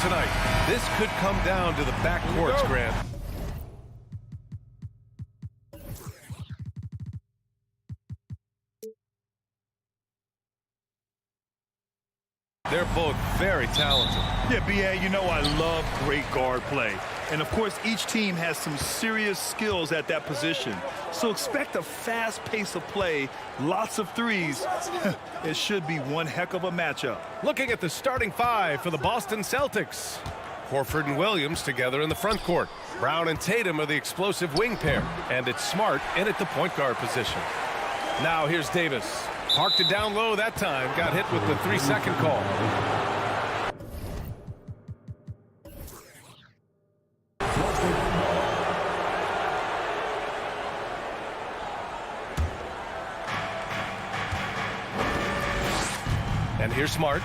tonight. This could come down to the backcourts, Grant. They're both very talented. Yeah, B.A., you know I love great guard play. And, of course, each team has some serious skills at that position. So expect a fast pace of play, lots of threes. It should be one heck of a matchup. Looking at the starting five for the Boston Celtics. Horford and Williams together in the front court. Brown and Tatum are the explosive wing pair. And it's Smart in at the point guard position. Now here's Davis. Parked it down low that time. Got hit with the 3-second call. And here's Smart.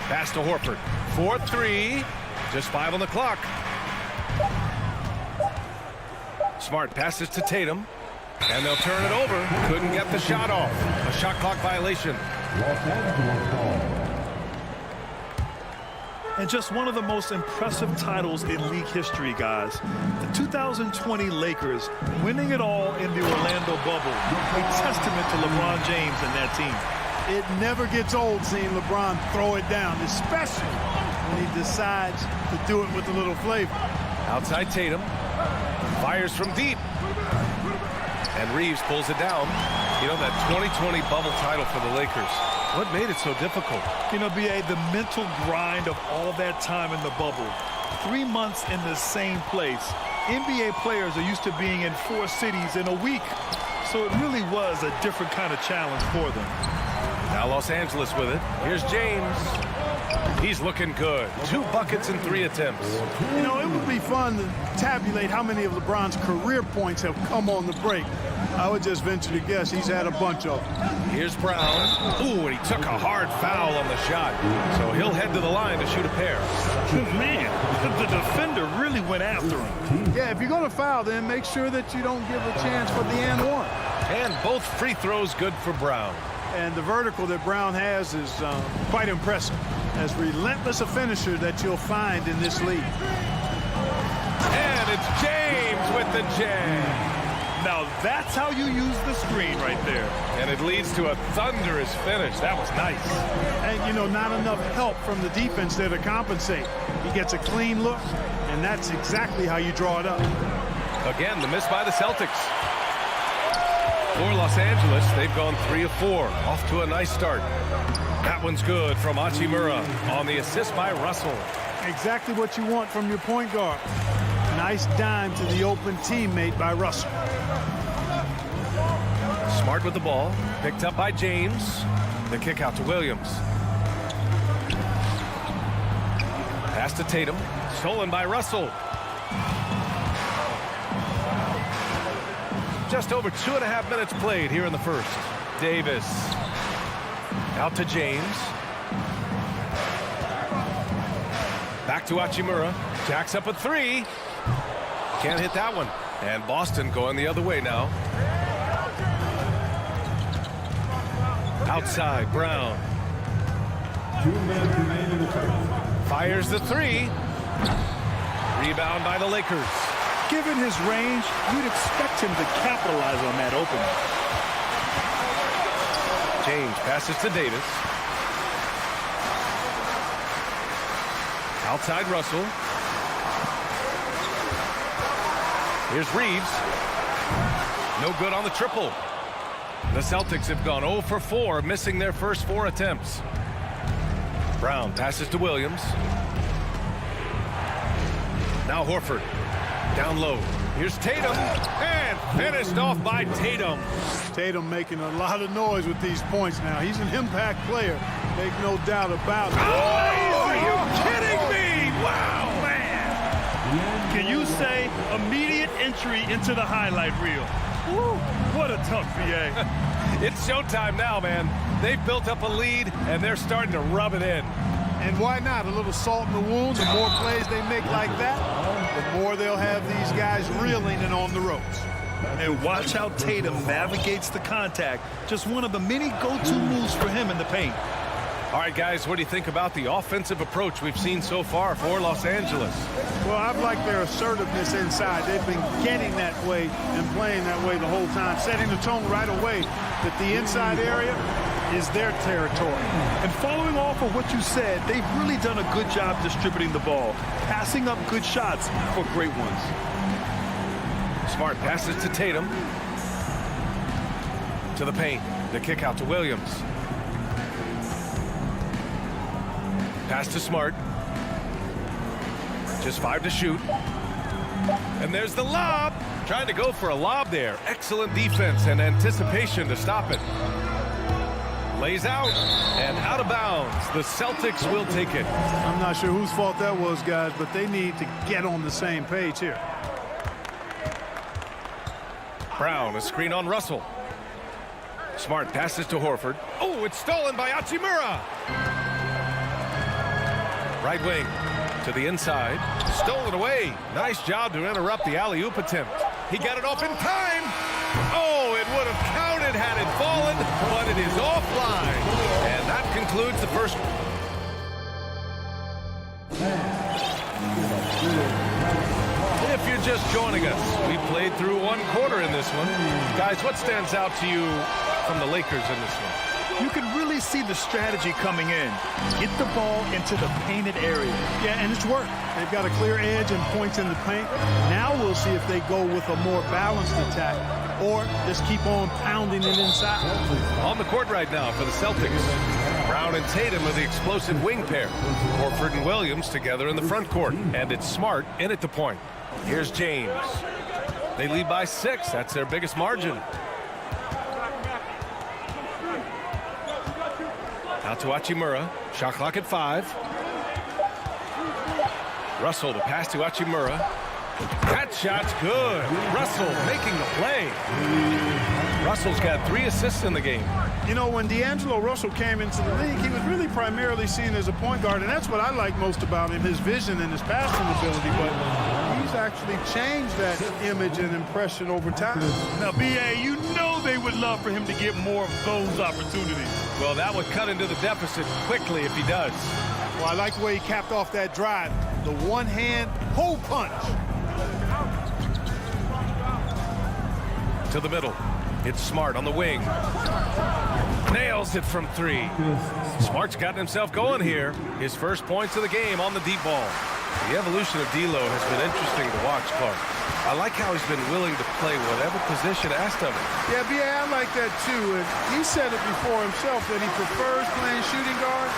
Pass to Horford. 4-3. Just 5 on the clock. Smart passes to Tatum. And they'll turn it over. Couldn't get the shot off. A shot clock violation. And just one of the most impressive titles in league history, guys. The 2020 Lakers winning it all in the Orlando bubble. A testament to LeBron James and that team. It never gets old seeing LeBron throw it down, especially when he decides to do it with a little flavor. Outside Tatum. Fires from deep. And Reeves pulls it down. You know, that 2020 bubble title for the Lakers. What made it so difficult? You know, B.A., the mental grind of all of that time in the bubble. 3 months in the same place. NBA players are used to being in 4 cities in a week. So it really was a different kind of challenge for them. Now Los Angeles with it. Here's James. He's looking good. 2 buckets in 3 attempts. You know, it would be fun to tabulate how many of LeBron's career points have come on the break. I would just venture to guess he's had a bunch of them. Here's Brown. Ooh, and he took a hard foul on the shot. So he'll head to the line to shoot a pair. Man, the defender really went after him. Yeah, if you're going to foul, then make sure that you don't give a chance for the and one. And both free throws good for Brown. And the vertical that Brown has is quite impressive. As relentless a finisher that you'll find in this league. And it's James with the jam. Now that's how you use the screen right there. And it leads to a thunderous finish. That was nice. And, you know, not enough help from the defense there to compensate. He gets a clean look, and that's exactly how you draw it up. Again, the miss by the Celtics. For Los Angeles, they've gone 3 of 4. Off to a nice start. That one's good from Hachimura on the assist by Russell. Exactly what you want from your point guard. Nice dime to the open teammate by Russell. Smart with the ball. Picked up by James. The kick out to Williams. Pass to Tatum. Stolen by Russell. Just over 2.5 minutes played here in the first. Davis. Out to James. Back to Hachimura. Jacks up a three. Can't hit that one. And Boston going the other way now. Outside, Brown. Fires the three. Rebound by the Lakers. Given his range, you'd expect him to capitalize on that opening. James passes to Davis. Outside Russell. Here's Reeves. No good on the triple. The Celtics have gone 0 for 4, missing their first 4 attempts. Brown passes to Williams. Now Horford. Down low. Here's Tatum. And finished off by Tatum. Tatum making a lot of noise with these points now. He's an impact player. Make no doubt about it. Oh, are you kidding me? Wow, man. Can you say immediate entry into the highlight reel? Woo, what a tough VA. It's showtime now, man. They've built up a lead, and they're starting to rub it in. And why not? A little salt in the wound. The more plays they make like that, the more they'll have these guys reeling and on the ropes. And watch how Tatum navigates the contact. Just one of the many go-to moves for him in the paint. All right, guys, what do you think about the offensive approach we've seen so far for Los Angeles? Well, I've liked their assertiveness inside. They've been getting that way and playing that way the whole time, setting the tone right away that the inside area is their territory. And following off of what you said, they've really done a good job distributing the ball, passing up good shots for great ones. Smart passes to Tatum. To the paint. The kick out to Williams. Pass to Smart. Just 5 to shoot. And there's the lob. Trying to go for a lob there. Excellent defense and anticipation to stop it. Lays out and out of bounds. The Celtics will take it. I'm not sure whose fault that was, guys, but they need to get on the same page here. Brown, a screen on Russell. Smart passes to Horford. Oh, it's stolen by Hachimura. Right wing to the inside. Stolen away. Nice job to interrupt the alley-oop attempt. He got it off in time. Oh, it would have counted had it fallen, but it is offline. And that concludes the first. If you're just joining us, we played through 1 quarter in this one. Guys, what stands out to you from the Lakers in this one? You can really see the strategy coming in. Get the ball into the painted area. Yeah, and it's worked. They've got a clear edge and points in the paint. Now we'll see if they go with a more balanced attack or just keep on pounding it inside. On the court right now for the Celtics. Brown and Tatum are the explosive wing pair. Horford and Williams together in the front court. And it's Smart in at the point. Here's James. They lead by 6. That's their biggest margin. Out to Hachimura. Shot clock at 5. Russell, the pass to Hachimura. That shot's good. Russell making the play. Russell's got 3 assists in the game. You know, when D'Angelo Russell came into the league, he was really primarily seen as a point guard, and that's what I like most about him, his vision and his passing ability. But he's actually changed that image and impression over time. Now, B.A., you know they would love for him to get more of those opportunities. Well, that would cut into the deficit quickly if he does. Well, I like the way he capped off that drive. The one-hand hole punch. To the middle. It's Smart on the wing. Nails it from 3. Smart's gotten himself going here. His first points of the game on the deep ball. The evolution of D'Lo has been interesting to watch, Clark. I like how he's been willing to play whatever position asked of him. Yeah, B.A., I like that too. And he said it before himself that he prefers playing shooting guard.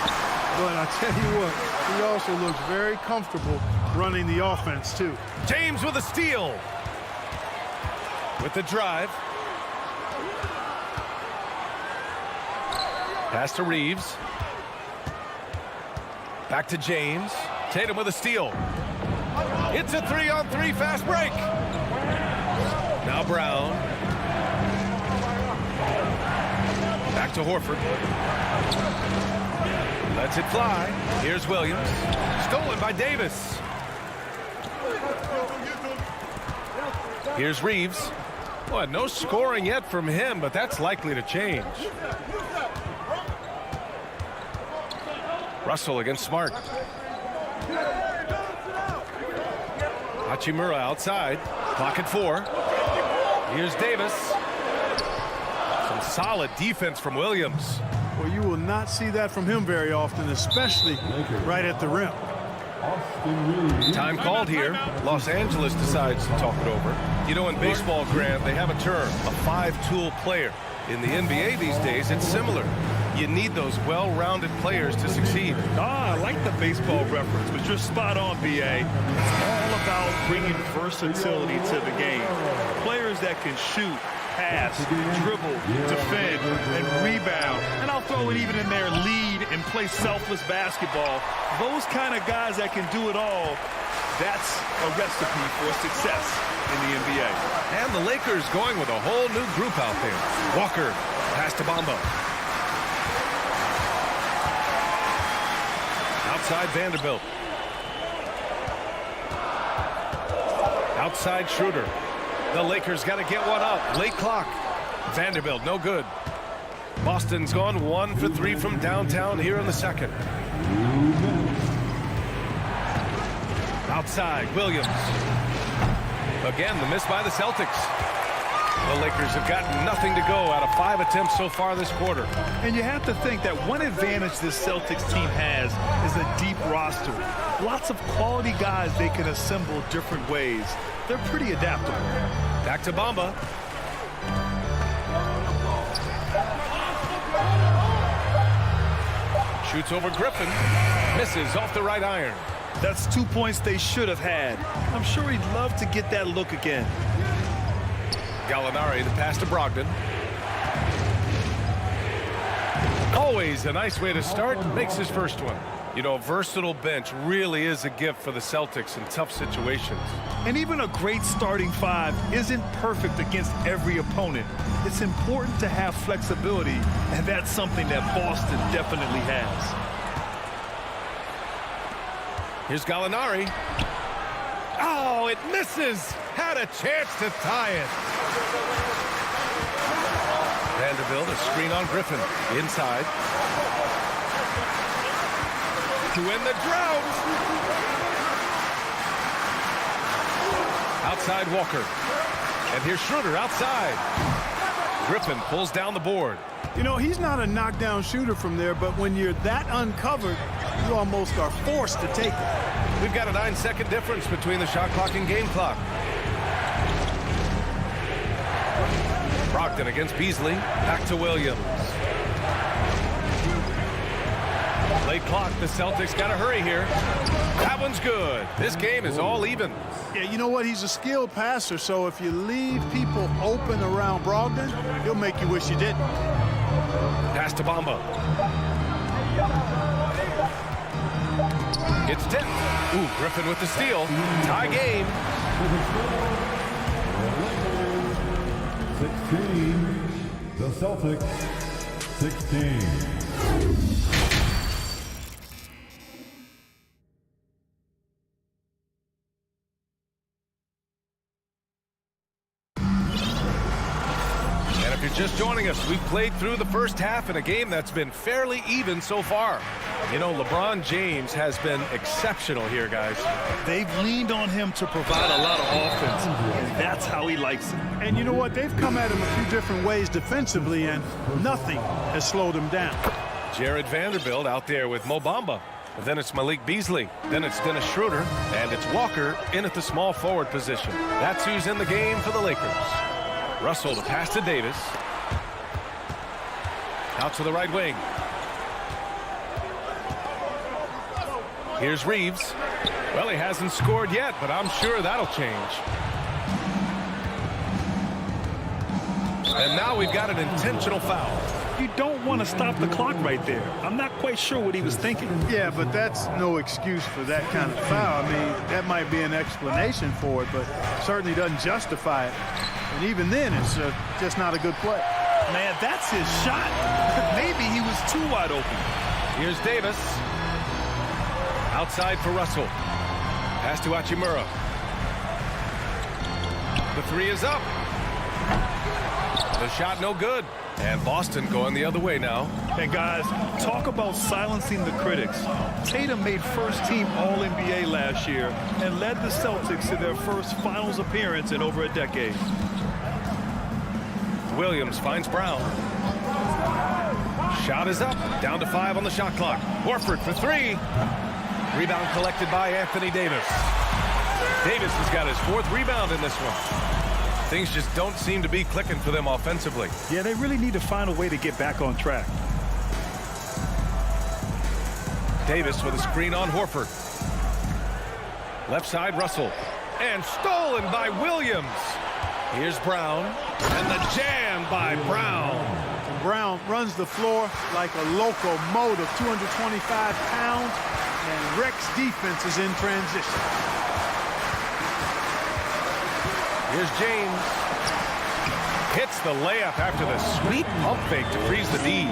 But I tell you what, he also looks very comfortable running the offense too. James with a steal. With the drive. Pass to Reeves. Back to James. Tatum with a steal. It's a 3-on-3 fast break. Now Brown. Back to Horford. Lets it fly. Here's Williams. Stolen by Davis. Here's Reeves. Boy, no scoring yet from him, but that's likely to change. Russell against Smart. Hachimura outside. Clock at 4. Here's Davis. Some solid defense from Williams. Well, you will not see that from him very often, especially right at the rim. Time called here. Los Angeles decides to talk it over. You know, in baseball, Grant, they have a term, a 5-tool player. In the NBA these days, it's similar. You need those well-rounded players to succeed. I like the baseball reference, but you're spot on, BA. It's all about bringing versatility to the game. Players that can shoot, pass, dribble, defend, and rebound. And I'll throw it even in there, lead and play selfless basketball. Those kind of guys that can do it all, that's a recipe for success in the NBA. And the Lakers going with a whole new group out there. Walker, pass to Bamba. Outside Vanderbilt. Outside Schroeder. The Lakers got to get one up. Late clock. Vanderbilt, no good. Boston's gone 1 for 3 from downtown here in the second. Outside, Williams. Again, the miss by the Celtics. The Lakers have gotten nothing to go out of 5 attempts so far this quarter. And you have to think that one advantage this Celtics team has is a deep roster. Lots of quality guys they can assemble different ways. They're pretty adaptable. Back to Bamba. Shoots over Griffin. Misses off the right iron. That's 2 points they should have had. I'm sure he'd love to get that look again. Gallinari, the pass to Brogdon. Always a nice way to start. Makes his first one. You know, a versatile bench really is a gift for the Celtics in tough situations. And even a great starting 5 isn't perfect against every opponent. It's important to have flexibility, and that's something that Boston definitely has. Here's Gallinari. Oh, it misses. Had a chance to tie it. Vanderbilt, a screen on Griffin. Inside. To win the drought. Outside Walker. And here's Schroeder outside. Griffin pulls down the board. You know, he's not a knockdown shooter from there, but when you're that uncovered, you almost are forced to take it. We've got a 9-second difference between the shot clock and game clock. Brogdon against Beasley. Back to Williams. Late clock. The Celtics got to hurry here. That one's good. This game is all even. Yeah, you know what? He's a skilled passer, so if you leave people open around Brogdon, he'll make you wish you didn't. Pass to Bamba. It's 10. Ooh, Griffin with the steal. Tie game. 16. The Celtics. 16. Just joining us, we've played through the first half in a game that's been fairly even so far. You know, LeBron James has been exceptional here, guys. They've leaned on him to provide a lot of offense, and that's how he likes it. And you know what? They've come at him a few different ways defensively, and nothing has slowed him down. Jared Vanderbilt out there with Mo Bamba. Then it's Malik Beasley. Then it's Dennis Schroeder. And it's Walker in at the small forward position. That's who's in the game for the Lakers. Russell to pass to Davis. Out to the right wing. Here's Reeves. Well, he hasn't scored yet, but I'm sure that'll change. And now we've got an intentional foul. You don't want to stop the clock right there. I'm not quite sure what he was thinking. Yeah, but that's no excuse for that kind of foul. I mean, that might be an explanation for it, but certainly doesn't justify it. And even then, it's just not a good play. Man, that's his shot. Maybe he was too wide open. Here's Davis. Outside for Russell. Pass to Hachimura. The three is up. The shot no good. And Boston going the other way now. And guys, talk about silencing the critics. Tatum made first-team All-NBA last year and led the Celtics to their first finals appearance in over a decade. Williams finds Brown. Shot is up. Down to 5 on the shot clock. Horford for 3. Rebound collected by Anthony Davis. Davis has got his 4th rebound in this one. Things just don't seem to be clicking for them offensively. Yeah, they really need to find a way to get back on track. Davis with a screen on Horford. Left side, Russell. And stolen by Williams. Here's Brown. And the jam by Brown. Brown runs the floor like a locomotive, 225 pounds, and wrecks defenses in transition. Here's James. Hits the layup after the sweet pump fake to freeze the D.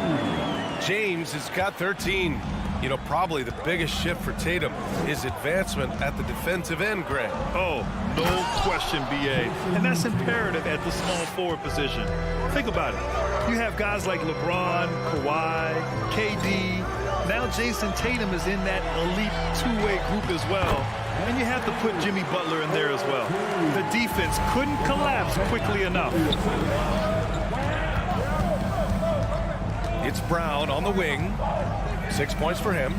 James has got 13. You know, probably the biggest shift for Tatum is advancement at the defensive end, Greg. Oh, no question, B.A. And that's imperative at the small forward position. Think about it. You have guys like LeBron, Kawhi, KD. Now Jason Tatum is in that elite two-way group as well. And you have to put Jimmy Butler in there as well. The defense couldn't collapse quickly enough. It's Brown on the wing. 6 points for him.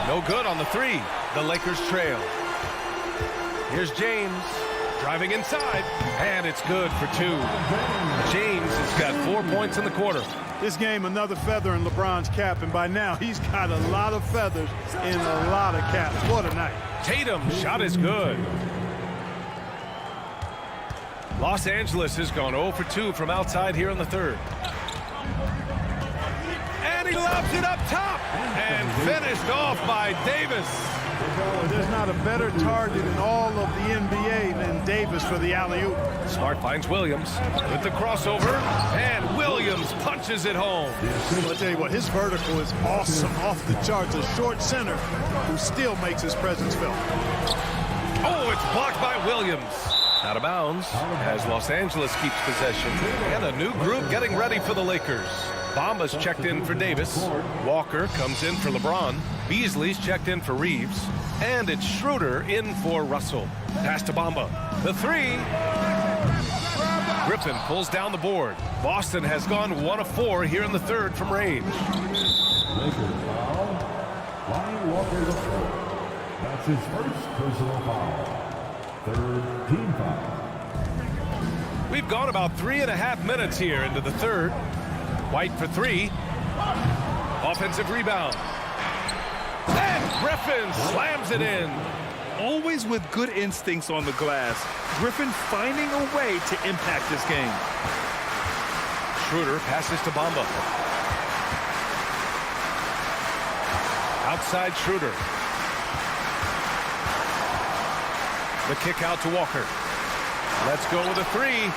No good on the 3. The Lakers trail. Here's James driving inside, and it's good for 2. James has got 4 points in the quarter. This game, another feather in LeBron's cap, and by now he's got a lot of feathers in a lot of caps. What a night. Tatum's shot is good. Los Angeles has gone 0 for 2 from outside here in the 3rd. And he lobs it up top and finished off by Davis. There's not a better target in all of the NBA than Davis for the alley-oop. Smart finds Williams with the crossover, and Williams punches it home. I'll tell you what, his vertical is awesome, off the charts. A short center who still makes his presence felt. Oh, it's blocked by Williams. Out of bounds as Los Angeles keeps possession. And a new group getting ready for the Lakers. Bamba's checked in for Davis. Walker comes in for LeBron. Beasley's checked in for Reeves. And it's Schroeder in for Russell. Pass to Bamba. The 3. Griffin pulls down the board. Boston has gone 1 of 4 here in the 3rd from range. Lakers foul. Lonnie Walker the 4th. That's his first personal foul. 3rd team foul. We've gone about 3.5 minutes here into the 3rd. White for 3. Offensive rebound. And Griffin slams it in. Always with good instincts on the glass. Griffin finding a way to impact this game. Schroeder passes to Bamba. Outside Schroeder. The kick out to Walker. Let's go with a 3.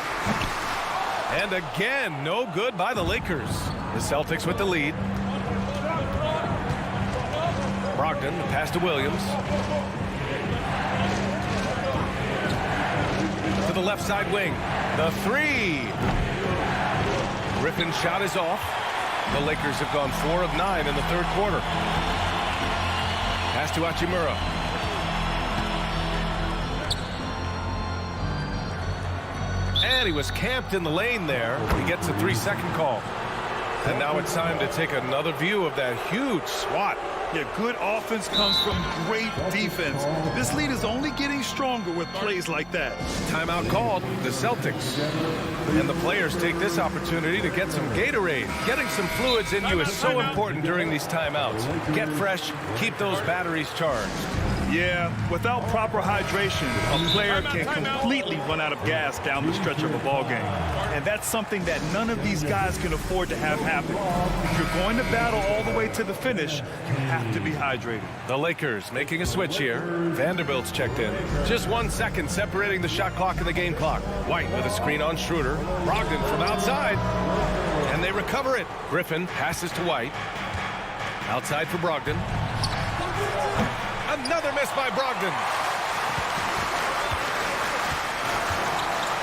And again, no good by the Lakers. The Celtics with the lead. Brogdon, the pass to Williams. To the left side wing. The 3. Griffin's shot is off. The Lakers have gone 4 of 9 in the 3rd quarter. Pass to Hachimura. And he was camped in the lane there. He gets a 3-second call. And now it's time to take another view of that huge swat. Yeah, good offense comes from great defense. This lead is only getting stronger with plays like that. Timeout called, the Celtics. And the players take this opportunity to get some Gatorade. Getting some fluids in you is so important during these timeouts. Get fresh, keep those batteries charged. Yeah, without proper hydration, a player can completely run out of gas down the stretch of a ball game. And that's something that none of these guys can afford to have happen. If you're going to battle all the way to the finish, you have to be hydrated. The Lakers making a switch here. Vanderbilt's checked in. Just 1 second separating the shot clock and the game clock. White with a screen on Schroeder. Brogdon from outside. And they recover it. Griffin passes to White. Outside for Brogdon. Another miss by Brogdon.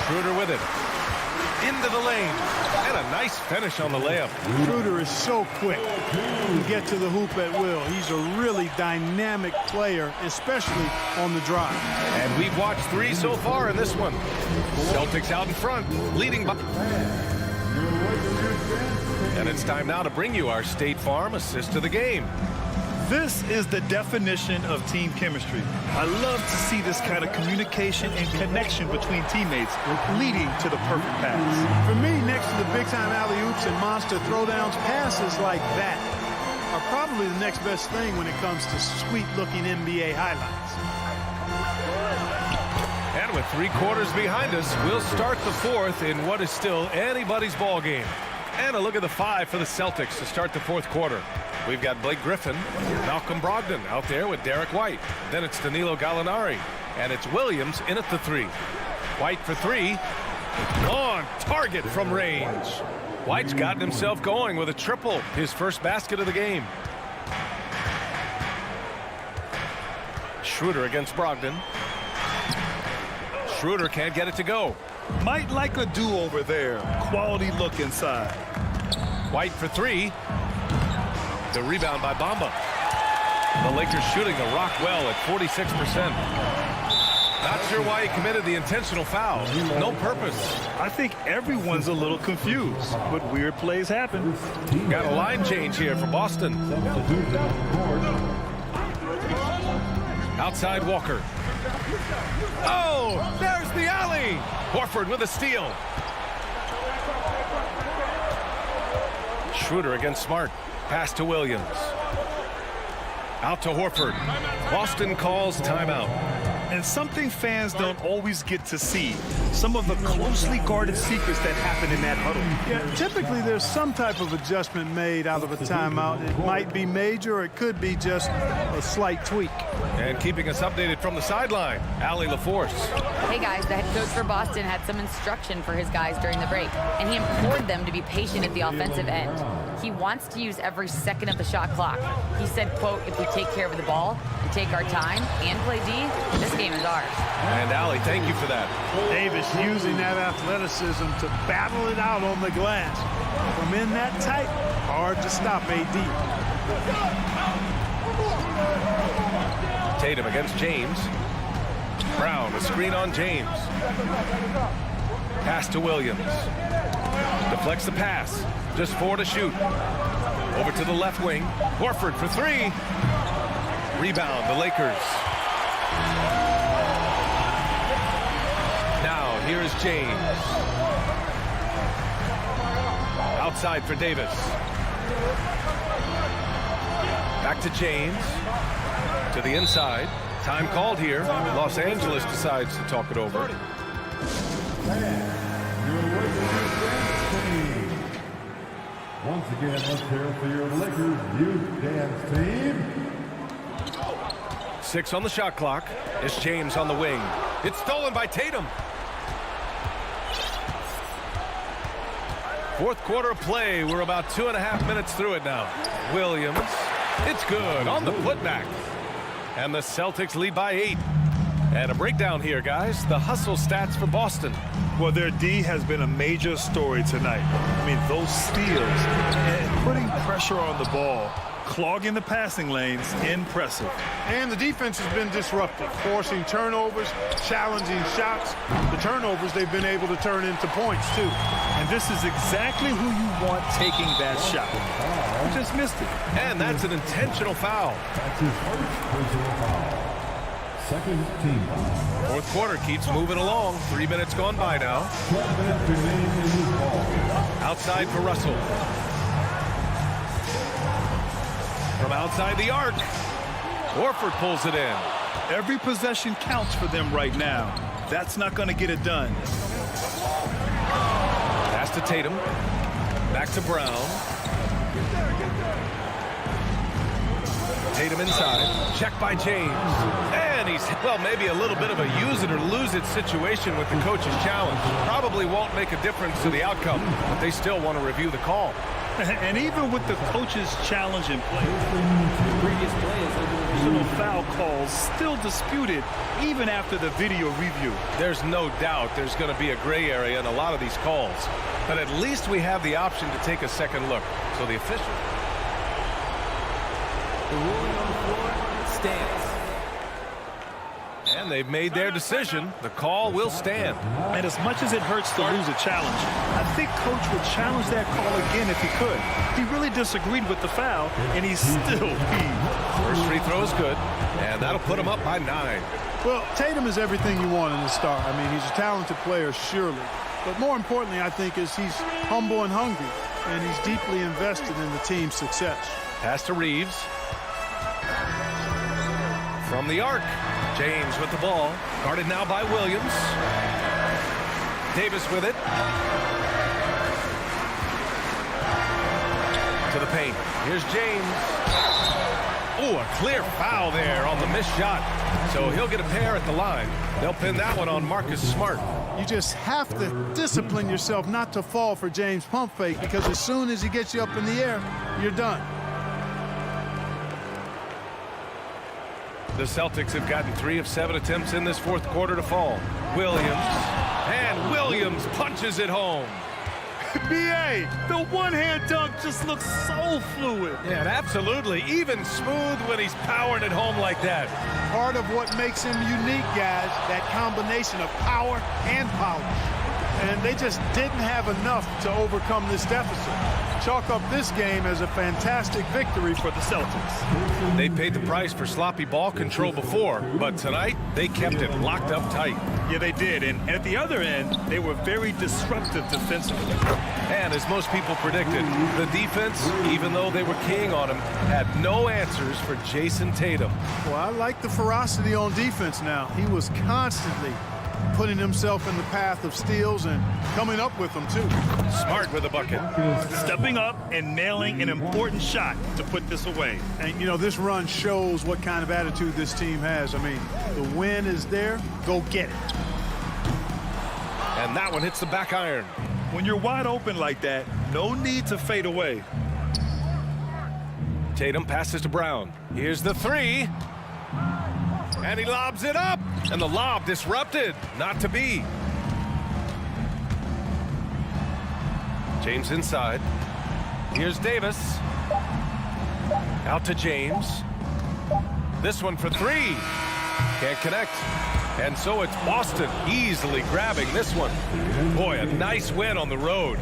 Schroeder with it. Into the lane. And a nice finish on the layup. Schroeder is so quick. He can get to the hoop at will. He's a really dynamic player, especially on the drive. And we've watched 3 so far in this one. Celtics out in front, leading by. And it's time now to bring you our State Farm assist to the game. This is the definition of team chemistry. I love to see this kind of communication and connection between teammates leading to the perfect pass. For me, next to the big-time alley-oops and monster throwdowns, passes like that are probably the next best thing when it comes to sweet-looking NBA highlights. And with 3 quarters behind us, we'll start the 4th in what is still anybody's ball game. And a look at the 5 for the Celtics to start the 4th quarter. We've got Blake Griffin, Malcolm Brogdon out there with Derek White. Then it's Danilo Gallinari. And it's Williams in at the 3. White for 3. On target from range. White's gotten himself going with a triple. His first basket of the game. Schroeder against Brogdon. Schroeder can't get it to go. Might like a do-over there. Quality look inside. White for 3. The rebound by Bamba. The Lakers shooting the rock well at 46%. Not sure why he committed the intentional foul. No purpose. I think everyone's a little confused, but weird plays happen. Got a line change here for Boston. Outside Walker. Oh, there's the alley. Horford with a steal. Schroeder against Smart. Pass to Williams. Out to Horford. Boston calls timeout. And something fans don't always get to see. Some of the closely guarded secrets that happen in that huddle. Yeah, typically there's some type of adjustment made out of a timeout. It might be major, or it could be just a slight tweak. And keeping us updated from the sideline, Allie LaForce. Hey guys, the head coach for Boston had some instruction for his guys during the break, and he implored them to be patient at the offensive end. He wants to use every second of the shot clock. He said, quote, if we take care of the ball and take our time and play D, this game is ours. And Allie, thank you for that. Davis using that athleticism to battle it out on the glass. From in that tight, hard to stop AD. Tatum against James. Brown, a screen on James. Pass to Williams. Deflects the pass. Just 4 to shoot. Over to the left wing. Horford for 3. Rebound, the Lakers. Now, here is James. Outside for Davis. Back to James. To the inside. Time called here. Los Angeles decides to talk it over. Once again, let's hear it for your Lakers youth dance team. 6 on the shot clock. It's James on the wing. It's stolen by Tatum. 4th quarter of play. We're about 2.5 minutes through it now. Williams. It's good on the putback. And the Celtics lead by 8. And a breakdown here, guys. The hustle stats for Boston. Well, their D has been a major story tonight. I mean, those steals and putting pressure on the ball, clogging the passing lanes, impressive. And the defense has been disruptive, forcing turnovers, challenging shots. The turnovers they've been able to turn into points, too. And this is exactly who you want taking that shot. You just missed it. And that's an intentional foul. That's his first personal foul. Second team foul. 4th quarter keeps moving along. 3 minutes gone by now. 12 minutes remaining in this ball. Outside for Russell. From outside the arc. Horford pulls it in. Every possession counts for them right now. That's not going to get it done. Pass to Tatum. Back to Brown. Tatum inside. Check by James. And he's, well, maybe a little bit of a use it or lose it situation with the coach's challenge. Probably won't make a difference to the outcome, but they still want to review the call. And even with the coach's challenge in play, previous players, personal foul calls still disputed even after the video review. There's no doubt there's going to be a gray area in a lot of these calls, but at least we have the option to take a second look. So the official. The ruling on the floor stands. And they've made their decision. The call will stand. And as much as it hurts to lose a challenge, I think Coach would challenge that call again if he could. He really disagreed with the foul, and he's still peeved. First free throw is good, and that'll put him up by 9. Well, Tatum is everything you want in a star. I mean, he's a talented player, surely. But more importantly, I think, is he's humble and hungry, and he's deeply invested in the team's success. Pass to Reeves. From the arc. James with the ball. Guarded now by Williams. Davis with it. To the paint. Here's James. Oh, a clear foul there on the missed shot. So he'll get a pair at the line. They'll pin that one on Marcus Smart. You just have to discipline yourself not to fall for James' pump fake, because as soon as he gets you up in the air, you're done. The Celtics have gotten 3 of 7 attempts in this fourth quarter to fall. Williams punches it home. B.A., the one-hand dunk just looks so fluid. Yeah, absolutely. Even smooth when he's powering it home like that. Part of what makes him unique, guys, that combination of power and polish. And they just didn't have enough to overcome this deficit. Chalk up this game as a fantastic victory for the Celtics. They paid the price for sloppy ball control before, but tonight they kept it locked up tight. Yeah, they did. And at the other end, they were very disruptive defensively. And as most people predicted, the defense, even though they were keying on him, had no answers for Jason Tatum. Well, I like the ferocity on defense now. He was constantly putting himself in the path of steals and coming up with them, too. Smart with a bucket. Stepping up and nailing an important shot to put this away. And, you know, this run shows what kind of attitude this team has. I mean, the win is there. Go get it. And that one hits the back iron. When you're wide open like that, no need to fade away. Tatum passes to Brown. Here's the 3. And he lobs it up. And the lob disrupted. Not to be. James inside. Here's Davis. Out to James. This one for 3. Can't connect. And so it's Boston easily grabbing this one. Boy, a nice win on the road.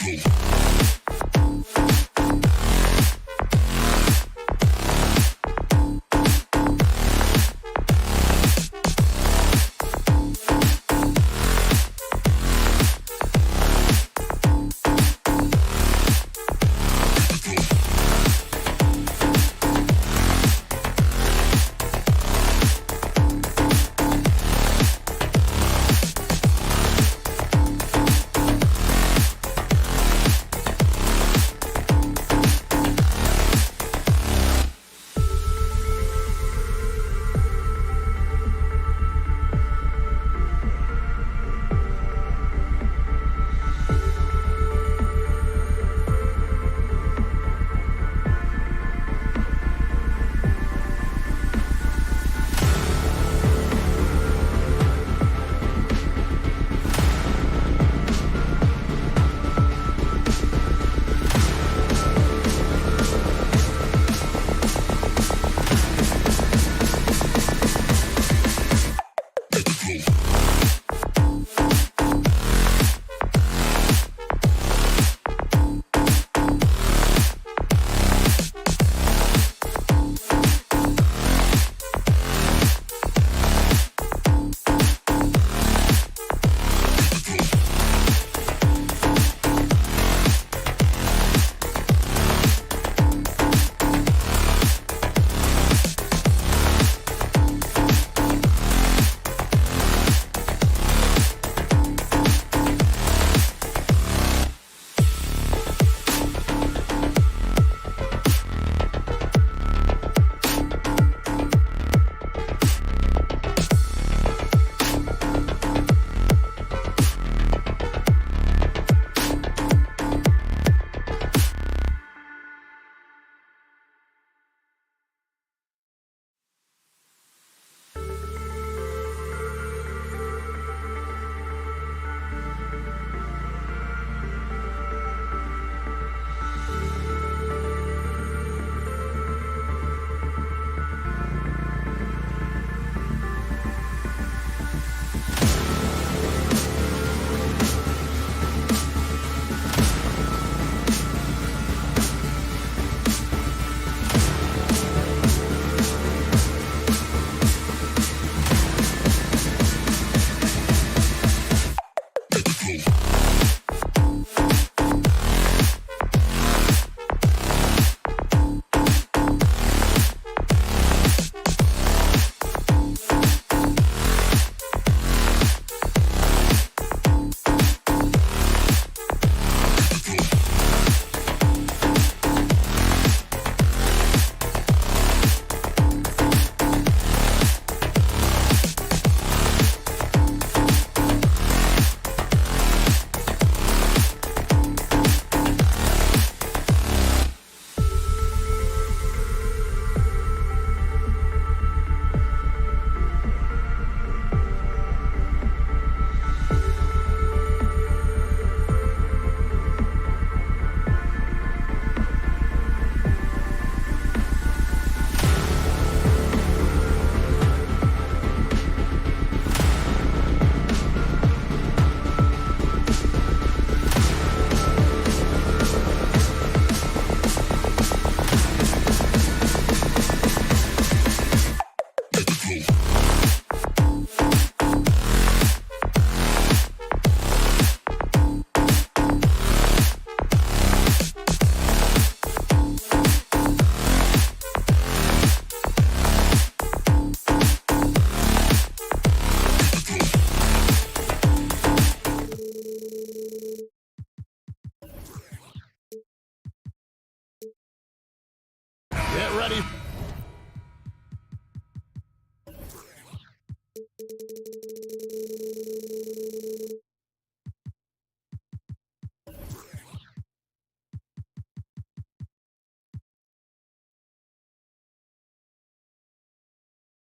ready.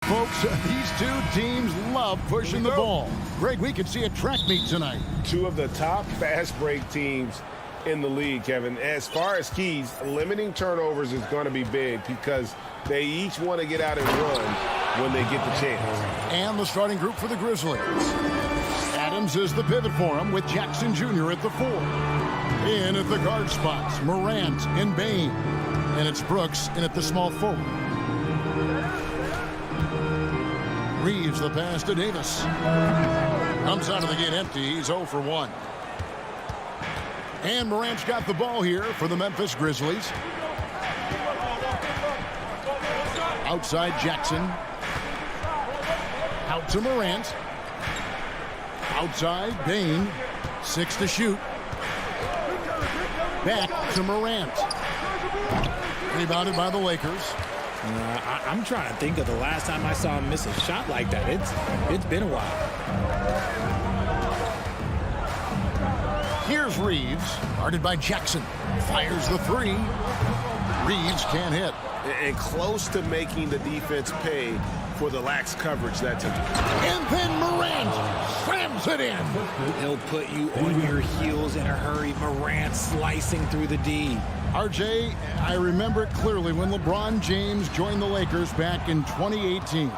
Folks, these two teams love pushing the ball. Greg, we could see a track meet tonight. Two of the top fast break teams in the league, Kevin. As far as keys, limiting turnovers is going to be big because they each want to get out and run when they get the chance. And the starting group for the Grizzlies. Adams is the pivot for him with Jackson Jr. at the 4. In at the guard spots, Morant and Bain. And it's Brooks in at the small forward. Reeves the pass to Davis. Comes out of the gate empty. He's 0 for 1. And Morant's got the ball here for the Memphis Grizzlies. Outside Jackson. Out to Morant. Outside Bain. 6 to shoot. Back to Morant. Rebounded by the Lakers. I'm trying to think of the last time I saw him miss a shot like that. It's been a while. Here's Reeves, guarded by Jackson. Fires the 3. Reeves can't hit. And close to making the defense pay for the lax coverage that time. And then Morant slams it in. He'll put you on your heels in a hurry. Morant slicing through the D. RJ, I remember it clearly when LeBron James joined the Lakers back in 2018.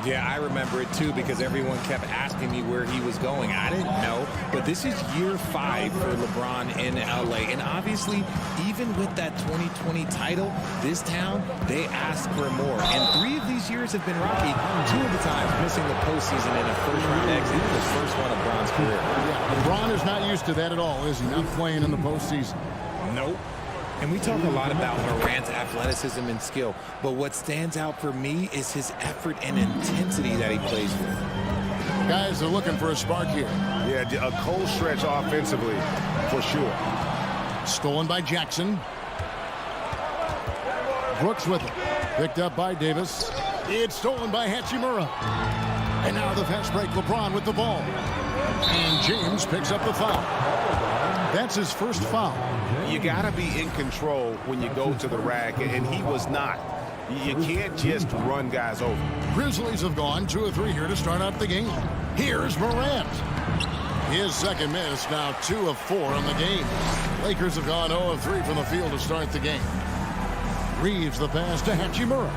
Yeah, I remember it too because everyone kept asking me where he was going. I didn't know, but this is year 5 for LeBron in LA. And obviously, even with that 2020 title, this town, they ask for more. And 3 of these years have been rocky. 2 of the times missing the postseason in a first-round exit. The first one of Bron's career. Yeah, LeBron is not used to that at all, is he? Not playing in the postseason. Nope. And we talk a lot about Morant's athleticism and skill, but what stands out for me is his effort and intensity that he plays with. Guys are looking for a spark here. Yeah, a cold stretch offensively, for sure. Stolen by Jackson. Brooks with it. Picked up by Davis. It's stolen by Hachimura. And now the fast break, LeBron with the ball. And James picks up the foul. That's his first foul. You got to be in control when you go to the rack, and he was not. You can't just run guys over. Grizzlies have gone 2 of 3 here to start out the game. Here's Morant. His second miss, now 2 of 4 on the game. Lakers have gone 0 of 3 from the field to start the game. Reeves the pass to Hachimura.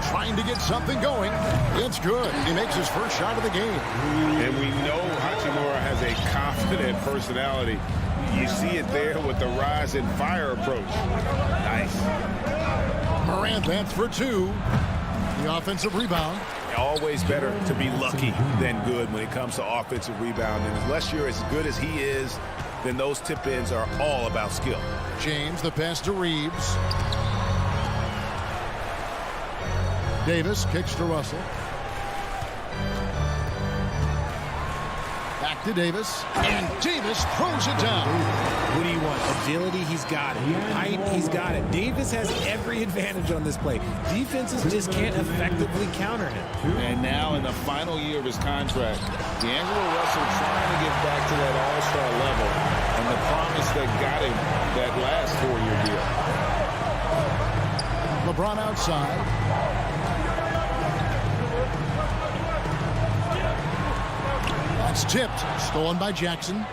Trying to get something going. It's good. He makes his first shot of the game. And we know Hachimura has a confident personality. You see it there with the rise and fire approach. Nice. Morant, that's for 2. The offensive rebound. Always better to be lucky than good when it comes to offensive rebounding. Unless you're as good as he is, then those tip-ins are all about skill. James, the pass to Reeves. Davis kicks to Russell. Back to Davis. And Davis throws it down. What do you want? Agility, he's got it. Height, he's got it. Davis has every advantage on this play. Defenses just can't effectively counter him. And now in the final year of his contract, D'Angelo Russell trying to get back to that all-star level and the promise that got him that last 4-year deal. LeBron outside. That's tipped. Stolen by Jackson.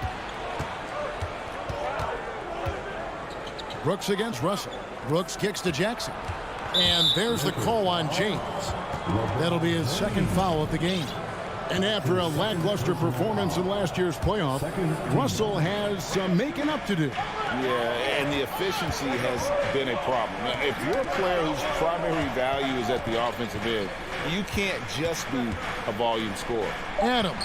Brooks against Russell. Brooks kicks to Jackson. And there's the call on James. That'll be his second foul of the game. And after a lackluster performance in last year's playoff, Russell has some making up to do. Yeah, and the efficiency has been a problem. Now, if you're a player whose primary value is at the offensive end, you can't just be a volume scorer. Adams.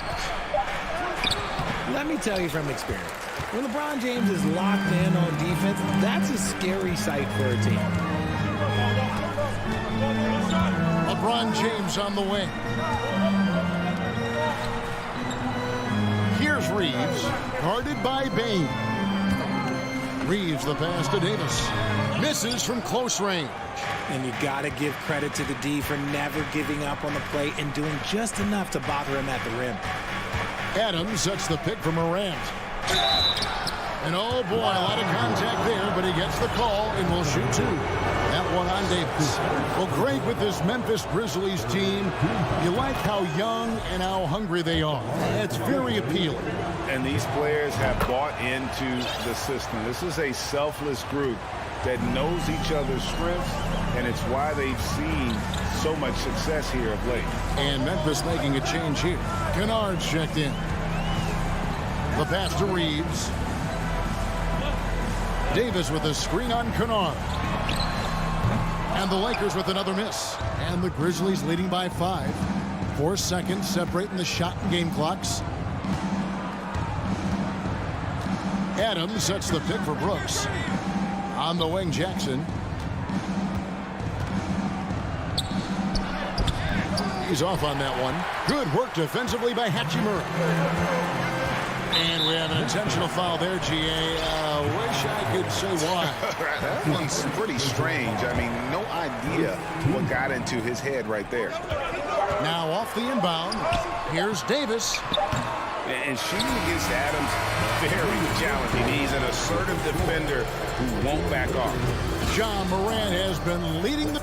Let me tell you from experience, when LeBron James is locked in on defense, that's a scary sight for a team. LeBron James on the wing. Here's Reeves, guarded by Bain. Reeves the pass to Davis. Misses from close range. And you got to give credit to the D for never giving up on the play and doing just enough to bother him at the rim. Adams sets the pick for Morant. And oh boy, a lot of contact there, but he gets the call and will shoot 2. That one on Davis. Well, great with this Memphis Grizzlies team. You like how young and how hungry they are. It's very appealing. And these players have bought into the system. This is a selfless group that knows each other's strengths, and it's why they've seen so much success here of late. And Memphis making a change here. Kennard's checked in. The pass to Reeves. Davis with a screen on Kennard. And the Lakers with another miss. And the Grizzlies leading by 5. 4 seconds separating the shot and game clocks. Adams sets the pick for Brooks. On the wing, Jackson. He's off on that one. Good work defensively by Hachimura. And we have an intentional foul there, GA. Wish I could say why. That one's pretty strange. I mean, no idea what got into his head right there. Now off the inbound. Here's Davis. And shooting against Adams, very challenging. He's an assertive defender who won't back off. John Morant has been leading the...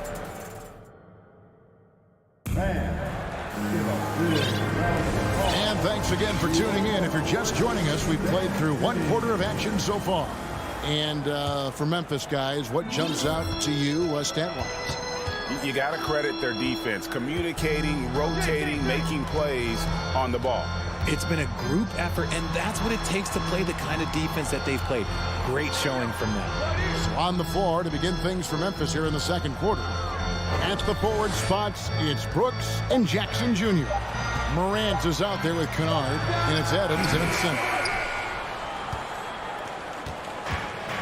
And thanks again for tuning in. If you're just joining us, we've played through 1 quarter of action so far. And for Memphis guys, what jumps out to you stat-wise? You got to credit their defense, communicating, rotating, making plays on the ball. It's been a group effort, and that's what it takes to play the kind of defense that they've played. Great showing from them. So on the floor to begin things for Memphis here in the second quarter. At the forward spots, it's Brooks and Jackson Jr. Morant is out there with Kennard, and it's Adams in its center.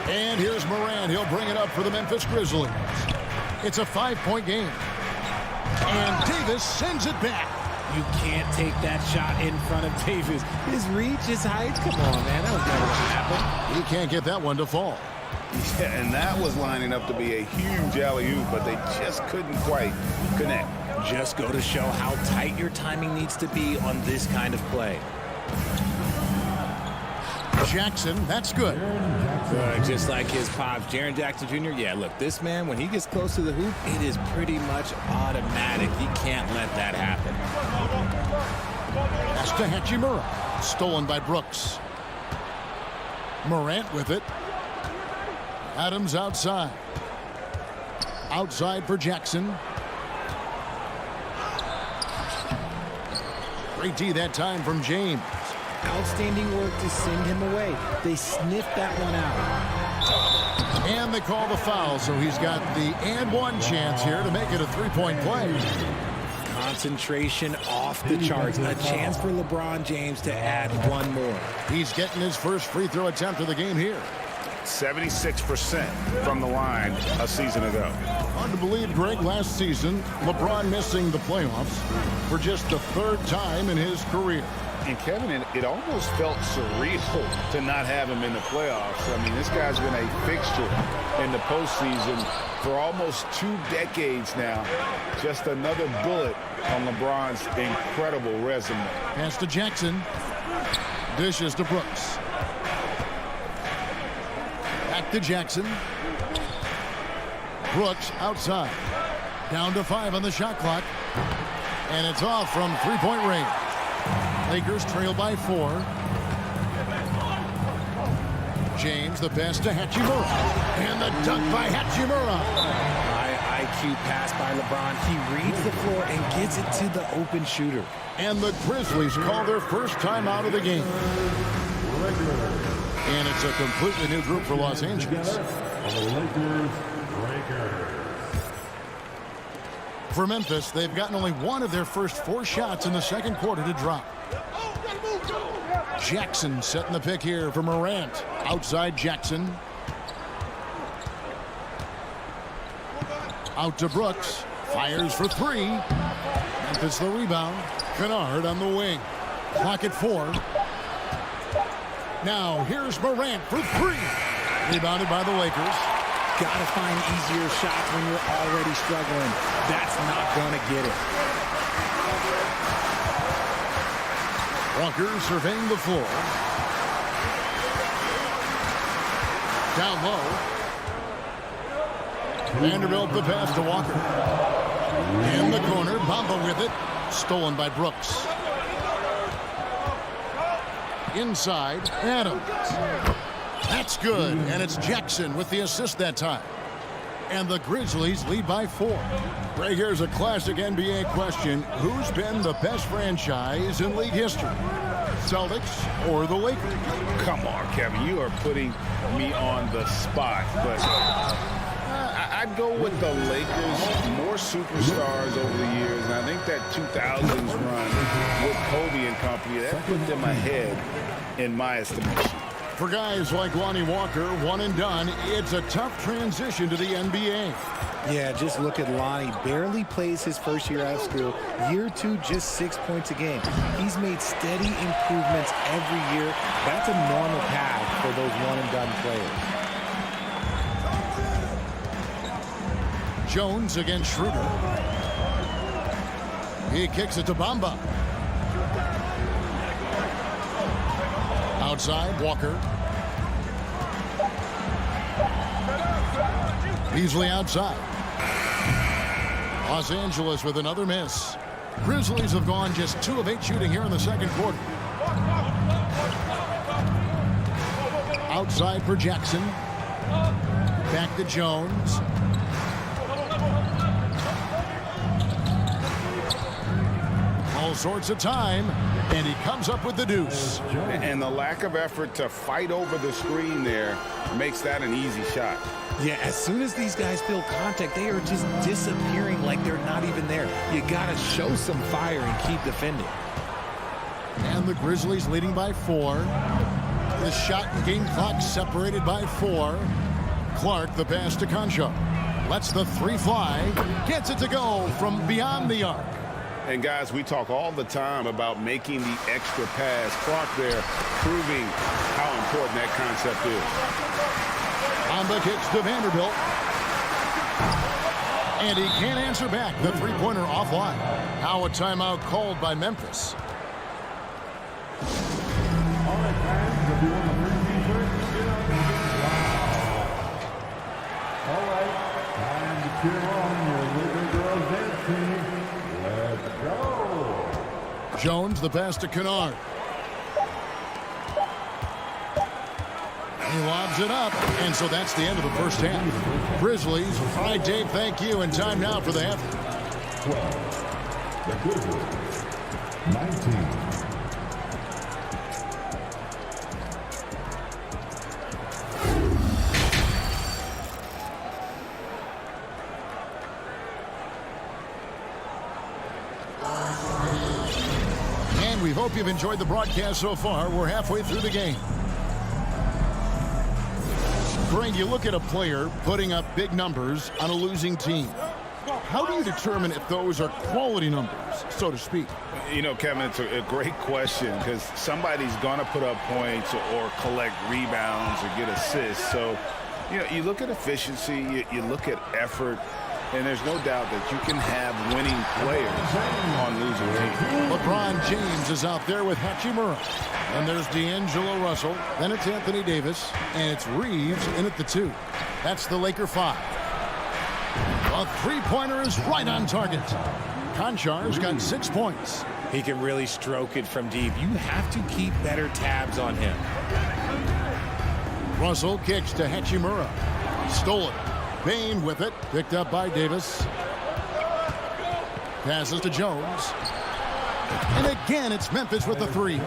And here's Morant. He'll bring it up for the Memphis Grizzlies. It's a 5-point game. And Davis sends it back. You can't take that shot in front of Davis. His reach, his height. Come on, man. That was never going to happen. He can't get that one to fall. Yeah, and that was lining up to be a huge alley-oop, but they just couldn't quite connect. Just go to show how tight your timing needs to be on this kind of play. Jackson, that's good. Just like his pops, Jaren Jackson Jr. Yeah, look, this man, when he gets close to the hoop, it is pretty much automatic. He can't let that happen. That's to Hachimura. Stolen by Brooks. Morant with it. Adams outside. Outside for Jackson. Great D that time from James. Outstanding work to send him away. They sniffed that one out. And they call the foul, so he's got the and one chance here to make it a 3-point play. Concentration off the charts. A chance for LeBron James to add one more. He's getting his first free throw attempt of the game here. 76% from the line a season ago. Hard to believe, Greg, last season, LeBron missing the playoffs for just the 3rd time in his career. And Kevin, it almost felt surreal to not have him in the playoffs. I mean, this guy's been a fixture in the postseason for almost 2 decades now. Just another bullet on LeBron's incredible resume. Pass to Jackson. Dishes to Brooks. Back to Jackson. Brooks outside. Down to 5 on the shot clock. And it's off from 3-point range. Lakers trail by 4. James, the pass to Hachimura. And the dunk by Hachimura. High IQ pass by LeBron. He reads the floor and gets it to the open shooter. And the Grizzlies call their first time out of the game. And it's a completely new group for Los Angeles. For Memphis, they've gotten only one of their first 4 shots in the second quarter to drop. Jackson setting the pick here for Morant. Outside Jackson. Out to Brooks. Fires for 3. Memphis the rebound. Kennard on the wing. Clock at 4. Now here's Morant for 3. Rebounded by the Lakers. Gotta find easier shots when you're already struggling. That's not gonna get it. Walker surveying the floor. Down low. Vanderbilt the pass to Walker. In the corner, Bamba with it. Stolen by Brooks. Inside, Adams. That's good, and it's Jackson with the assist that time. And the Grizzlies lead by 4. Right here's a classic NBA question. Who's been the best franchise in league history? Celtics or the Lakers? Come on, Kevin. You are putting me on the spot. But I'd go with the Lakers. More superstars over the years. And I think that 2000s run with Kobe and company, that put them ahead in my estimation. For guys like Lonnie Walker, one and done, it's a tough transition to the NBA. Yeah, just look at Lonnie. Barely plays his first year out of school. Year 2, just 6 points a game. He's made steady improvements every year. That's a normal path for those one-and-done players. Jones against Schroeder. He kicks it to Bamba. Outside, Walker. Beasley outside. Los Angeles with another miss. Grizzlies have gone just 2 of 8 shooting here in the second quarter. Outside for Jackson. Back to Jones. All sorts of time, and he comes up with the deuce. And the lack of effort to fight over the screen there makes that an easy shot. Yeah, as soon as these guys feel contact, they are just disappearing like they're not even there. You got to show some fire and keep defending. And the Grizzlies leading by 4. The shot and game clock separated by 4. Clark, the pass to Concho. Lets the 3 fly. Gets it to go from beyond the arc. And guys, we talk all the time about making the extra pass. Clark there proving how important that concept is. Bamba kicks to Vanderbilt. And he can't answer back. The three-pointer offline. Now a timeout called by Memphis. All right, fans, if you want to bring t-shirts, get on the wow. All right, time to cheer on your little girls dance team. Let's go. Jones, the pass to Kennard. He lobs it up, and so that's the end of the first half. Grizzlies. All right, Dave, thank you, and time now for the half. 12. The Grizzlies. 19. And we hope you've enjoyed the broadcast so far. We're halfway through the game. Greg, you look at a player putting up big numbers on a losing team. How do you determine if those are quality numbers, so to speak? You know, Kevin, it's a great question because somebody's going to put up points or collect rebounds or get assists. So, you know, you look at efficiency, you look at effort, and there's no doubt that you can have winning players on losing teams. LeBron James is out there with Hachimura. And there's D'Angelo Russell. Then it's Anthony Davis. And it's Reeves in at the 2. That's the Laker 5. A three-pointer is right on target. Konchar's got 6 points. He can really stroke it from deep. You have to keep better tabs on him. Russell kicks to Hachimura. Stolen. Bain with it. Picked up by Davis. Passes to Jones. And again, it's Memphis with the 3.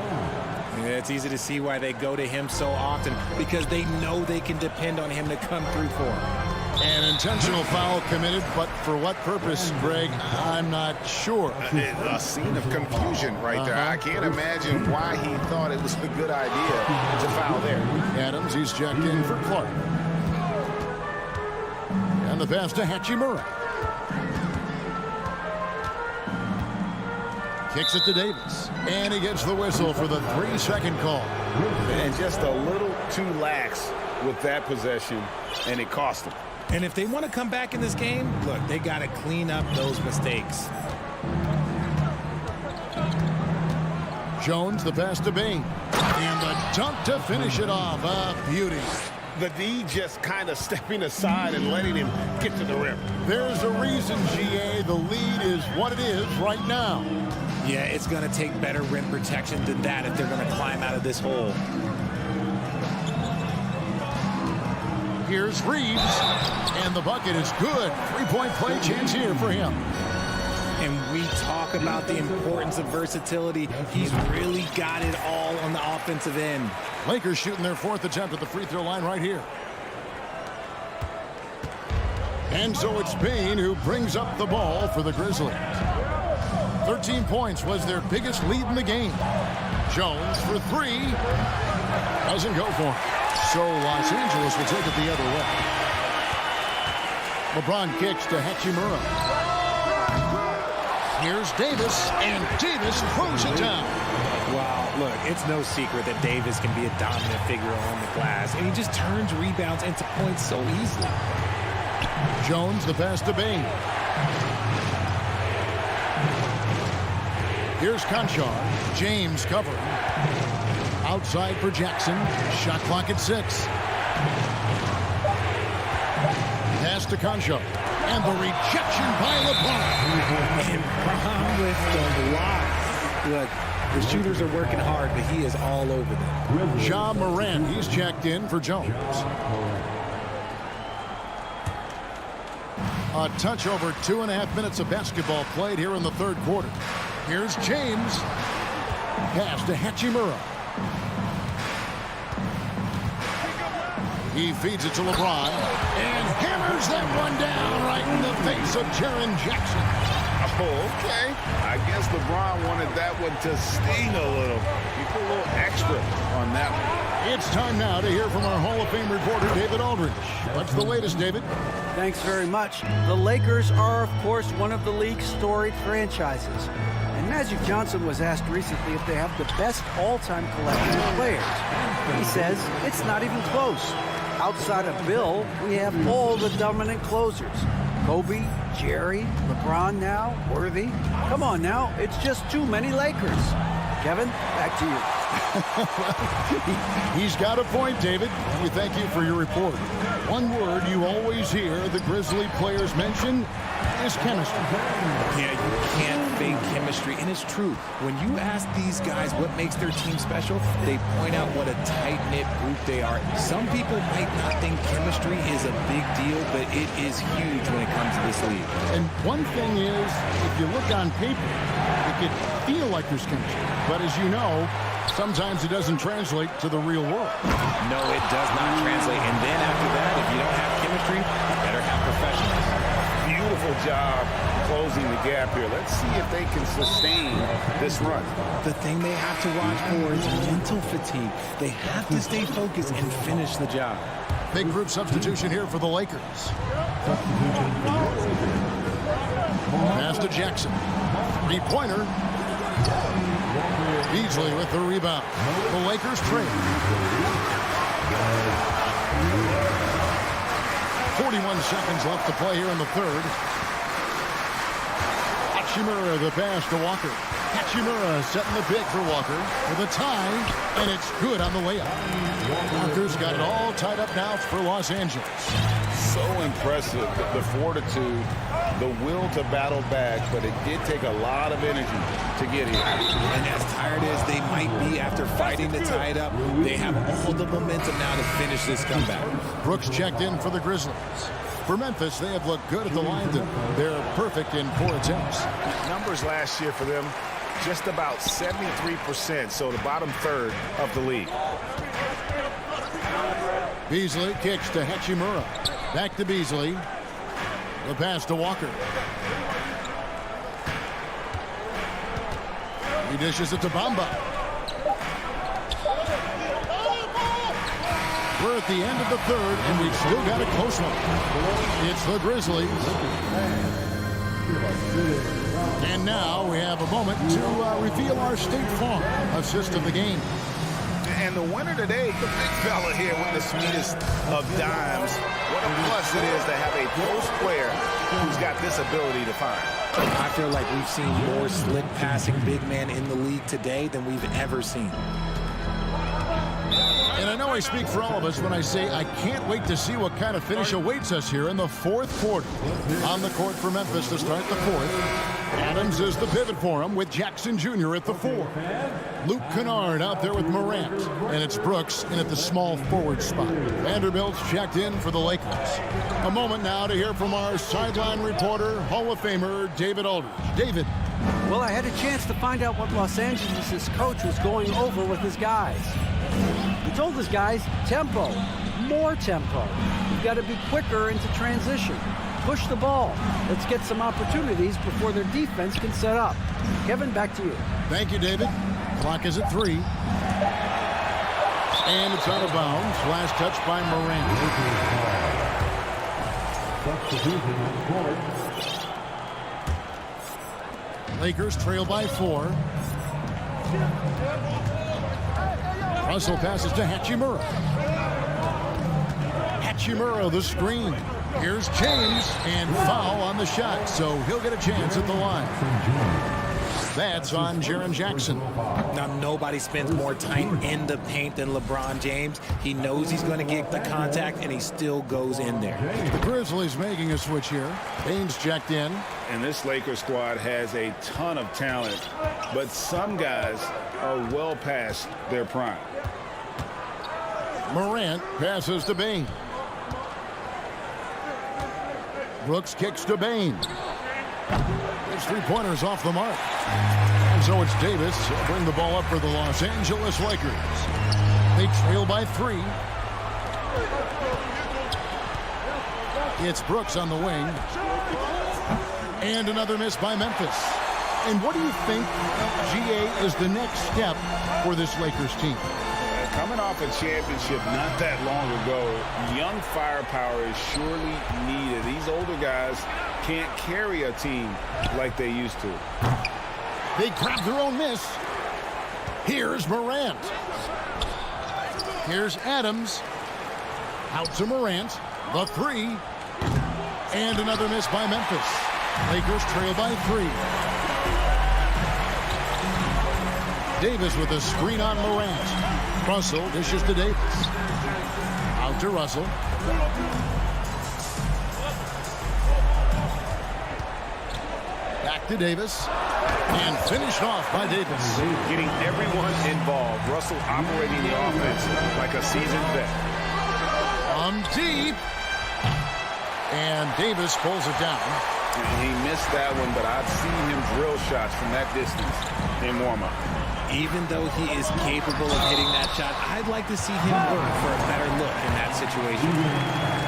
Yeah, it's easy to see why they go to him so often, because they know they can depend on him to come through for them. An intentional foul committed, but for what purpose, Greg, I'm not sure. A scene of confusion right there. I can't imagine why he thought it was a good idea to foul there. Adams, he's checked in for Clark. And the pass to Hachimura. Kicks it to Davis. And he gets the whistle for the 3-second call. And just a little too lax with that possession, and it cost them. And if they want to come back in this game, look, they got to clean up those mistakes. Jones, the pass to Bain. And the dunk to finish it off. A beauty. The D just kind of stepping aside and letting him get to the rim. There's a reason, GA, the lead is what it is right now. Yeah, it's going to take better rim protection than that if they're going to climb out of this hole. Here's Reeves, and the bucket is good. 3-point play chance here for him. And we talk about the importance of versatility, he's really got it all on the offensive end. Lakers shooting their 4th attempt at the free throw line right here. And so it's Payne who brings up the ball for the Grizzlies. 13 points was their biggest lead in the game. Jones for 3. Doesn't go for it. So Los Angeles will take it the other way. LeBron kicks to Hachimura. Here's Davis, and Davis throws it down. Wow, look, it's no secret that Davis can be a dominant figure on the glass, and he just turns rebounds into points so easily. Jones, the pass to Bain. Here's Conchar. James covering. Outside for Jackson. Shot clock at 6. Pass to Conchar. And the rejection by LeBron. And Bron with the block. Look, the shooters are working hard, but he is all over them. Ja Morant, he's checked in for Jones. A touch over 2.5 minutes of basketball played here in the 3rd quarter. Here's James. Pass to Hachimura. He feeds it to LeBron and hammers that one down right in the face of Jaren Jackson. Oh, okay. I guess LeBron wanted that one to sting a little. He put a little extra on that one. It's time now to hear from our Hall of Fame reporter, David Aldridge. What's the latest, David? Thanks very much. The Lakers are, of course, one of the league's storied franchises. And Magic Johnson was asked recently if they have the best all-time collection of players. He says it's not even close. Outside of Bill, we have all the dominant closers. Kobe, Jerry, LeBron now, Worthy. Come on now, it's just too many Lakers. Kevin, back to you. He's got a point, David. We thank you for your report. One word you always hear the Grizzly players mention is chemistry. Yeah, you can't fake chemistry, and it's true. When you ask these guys what makes their team special, they point out what a tight-knit group they are. Some people might not think chemistry is a big deal, but it is huge when it comes to this league. And one thing is, if you look on paper, it could feel like there's chemistry. But as you know, sometimes it doesn't translate to the real world. No, it does not translate. And then after that, if you don't have chemistry, you better have professionals. Beautiful job closing the gap here. Let's see if they can sustain this run. The thing they have to watch for is mental fatigue. They have to stay focused and finish the job. Big group substitution here for the Lakers. Pass to Jackson. 3-pointer. Beasley with the rebound. The Lakers trail. 41 seconds left to play here in the 3rd. Hachimura the pass to Walker. Hachimura setting the pick for Walker with a tie, and it's good on the layup. Walker's got it all tied up now for Los Angeles. So impressive, the fortitude, the will to battle back, but it did take a lot of energy to get here. And as tired as they might be after fighting to tie it up, they have all the momentum now to finish this comeback. Brooks checked in for the Grizzlies. For Memphis, they have looked good at the line. They're perfect in 4 attempts. Numbers last year for them, just about 73%, so the bottom 1/3 of the league. Beasley kicks to Hachimura. Back to Beasley. The pass to Walker. He dishes it to Bamba. We're at the end of the 3rd, and we've still got a close one. It's the Grizzlies. And now we have a moment to reveal our State Farm assist of the game. And the winner today, the big fella here with the sweetest of dimes. What a plus it is to have a post player who's got this ability to find. I feel like we've seen more slick passing big man in the league today than we've ever seen. And I know I speak for all of us when I say I can't wait to see what kind of finish awaits us here in the 4th quarter. On the court for Memphis to start the 4th. Adams is the pivot for him with Jackson Jr. at the 4. Luke Kennard out there with Morant. And it's Brooks in at the small forward spot. Vanderbilt's checked in for the Lakers. A moment now to hear from our sideline reporter, Hall of Famer David Aldridge. David. Well, I had a chance to find out what Los Angeles' coach was going over with his guys. He told his guys, tempo, more tempo. You've got to be quicker into transition. Push the ball. Let's get some opportunities before their defense can set up. Kevin, back to you. Thank you, David. Clock is at 3. And it's out of bounds. Last touch by Morant. Lakers trail by 4. Russell passes to Hachimura. Hachimura, the screen. Here's James, and foul on the shot, so he'll get a chance at the line. That's on Jaren Jackson. Now, nobody spends more time in the paint than LeBron James. He knows he's going to get the contact, and he still goes in there. The Grizzlies making a switch here. Baines checked in. And this Lakers squad has a ton of talent, but some guys are well past their prime. Morant passes to Bain. Brooks kicks to Bain. His three-pointers off the mark. And so it's Davis. He'll bring the ball up for the Los Angeles Lakers. They trail by 3. It's Brooks on the wing. And another miss by Memphis. And what do you think, GA, is the next step for this Lakers team? Coming off a championship not that long ago, young firepower is surely needed. These older guys can't carry a team like they used to. They grab their own miss. Here's Morant. Here's Adams. Out to Morant. The 3. And another miss by Memphis. Lakers trail by 3. Davis with a screen on Morant. Russell dishes to Davis. Out to Russell. Back to Davis. And finished off by Davis. Getting everyone involved. Russell operating the offense like a seasoned vet. On deep. And Davis pulls it down. He missed that one, but I've seen him drill shots from that distance in warm-up. Even though he is capable of hitting that shot, I'd like to see him work for a better look in that situation.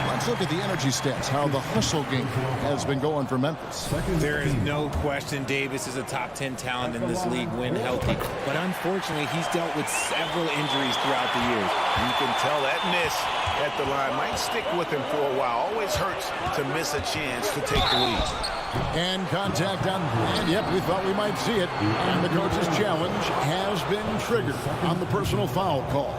Let's look at the energy stats, how the hustle game has been going for Memphis. There is no question Davis is a top 10 talent in this league when healthy. But unfortunately, he's dealt with several injuries throughout the years. You can tell that miss at the line might stick with him for a while. Always hurts to miss a chance to take the lead. And contact on, and yep, we thought we might see it. And the coach's challenge has been triggered on the personal foul call.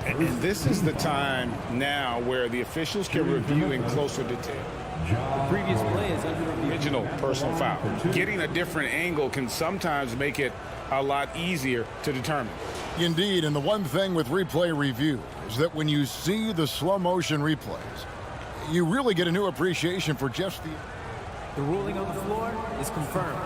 And this is the time now where the officials can review in closer detail. The previous play is under review. Original personal foul. Getting a different angle can sometimes make it a lot easier to determine. Indeed, and the one thing with replay review is that when you see the slow motion replays, you really get a new appreciation for just the... The ruling on the floor is confirmed.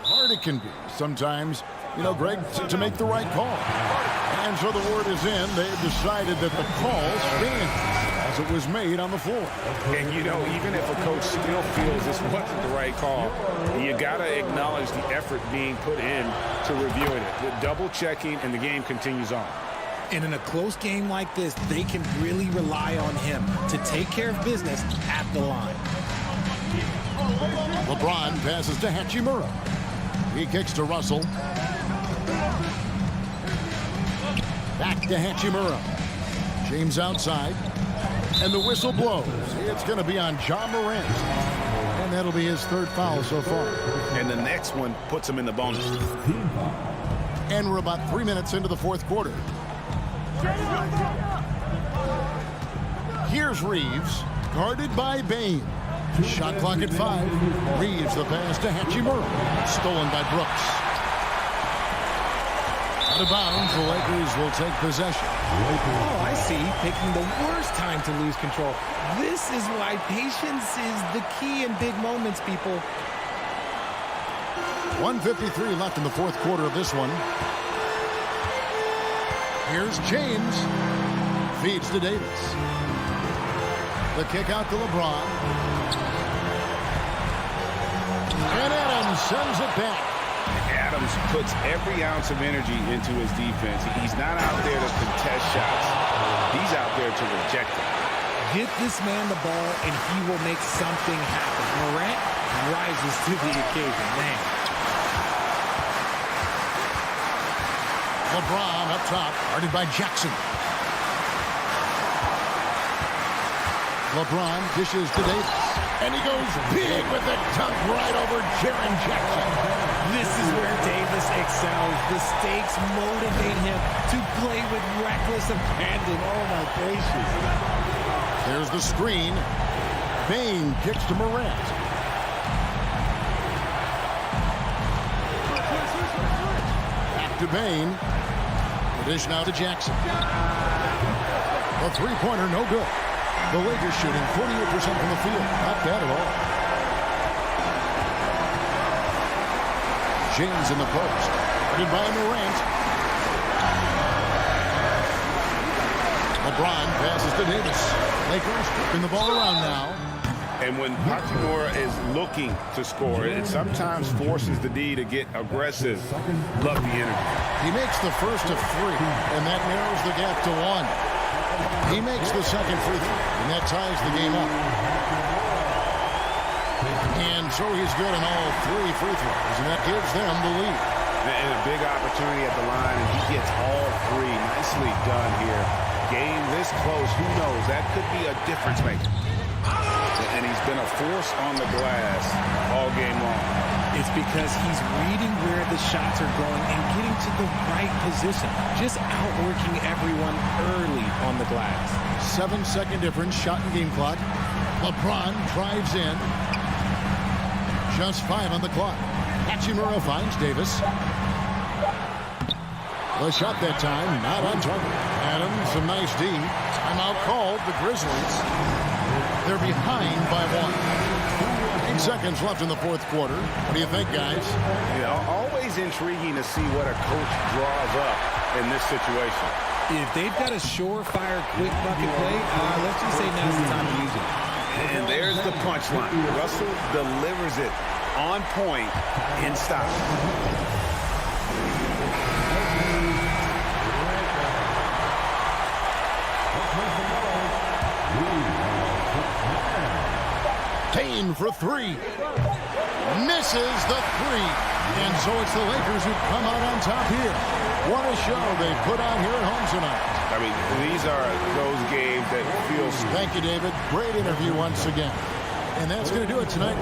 Hard it can be sometimes, you know, Greg, to make the right call. And so the word is in. They've decided that the call stands as it was made on the floor. And, you know, even if a coach still feels this wasn't the right call, you got to acknowledge the effort being put in to reviewing it. The double checking, and the game continues on. And in a close game like this, they can really rely on him to take care of business at the line. LeBron passes to Hachimura. He kicks to Russell. Back to Hachimura. James outside. And the whistle blows. It's going to be on John Morant. And that'll be his 3rd foul so far. And the next one puts him in the bonus. And we're about 3 minutes into the 4th quarter. Here's Reeves, guarded by Bain. Shot clock at 5. Reeves the pass to Hachimura. Stolen by Brooks. Out of bounds, the Lakers will take possession. Oh, I see. Picking the worst time to lose control. This is why patience is the key in big moments, people. 1:53 left in the 4th quarter of this one. Here's James. Feeds to Davis. The kick out to LeBron. And Adams sends it back. Adams puts every ounce of energy into his defense. He's not out there to contest shots. He's out there to reject them. Get this man the ball, and he will make something happen. Morant rises to the occasion. Man. LeBron up top, guarded by Jackson. LeBron dishes to Davis. And he goes big with the dunk right over Jaren Jackson. This is where Davis excels. The stakes motivate him to play with reckless abandon. Oh, my gracious. There's the screen. Bane kicks to Morant. Back to Bane. The dish now to Jackson. A three-pointer, no good. The Lakers shooting 48% from the field. Not bad at all. James in the post. Guarded by Morant. LeBron passes to Davis. Lakers flipping the ball around now. And when Hachimura is looking to score, it sometimes forces the D to get aggressive. Love the energy. He makes the first of three, and that narrows the gap to one. He makes the second free throw, and that ties the game up. And so he's good on all three free throws, and that gives them the lead. And a big opportunity at the line, and he gets all three. Nicely done here. Game this close, who knows? That could be a difference maker. And he's been a force on the glass all game long. It's because he's reading where the shots are going and getting to the right position. Just outworking everyone early on the glass. 7-second difference, shot and game clock. LeBron drives in. Just 5 on the clock. Hachimura finds Davis. The shot that time, not on target. Adams, a nice D. Timeout called, the Grizzlies. They're behind by 1. 8 seconds left in the fourth quarter. What do you think, guys? Always intriguing to see what a coach draws up in this situation. If they've got a surefire quick bucket play, let's just say now's the time to use it. And there's the punchline. Russell delivers it on point in style. Kane for 3. Misses the 3. And so it's the Lakers who come out on top here. What a show they put on here at home tonight. I mean, these are those games that feel... Thank you, David. Great interview once again. And that's going to do it tonight.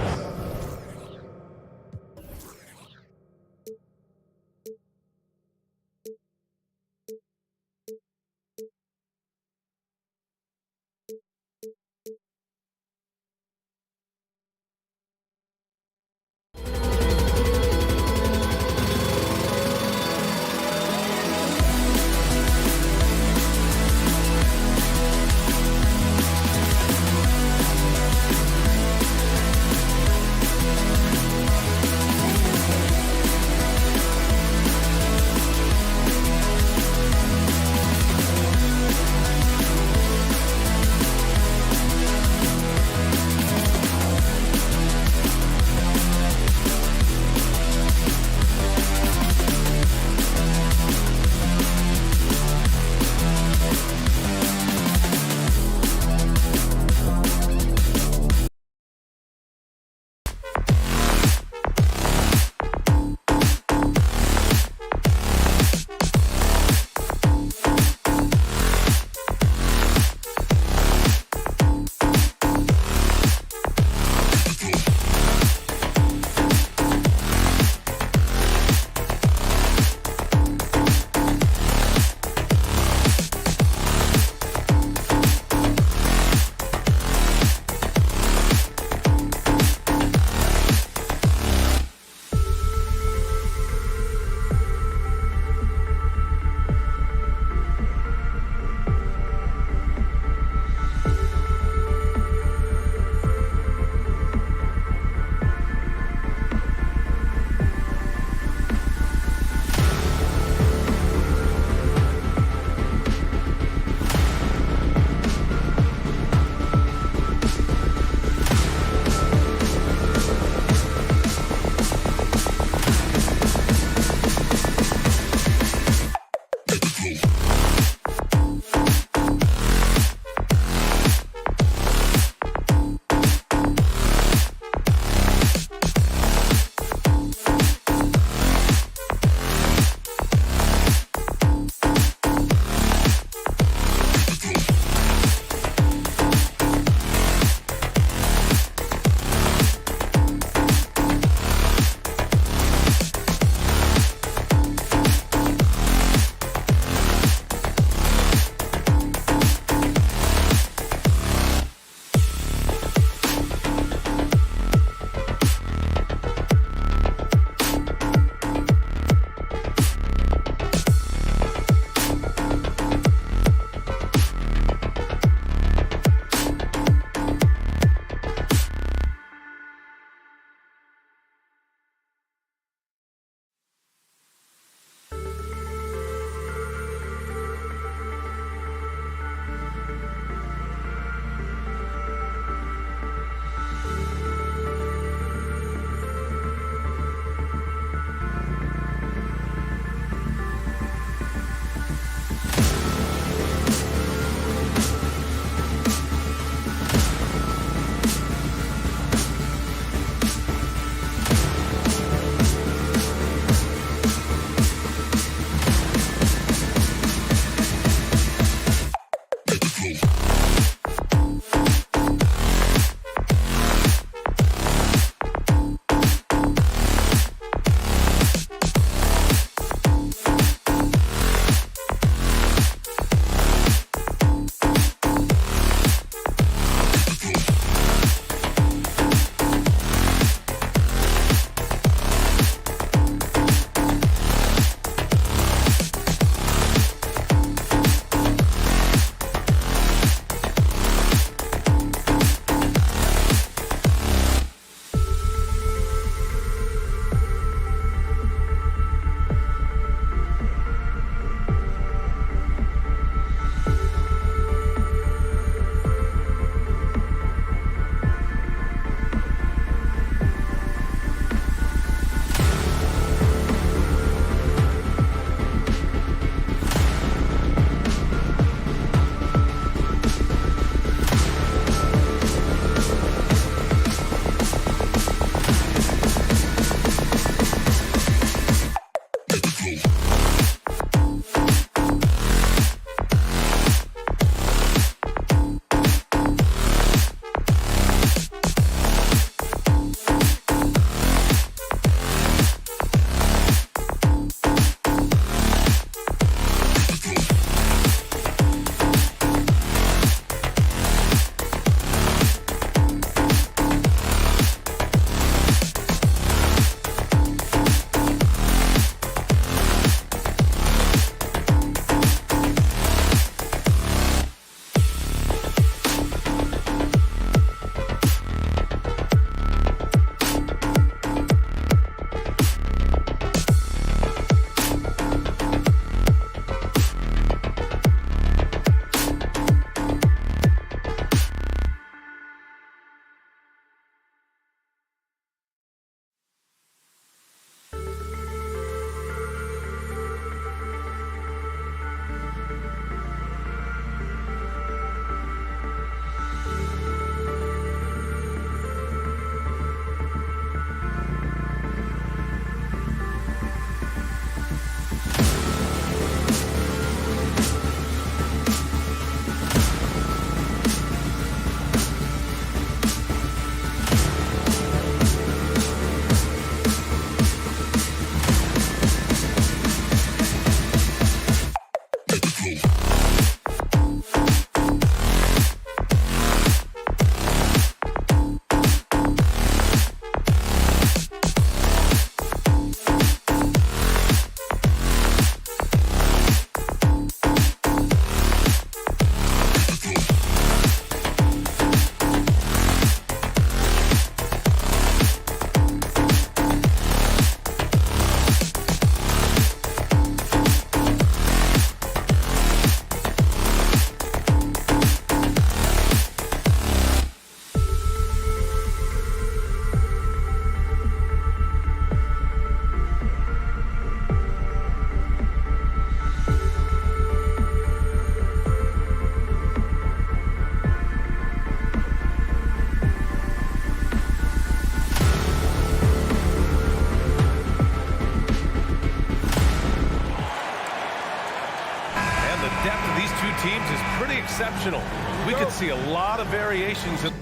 these two teams is pretty exceptional. We could see a lot of variations in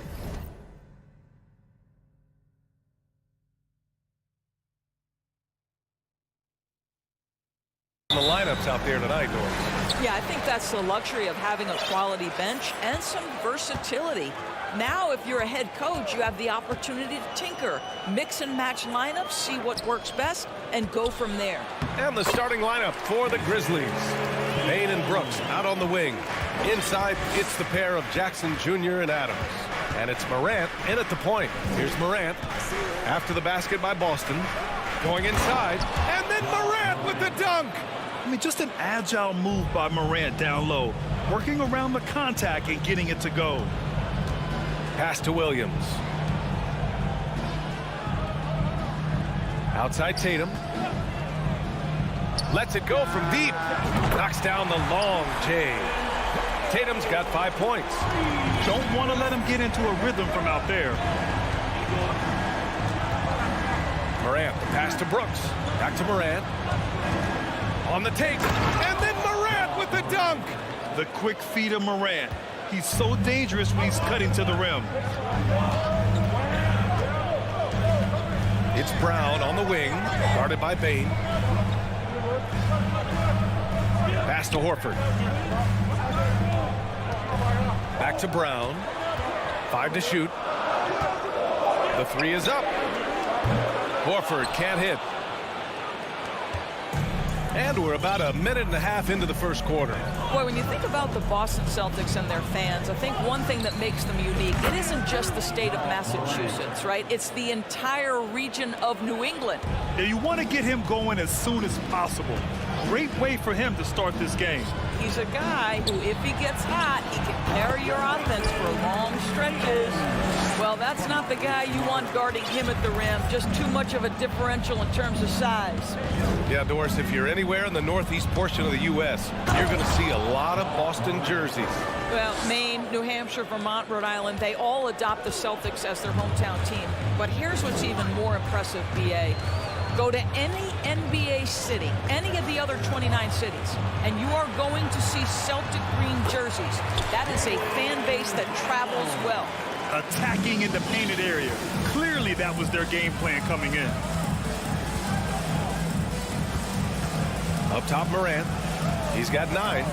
the lineups out there tonight, Doris. Yeah, I think that's the luxury of having a quality bench and some versatility. Now, if you're a head coach, you have the opportunity to tinker, mix and match lineups, see what works best, and go from there. And the starting lineup for the Grizzlies. Bain and Brooks out on the wing. Inside, it's the pair of Jackson Jr. and Adams. And it's Morant in at the point. Here's Morant after the basket by Boston. Going inside, and then Morant with the dunk. I mean, just an agile move by Morant down low, working around the contact and getting it to go. Pass to Williams. Outside Tatum. Lets it go from deep. Knocks down the long J. Tatum's got 5 points. Don't want to let him get into a rhythm from out there. Morant, the pass to Brooks. Back to Morant. On the take. And then Morant with the dunk. The quick feed of Morant. He's so dangerous when he's cutting to the rim. It's Brown on the wing, guarded by Bain. Pass to Horford. Back to Brown. 5 to shoot. The 3 is up. Horford can't hit. And we're about a minute and a half into the first quarter. Boy, when you think about the Boston Celtics and their fans, I think one thing that makes them unique, it isn't just the state of Massachusetts, right? It's the entire region of New England. Yeah, you want to get him going as soon as possible. Great way for him to start this game. He's a guy who, if he gets hot, he can carry your offense for long stretches. Well, that's not the guy you want guarding him at the rim. Just too much of a differential in terms of size. Yeah, Doris, if you're anywhere in the northeast portion of the U.S., you're going to see a lot of Boston jerseys. Well, Maine, New Hampshire, Vermont, Rhode Island, they all adopt the Celtics as their hometown team. But here's what's even more impressive, B.A. Go to any NBA city, any of the other 29 cities, and you are going to see Celtic green jerseys. That is a fan base that travels well. Attacking in the painted area. Clearly that was their game plan coming in. Up top, Morant. He's got 9.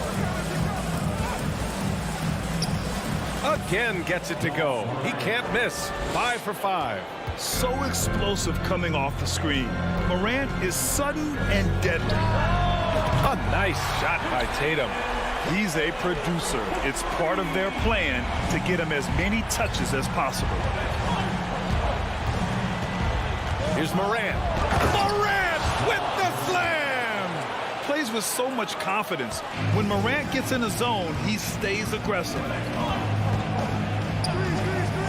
Again gets it to go. He can't miss. 5 for 5. So explosive coming off the screen. Morant is sudden and deadly. A nice shot by Tatum. He's a producer. It's part of their plan to get him as many touches as possible. Here's Morant. Morant with the slam! Plays with so much confidence. When Morant gets in the zone, he stays aggressive.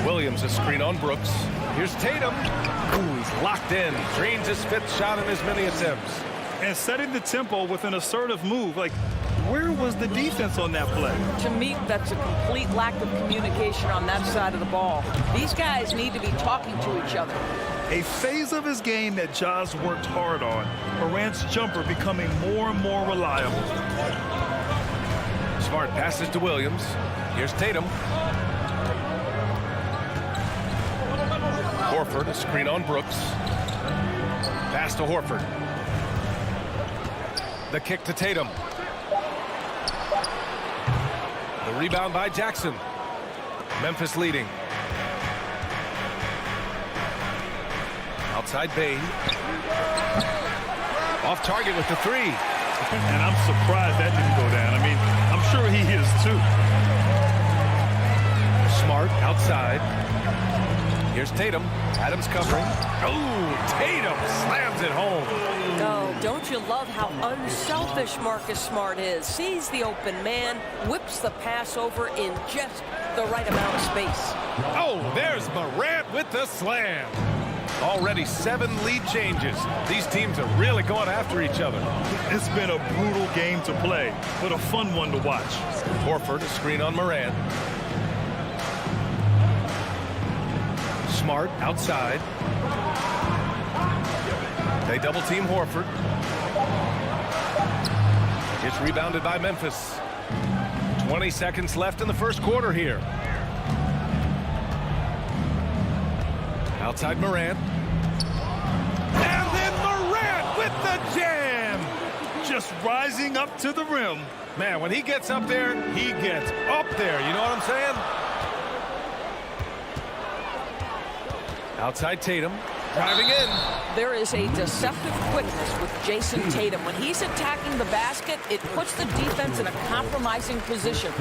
Williams, a screen on Brooks. Here's Tatum. Ooh, he's locked in. Drains his 5th shot in as many attempts. And setting the tempo with an assertive move. Like, where was the defense on that play? To me, that's a complete lack of communication on that side of the ball. These guys need to be talking to each other. A phase of his game that Ja's worked hard on. Morant's jumper becoming more and more reliable. Smart passes to Williams. Here's Tatum. Horford, a screen on Brooks. Pass to Horford. The kick to Tatum. The rebound by Jackson. Memphis leading. Outside Bain. Off target with the 3. And I'm surprised that didn't go down. I mean, I'm sure he is too. Smart outside. Here's Tatum. Adams covering. Oh, Tatum slams it home. Oh, don't you love how unselfish Marcus Smart is? Sees the open man, whips the pass over in just the right amount of space. Oh, there's Morant with the slam. Already 7 lead changes. These teams are really going after each other. It's been a brutal game to play, but a fun one to watch. Horford, a screen on Morant. Smart outside. They double team Horford. It's rebounded by Memphis. 20 seconds left in the first quarter here. Outside Morant. And then Morant with the jam. Just rising up to the rim. Man, when he gets up there, he gets up there. You know what I'm saying? Outside Tatum. Driving in. There is a deceptive quickness with Jason Tatum. When he's attacking the basket, it puts the defense in a compromising position.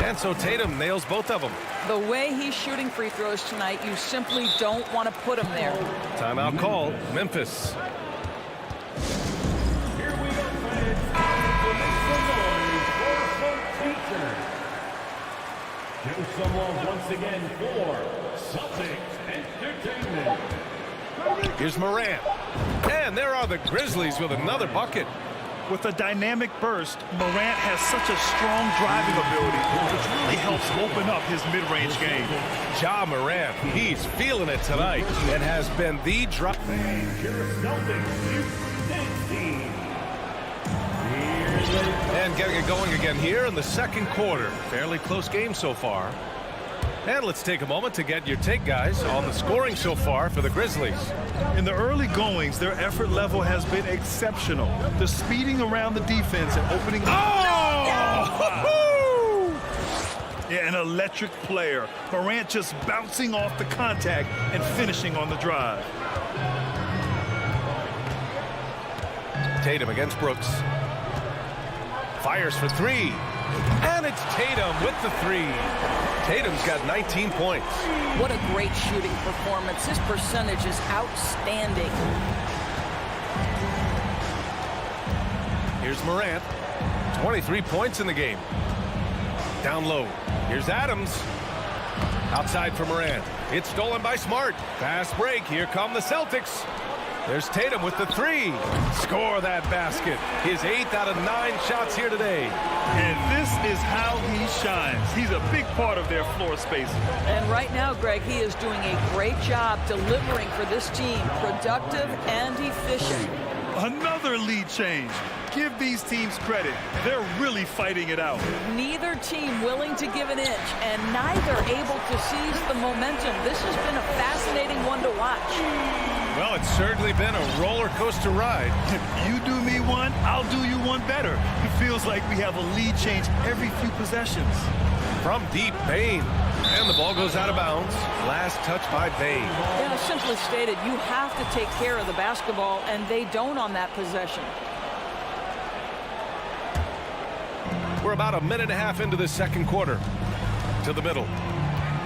And so Tatum nails both of them. The way he's shooting free throws tonight, you simply don't want to put him there. Timeout call, Memphis. Here we go, fans. To make some noise for some teachers. Give some love once again for Celtics Entertainment. Here's Morant. And there are the Grizzlies with another bucket. With a dynamic burst, Morant has such a strong driving ability, which really helps open up his mid-range game. Ja Morant, he's feeling it tonight and has been the drop. And getting it going again here in the second quarter. Fairly close game so far. And let's take a moment to get your take, guys, on the scoring so far for the Grizzlies. In the early goings, their effort level has been exceptional. The speeding around the defense and opening... Oh! Yeah, an electric player. Morant just bouncing off the contact and finishing on the drive. Tatum against Brooks. Fires for three. And it's Tatum with the three. Tatum's got 19 points. What a great shooting performance. His percentage is outstanding. Here's Morant. 23 points in the game. Down low. Here's Adams. Outside for Morant. It's stolen by Smart. Fast break. Here come the Celtics. There's Tatum with the three. Score that basket. His 8th out of 9 shots here today. And this is how he shines. He's a big part of their floor spacing. And right now, Greg, he is doing a great job delivering for this team. Productive and efficient. Another lead change. Give these teams credit. They're really fighting it out. Neither team willing to give an inch, and neither able to seize the momentum. This has been a fascinating one to watch. Well, it's certainly been a roller coaster ride. If you do me one, I'll do you one better. It feels like we have a lead change every few possessions. From deep, Bane. And the ball goes out of bounds. Last touch by Bane. Yeah, simply stated, you have to take care of the basketball, and they don't on that possession. We're about a minute and a half into the second quarter. To the middle.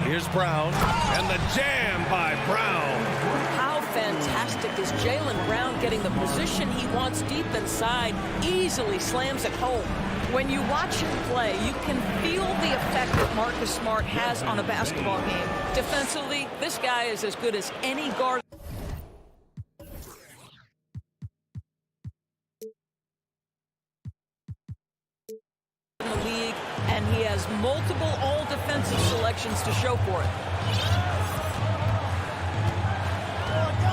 Here's Brown. And the jam by Brown. How fantastic is Jaylen Brown getting the position he wants deep inside, easily slams it home. When you watch him play, you can feel the effect that Marcus Smart has on a basketball game. Defensively, this guy is as good as any guard in the league, and he has multiple all-defensive selections to show for it.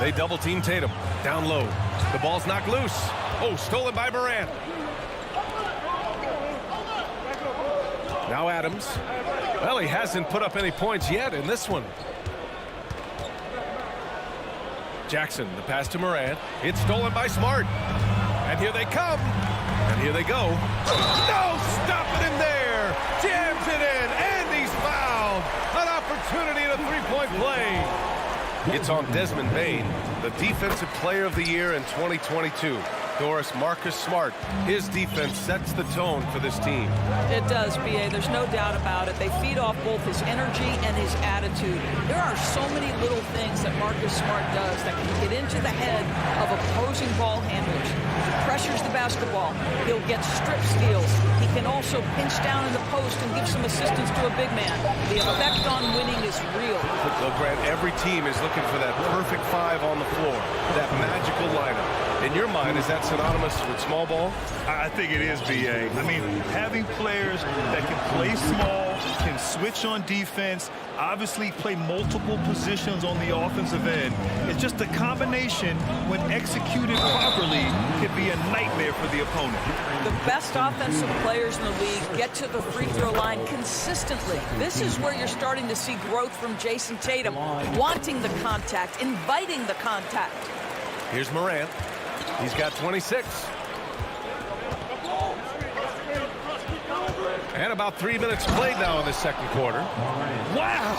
They double-team Tatum. Down low. The ball's knocked loose. Oh, stolen by Morant. Now Adams. Well, he hasn't put up any points yet in this one. Jackson, the pass to Morant. It's stolen by Smart. And here they come. And here they go. No, stopping him there. Jams it in, and he's fouled. An opportunity in a three-point play. It's on Desmond Bane, the Defensive Player of the Year in 2022. Doris, Marcus Smart, his defense sets the tone for this team. It does, B.A. There's no doubt about it. They feed off both his energy and his attitude. There are so many little things that Marcus Smart does that can get into the head of opposing ball handlers. He pressures the basketball. He'll get strip steals. He can also pinch down in the post and give some assistance to a big man. The effect on winning is real. Look, Grant, every team is looking for that perfect five on the floor, that magical lineup. In your mind, is that synonymous with small ball? I think it is, B.A. I mean, having players that can play small, can switch on defense, obviously play multiple positions on the offensive end. It's just a combination, when executed properly, could be a nightmare for the opponent. The best offensive players in the league get to the free throw line consistently. This is where you're starting to see growth from Jason Tatum, wanting the contact, inviting the contact. Here's Morant. He's got 26. And about 3 minutes played now in the second quarter. Wow!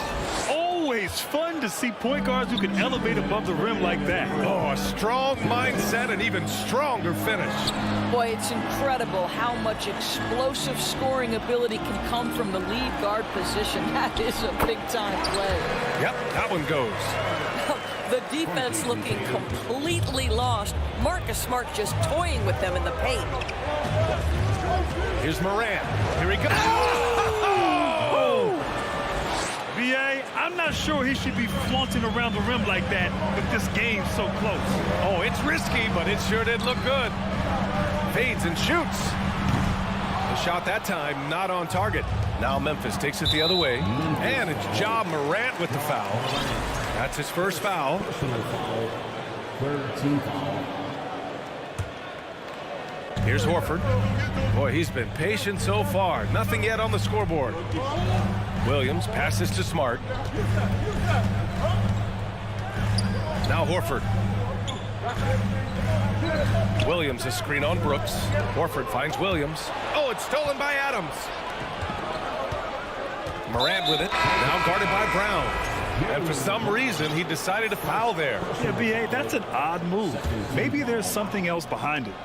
Always fun to see point guards who can elevate above the rim like that. Oh, a strong mindset and even stronger finish. Boy, it's incredible how much explosive scoring ability can come from the lead guard position. That is a big-time play. Yep, that one goes. The defense looking completely lost. Marcus Smart just toying with them in the paint. Here's Morant. Here he goes. Oh! B.A., I'm not sure he should be flaunting around the rim like that with this game so close. Oh, it's risky, but it sure did look good. Fades and shoots. The shot that time not on target. Now Memphis takes it the other way. And it's Ja Morant with the foul. That's his first foul. Third team foul. Here's Horford. Boy, he's been patient so far. Nothing yet on the scoreboard. Williams passes to Smart. Now Horford. Williams, a screen on Brooks. Horford finds Williams. Oh, it's stolen by Adams. Morant with it. Now guarded by Brown. And for some reason, he decided to foul there. Yeah, B.A., that's an odd move. Maybe there's something else behind it.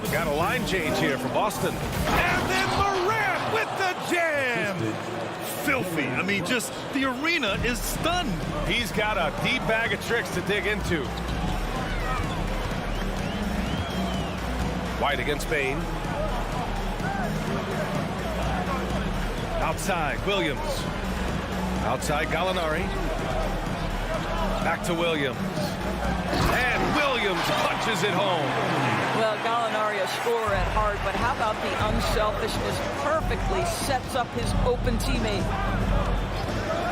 We got a line change here for Boston. And then Morant with the jam. Filthy. I mean, just the arena is stunned. He's got a deep bag of tricks to dig into. White against Bain. Outside, Williams. Outside, Gallinari. Back to Williams. And Williams punches it home. Well, Gallinari a scorer at heart, but how about the unselfishness? Perfectly sets up his open teammate.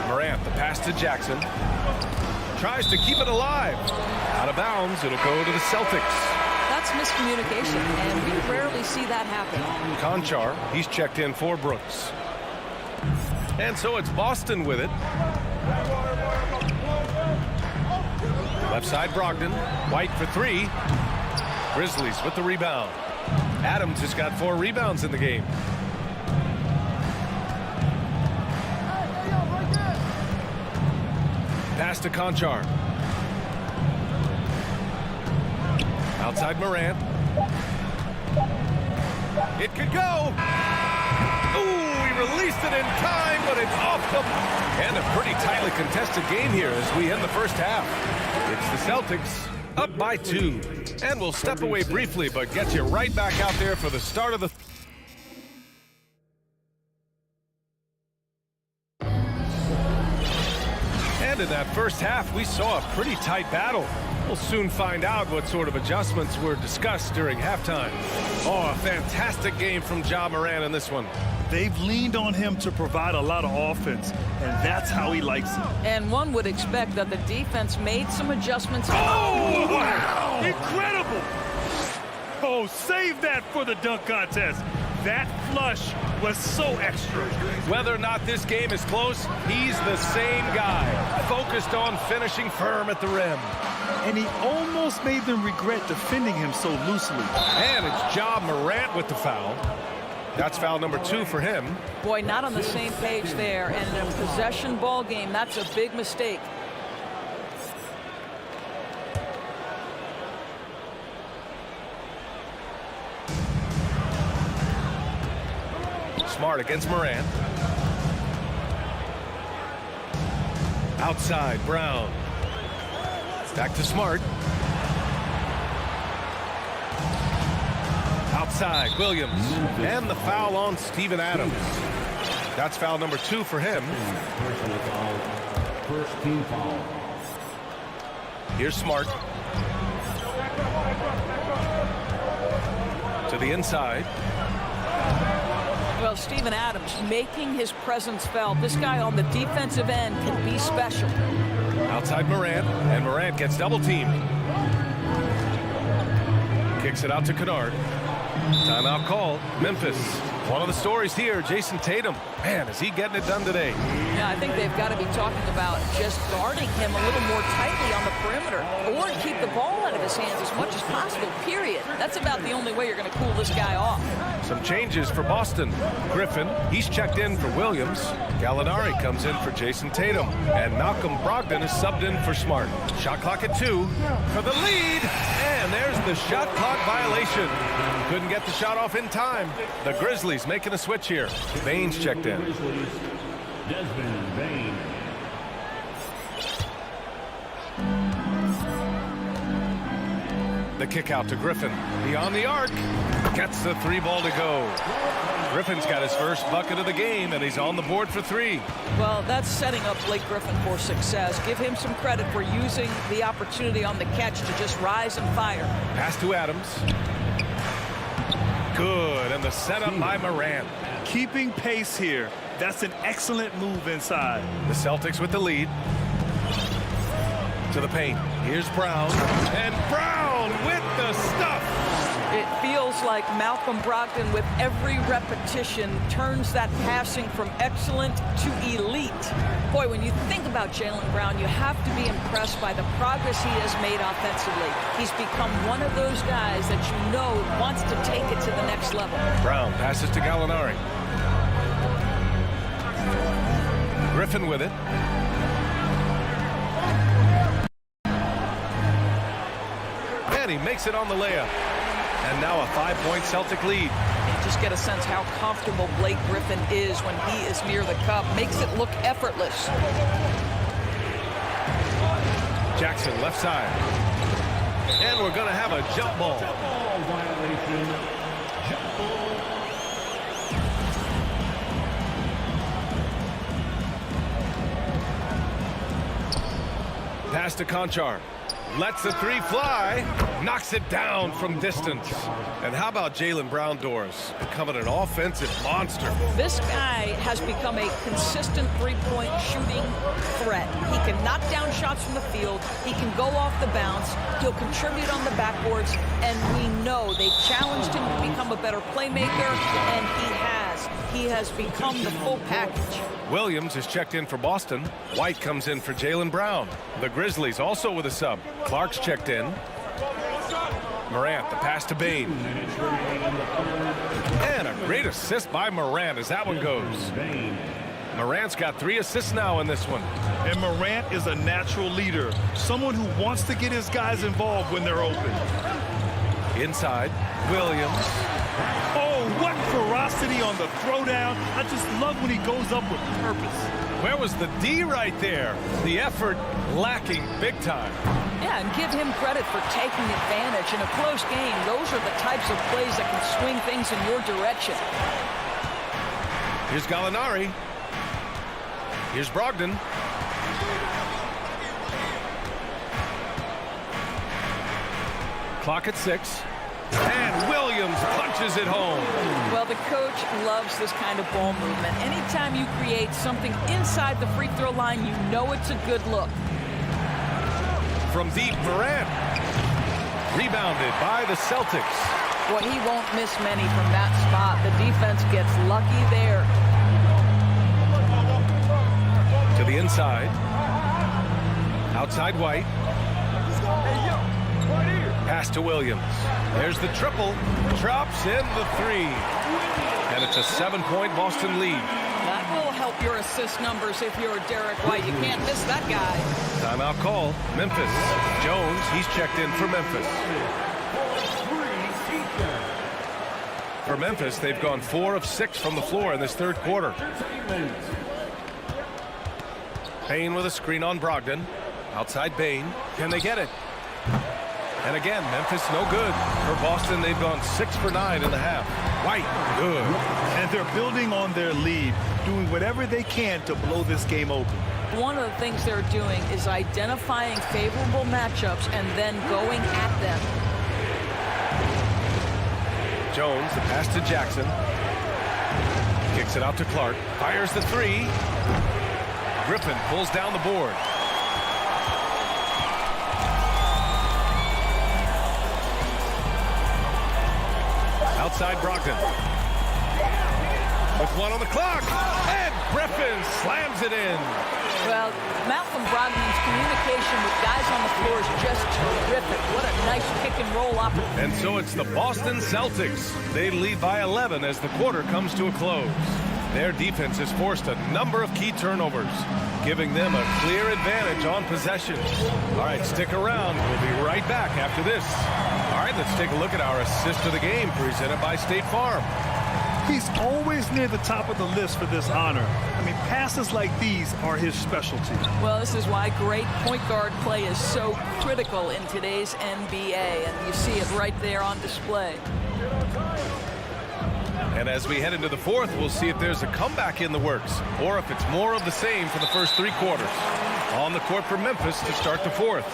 Morant, the pass to Jackson. Tries to keep it alive. Out of bounds, it'll go to the Celtics. That's miscommunication, and we rarely see that happen. Conchar, he's checked in for Brooks. And so it's Boston with it. Left side, Brogdon. White for three. Grizzlies with the rebound. Adams has got 4 rebounds in the game. Pass to Conchar. Outside Morant. It could go. Ooh, he released it in time, but it's off the... And a pretty tightly contested game here as we end the first half. It's the Celtics up by 2. And we'll step away briefly, but get you right back out there for the start of the... And in that first half, we saw a pretty tight battle. We'll soon find out what sort of adjustments were discussed during halftime. Oh, a fantastic game from Ja Morant in this one. They've leaned on him to provide a lot of offense, and that's how he likes it. And one would expect that the defense made some adjustments. Oh, wow! Incredible! Oh, save that for the dunk contest. That flush was so extra. Whether or not this game is close, he's the same guy, focused on finishing firm at the rim. And he almost made them regret defending him so loosely. And it's Ja Morant with the foul. That's foul number 2 for him. Boy, not on the same page there. And in a possession ball game, that's a big mistake. Smart against Morant. Outside, Brown. Back to Smart. Outside, Williams. And the foul on Steven Adams. That's foul number 2 for him. Personal foul. First team foul. Here's Smart. To the inside. Well, Steven Adams making his presence felt. This guy on the defensive end can be special. Outside Morant, and Morant gets double teamed. Kicks it out to Kennard. Timeout call, Memphis. One of the stories here, Jason Tatum. Man, is he getting it done today? Yeah, I think they've got to be talking about just guarding him a little more tightly on the perimeter or keep the ball out of his hands as much as possible, period. That's about the only way you're going to cool this guy off. Some changes for Boston. Griffin, he's checked in for Williams. Gallinari comes in for Jason Tatum. And Malcolm Brogdon is subbed in for Smart. Shot clock at 2 for the lead. And there's the shot clock violation. Couldn't get the shot off in time. The Grizzlies making a switch here. Baines checked in. Desmond Bain. The kick out to Griffin. Beyond the arc. Gets the 3 ball to go. Griffin's got his first bucket of the game, and he's on the board for 3. Well, that's setting up Blake Griffin for success. Give him some credit for using the opportunity on the catch to just rise and fire. Pass to Adams. Good, and the setup by Morant. Keeping pace here. That's an excellent move inside. The Celtics with the lead. To the paint. Here's Brown. And Brown with the stuff. It feels like Malcolm Brogdon, with every repetition, turns that passing from excellent to elite. Boy, when you think about Jaylen Brown, you have to be impressed by the progress he has made offensively. He's become one of those guys that you know wants to take it to the next level. Brown passes to Gallinari. Griffin with it. And he makes it on the layup. And now a 5-point Celtic lead. You just get a sense how comfortable Blake Griffin is when he is near the cup. Makes it look effortless. Jackson left side. And we're going to have a jump ball. Violation. Jump ball. Pass to Conchar. Lets the 3 fly. Knocks it down from distance. And how about Jaylen Brown Doors? Becoming an offensive monster. This guy has become a consistent three-point shooting threat. He can knock down shots from the field. He can go off the bounce. He'll contribute on the backboards. And we know they challenged him to become a better playmaker, and he has. He has become the full package. Williams is checked in for Boston. White comes in for Jaylen Brown. The Grizzlies also with a sub. Clark's checked in. Morant, the pass to Bain. And a great assist by Morant as that one goes. Morant's got 3 assists now in this one. And Morant is a natural leader. Someone who wants to get his guys involved when they're open. Inside, Williams. Oh, what ferocity on the throwdown. I just love when he goes up with purpose. Where was the D right there? The effort lacking big time. Yeah, and give him credit for taking advantage. In a close game, those are the types of plays that can swing things in your direction. Here's Gallinari. Here's Brogdon. Clock at 6. And Williams punches it home. Well, the coach loves this kind of ball movement. Anytime you create something inside the free throw line, you know it's a good look. From deep, Morant. Rebounded by the Celtics. Well, he won't miss many from that spot. The defense gets lucky there. To the inside. Outside White. Pass to Williams. There's the triple. Drops in the 3. And it's a 7-point Boston lead. That will help your assist numbers if you're Derek White. You can't miss that guy. Timeout call. Memphis. Jones, he's checked in for Memphis. For Memphis, they've gone 4 of 6 from the floor in this third quarter. Bain with a screen on Brogdon. Outside Bain. Can they get it? And again, Memphis no good. For Boston, they've gone 6 for 9 in the half. White, good. And they're building on their lead, doing whatever they can to blow this game open. One of the things they're doing is identifying favorable matchups and then going at them. Jones, the pass to Jackson. Kicks it out to Clark. Fires the three. Griffin pulls down the board. Outside Brogdon. With 1 on the clock. And Griffin slams it in. Well, Malcolm Brogdon's communication with guys on the floor is just terrific. What a nice pick and roll opportunity. And so it's the Boston Celtics. They lead by 11 as the quarter comes to a close. Their defense has forced a number of key turnovers, giving them a clear advantage on possessions. All right, stick around. We'll be right back after this. All right, let's take a look at our assist of the game presented by State Farm. He's always near the top of the list for this honor. I mean, passes like these are his specialty. Well, this is why great point guard play is so critical in today's NBA, and you see it right there on display. And as we head into the fourth, we'll see if there's a comeback in the works or if it's more of the same for the first 3 quarters. On the court for Memphis to start the fourth.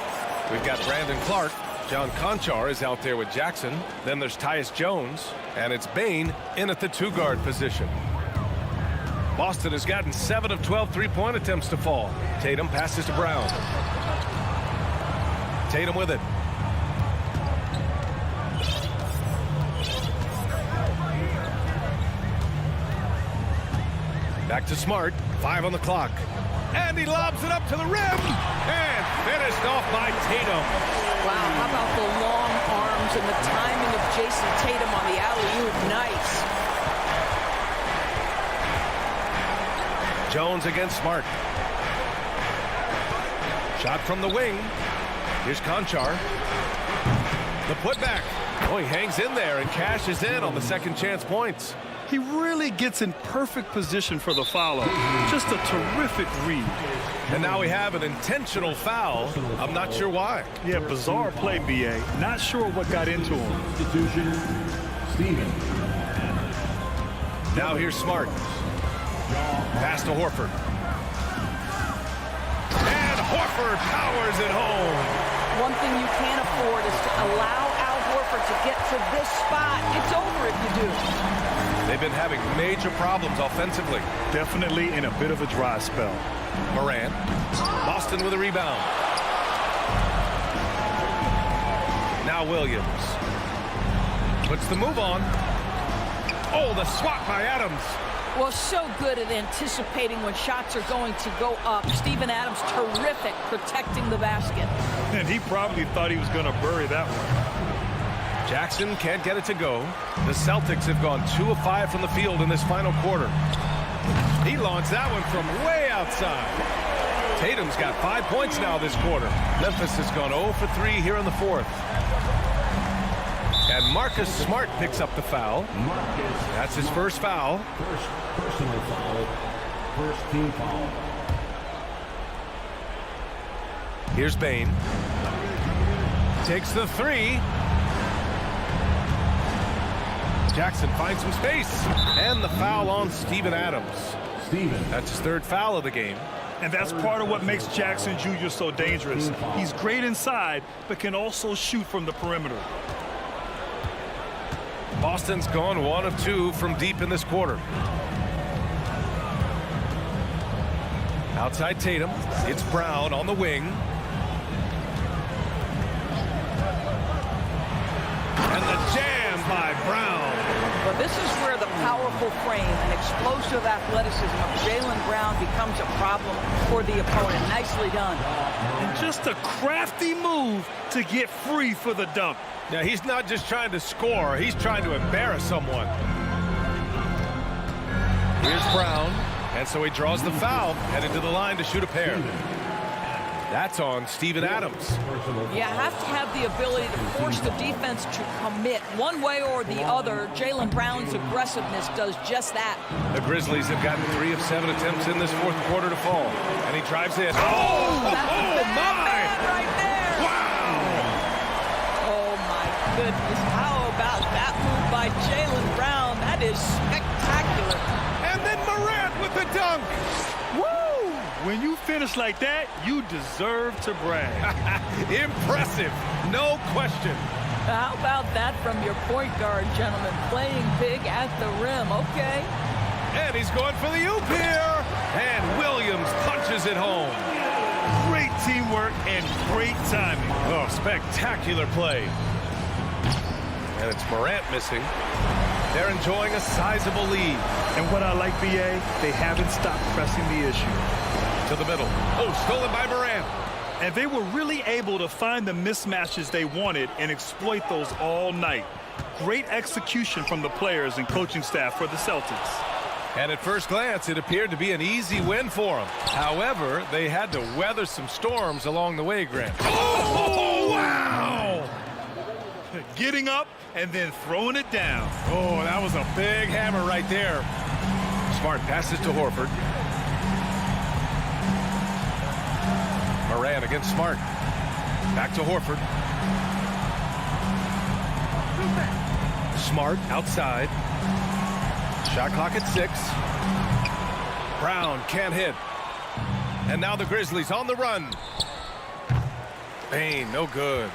We've got Brandon Clark. John Conchar is out there with Jackson. Then there's Tyus Jones. And it's Bane in at the 2-guard position. Boston has gotten 7 of 12 3-point attempts to fall. Tatum passes to Brown. Tatum with it. Back to Smart. 5 on the clock. And he lobs it up to the rim. And finished off by Tatum. Wow, how about the long arms and the timing of Jason Tatum on the alley-oop. Nice. Jones against Smart. Shot from the wing. Here's Conchar. The putback. Oh, he hangs in there and cashes in on the second chance points. He really gets in perfect position for the follow. Just a terrific read. And now we have an intentional foul. I'm not sure why. Yeah, bizarre play, B.A. Not sure what got into him. Substitution, Steven. Now here's Smart. Pass to Horford. And Horford powers it home. One thing you can't afford is to allow Al Horford to get to this spot. It's over if you do. They've been having major problems offensively. Definitely in a bit of a dry spell. Morant. Boston with a rebound. Now Williams. Puts the move on. Oh, the swat by Adams. Well, so good at anticipating when shots are going to go up. Steven Adams, terrific protecting the basket. And he probably thought he was going to bury that one. Jackson can't get it to go. The Celtics have gone 2 of 5 from the field in this final quarter. He launched that one from way outside. Tatum's got 5 points now this quarter. Memphis has gone 0 for 3 here in the fourth. And Marcus Smart picks up the foul. That's his first foul. First personal foul. First team foul. Here's Bane. Takes the 3. Jackson finds some space. And the foul on Steven Adams. That's his 3rd foul of the game. And that's part of what makes Jackson Jr. so dangerous. He's great inside, but can also shoot from the perimeter. Boston's gone 1 of 2 from deep in this quarter. Outside Tatum. It's Brown on the wing. And the jam by Brown. But this is where the powerful frame and explosive athleticism of Jaylen Brown becomes a problem for the opponent. Nicely done. And just a crafty move to get free for the dunk. Now, he's not just trying to score. He's trying to embarrass someone. Here's Brown. And so he draws the foul, headed to the line to shoot a pair. That's on Steven Adams. You have to have the ability to force the defense to commit one way or the other. Jaylen Brown's aggressiveness does just that. The Grizzlies have gotten 3 of 7 attempts in this fourth quarter to fall. And he drives in. That's Oh my! right there. Wow! Oh, my goodness. How about that move by Jaylen Brown? That is spectacular. And then Morant with the dunk. Woo! When you finish like that, you deserve to brag. Impressive, no question. How about that from your point guard, gentlemen? Playing big at the rim. Okay. And he's going for the oop here. And Williams punches it home. Great teamwork and great timing. Oh, spectacular play. And it's Morant missing. They're enjoying a sizable lead. And what I like, BA, they haven't stopped pressing the issue. To the middle. Oh, stolen by Morant. And they were really able to find the mismatches they wanted and exploit those all night. Great execution from the players and coaching staff for the Celtics. And at first glance, it appeared to be an easy win for them. However, they had to weather some storms along the way, Grant. Oh, wow! Getting up and then throwing it down. Oh, that was a big hammer right there. Smart passes to Horford. Morant against Smart. Back to Horford. Smart outside. Shot clock at 6. Brown can't hit. And now the Grizzlies on the run. Bain, no good.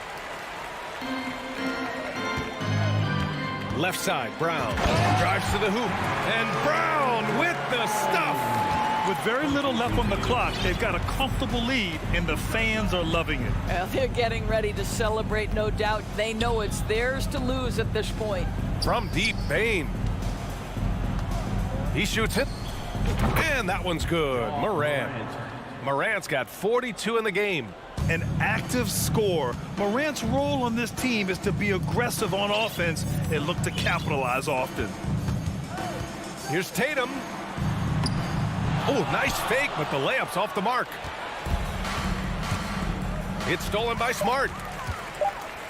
Left side, Brown drives to the hoop. And Brown with the stuff. With very little left on the clock, they've got a comfortable lead, and the fans are loving it. Well, they're getting ready to celebrate, no doubt. They know it's theirs to lose at this point. From deep, Bain. He shoots it. And that one's good. Morant. Morant's got 42 in the game. An active scorer. Morant's role on this team is to be aggressive on offense and look to capitalize often. Here's Tatum. Oh, nice fake, but the layup's off the mark. It's stolen by Smart.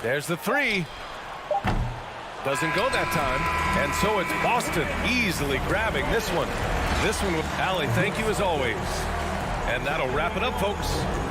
There's the 3. Doesn't go that time. And so it's Boston easily grabbing this one. This one with Allie, thank you as always. And that'll wrap it up, folks.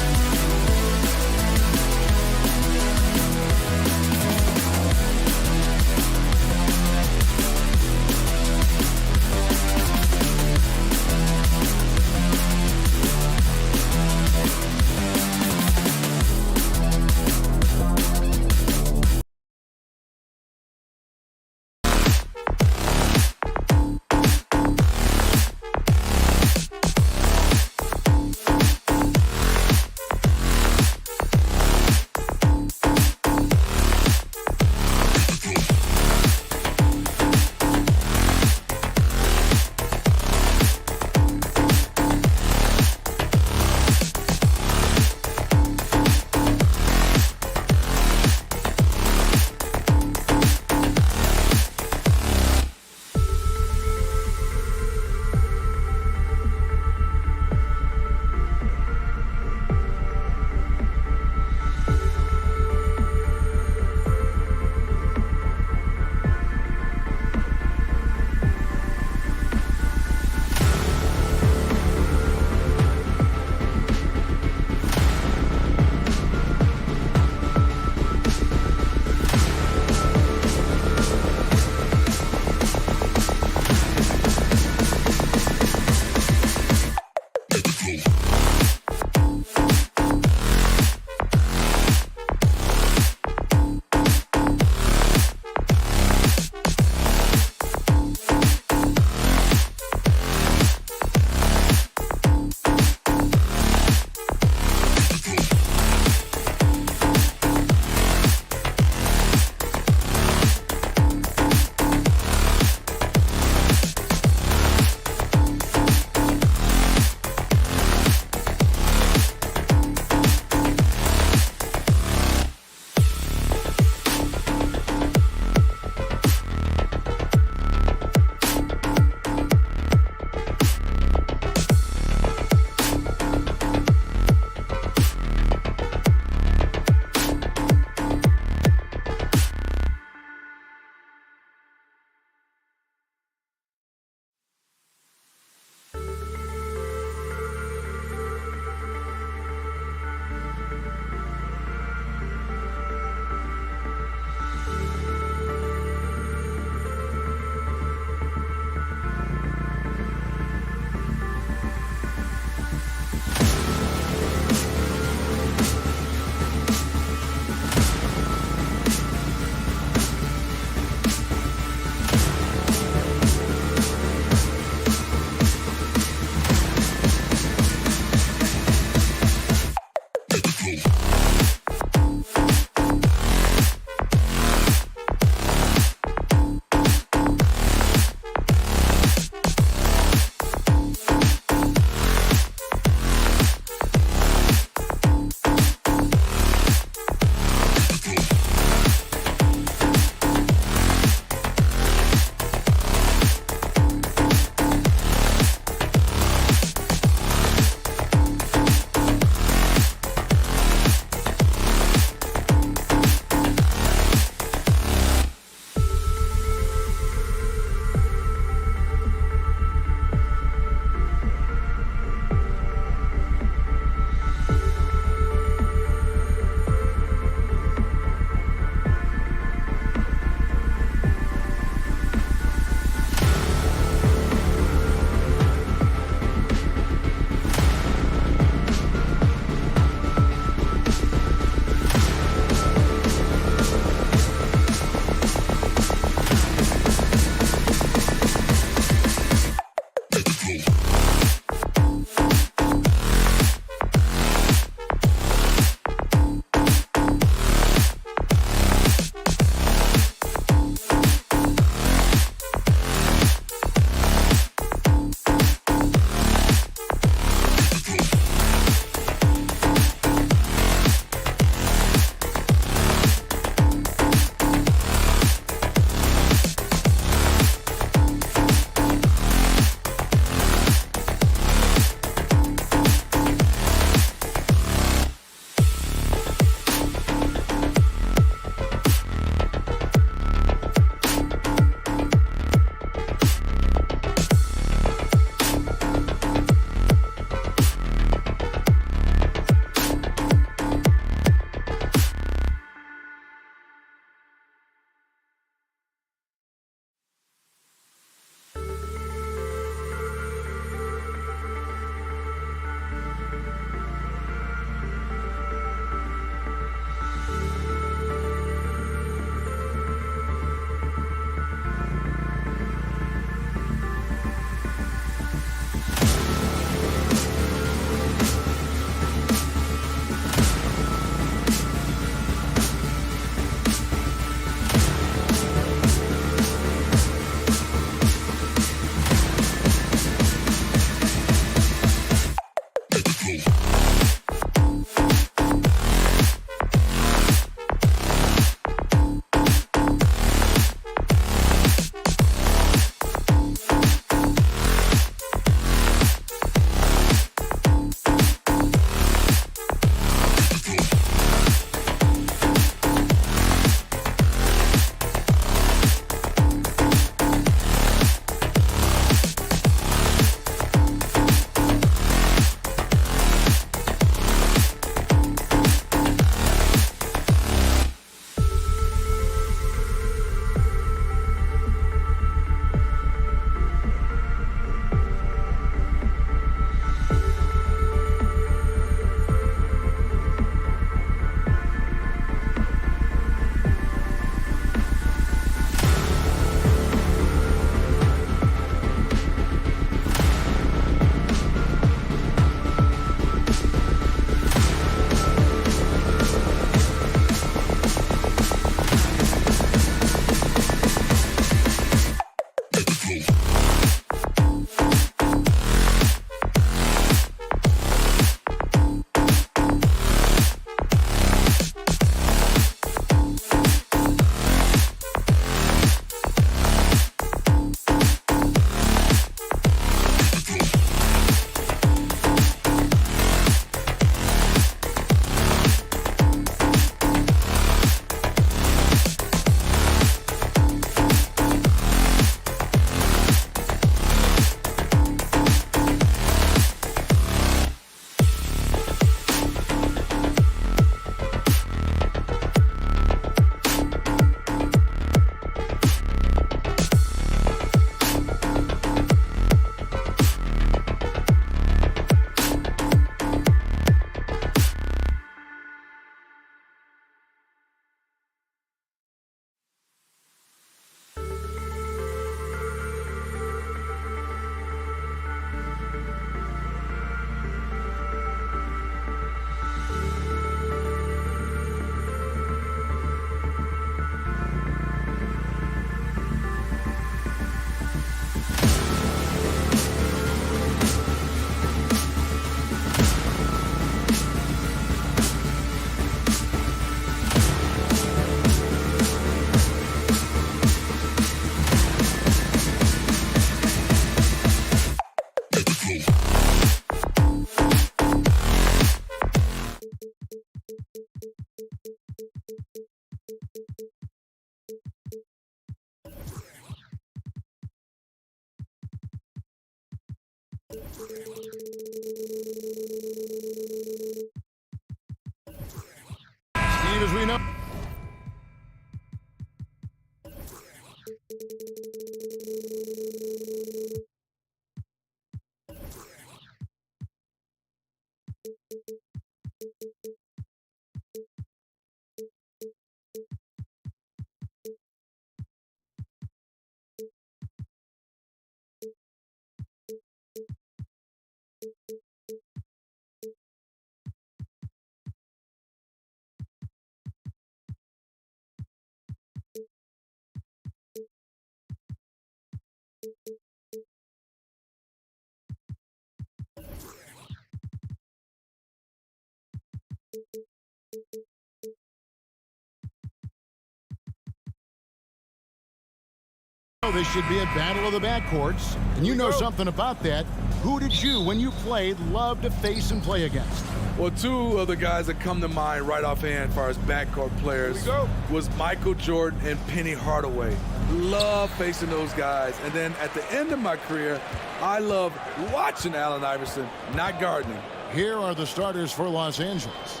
This should be a battle of the backcourts, and you know something about that. Who did you, when you played, love to face and play against? Well, two of the guys that come to mind right offhand as far as backcourt players was Michael Jordan and Penny Hardaway. Love facing those guys. And then at the end of my career, I love watching Allen Iverson, not gardening. Here are the starters for Los Angeles.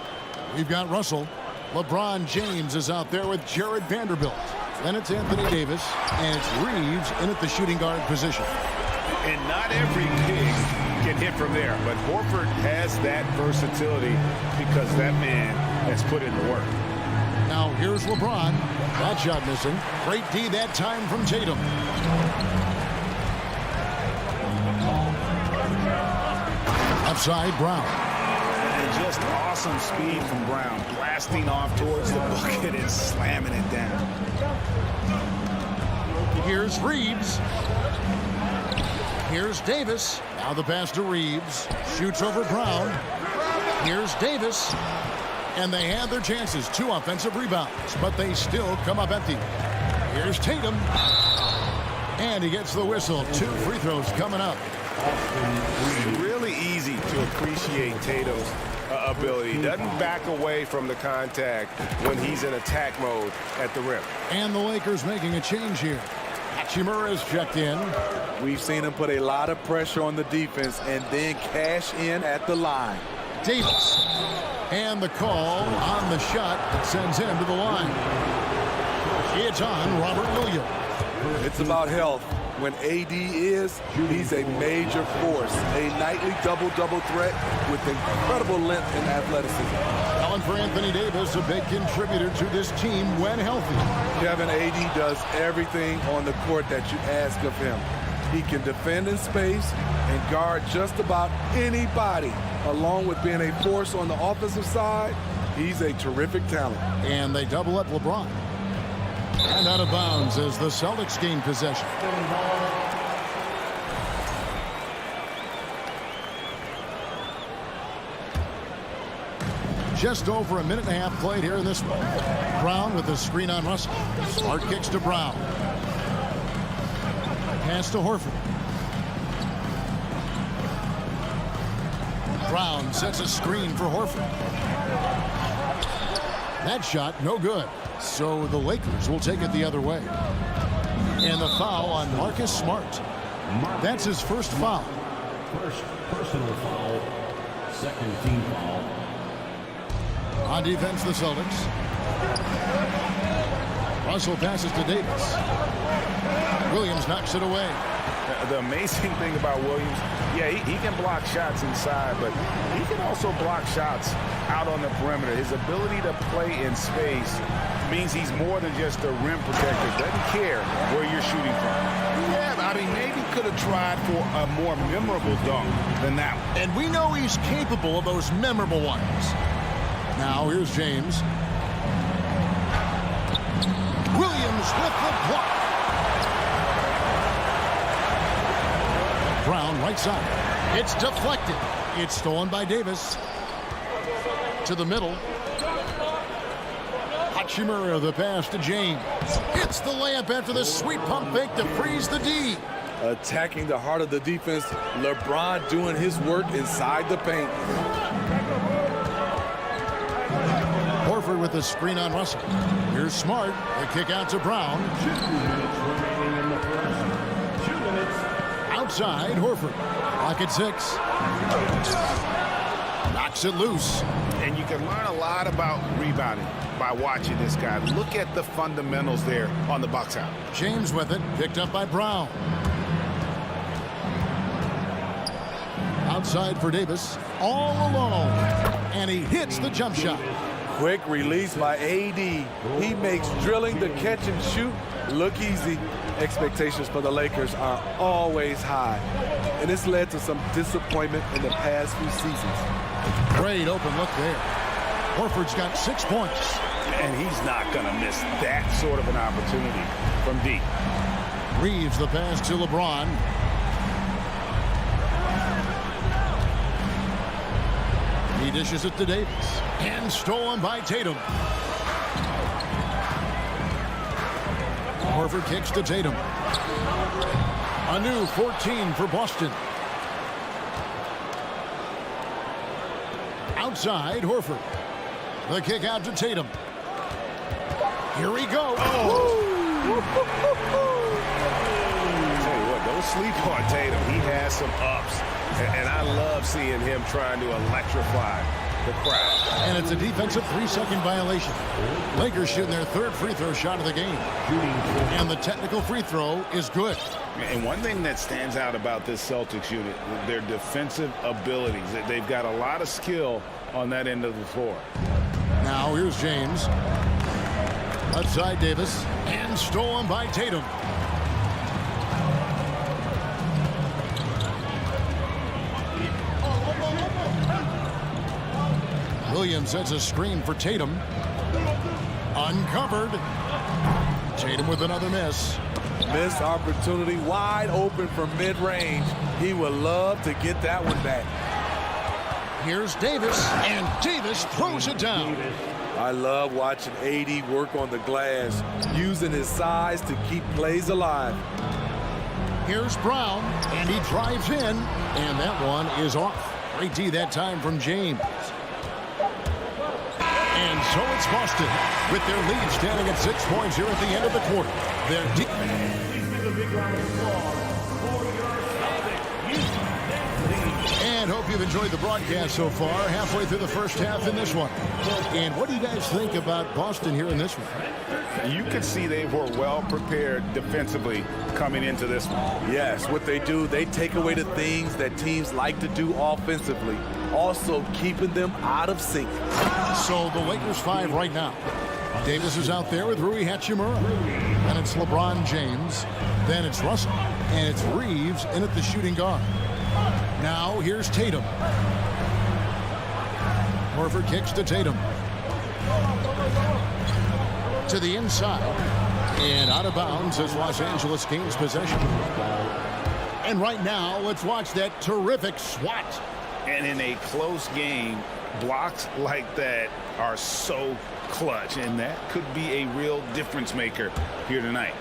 We've got Russell. LeBron James is out there with Jared Vanderbilt. Then it's Anthony Davis, and it's Reeves in at the shooting guard position. And not every big can hit from there, but Horford has that versatility because that man has put in the work. Now here's LeBron. That shot missing. Great D that time from Tatum. Upside Brown. And just awesome speed from Brown, blasting off towards the bucket and slamming it down. Here's Reeves. Here's Davis. Now the pass to Reeves. Shoots over Brown. Here's Davis. And they had their chances. 2 offensive rebounds, but they still come up empty. Here's Tatum. And he gets the whistle. 2 free throws coming up. It's really easy to appreciate Tatum's ability. He doesn't back away from the contact when he's in attack mode at the rim. And the Lakers making a change here. Hachimura is checked in. We've seen him put a lot of pressure on the defense and then cash in at the line. Davis. And the call on the shot that sends him to the line. It's on Robert Williams. It's about health. When AD is, he's a major force. A nightly double-double threat with incredible length and athleticism. Calling for Anthony Davis, a big contributor to this team when healthy. Kevin, AD does everything on the court that you ask of him. He can defend in space and guard just about anybody. Along with being a force on the offensive side, he's a terrific talent. And they double up LeBron. And out of bounds as the Celtics gain possession. Just over a minute and a half played here in this one. Brown with the screen on Russell. Smart kicks to Brown. Pass to Horford. Brown sets a screen for Horford. That shot, no good. So the Lakers will take it the other way. And the foul on Marcus Smart. That's his first foul. First personal foul. Second team foul. On defense, the Celtics. Russell passes to Davis. Williams knocks it away. The amazing thing about Williams, he can block shots inside, but he can also block shots out on the perimeter. His ability to play in space means he's more than just a rim protector. Doesn't care where you're shooting from. Yeah, I mean, maybe could have tried for a more memorable dunk than that one. And we know he's capable of those memorable ones. Now here's James. Williams with the block. Brown right side. It's deflected. It's stolen by Davis. To the middle. Hachimura the pass to James. It's the layup after the sweet pump fake to freeze the D. Attacking the heart of the defense. LeBron doing his work inside the paint. Horford with the screen on Russell. Here's Smart. The kick out to Brown. 2 minutes remaining in the first. 2 minutes. Outside, Horford. Clock at 6. Knocks it loose. And you can learn a lot about rebounding by watching this guy. Look at the fundamentals there on the box out. James with it. Picked up by Brown. Outside for Davis. All alone. And he hits the jump shot. Quick release by AD. He makes drilling the catch and shoot look easy. Expectations for the Lakers are always high. And it's led to some disappointment in the past few seasons. Great open look there. Horford's got 6 points. And he's not going to miss that sort of an opportunity from deep. Reeves the pass to LeBron. He dishes it to Davis. And stolen by Tatum. Horford Horford kicks to Tatum. A new 14 for Boston. Outside, Horford. The kick out to Tatum. Here we go. I'll tell you what, don't sleep on Tatum. He has some ups. And I love seeing him trying to electrify the crowd. And it's a defensive 3-second violation. Lakers shooting their third free throw shot of the game. And the technical free throw is good. And one thing that stands out about this Celtics unit, their defensive abilities. They've got a lot of skill on that end of the floor. Now here's James. Outside Davis. And stolen by Tatum. Williams sets a screen for Tatum. Uncovered. Tatum with another miss. Missed opportunity, wide open from mid-range. He would love to get that one back. Here's Davis, and Davis throws it down. I love watching AD work on the glass, using his size to keep plays alive. Here's Brown, and he drives in, and that one is off. Great D that time from James. And so it's Boston with their lead standing at 6 points here at the end of the quarter. Their and hope you've enjoyed the broadcast so far. Halfway through the first half in this one. And what do you guys think about Boston here in this one? You could see they were well prepared defensively coming into this one. Yes, what they do, they take away the things that teams like to do offensively, also keeping them out of sync. So the Lakers 5 right now. Davis is out there with Rui Hachimura. Then it's LeBron James. Then it's Russell. And it's Reeves in at the shooting guard. Now here's Tatum. Horford kicks to Tatum. To the inside. And out of bounds as Los Angeles gains possession. And right now, let's watch that terrific swat. And in a close game, blocks like that are so clutch, and that could be a real difference maker here tonight.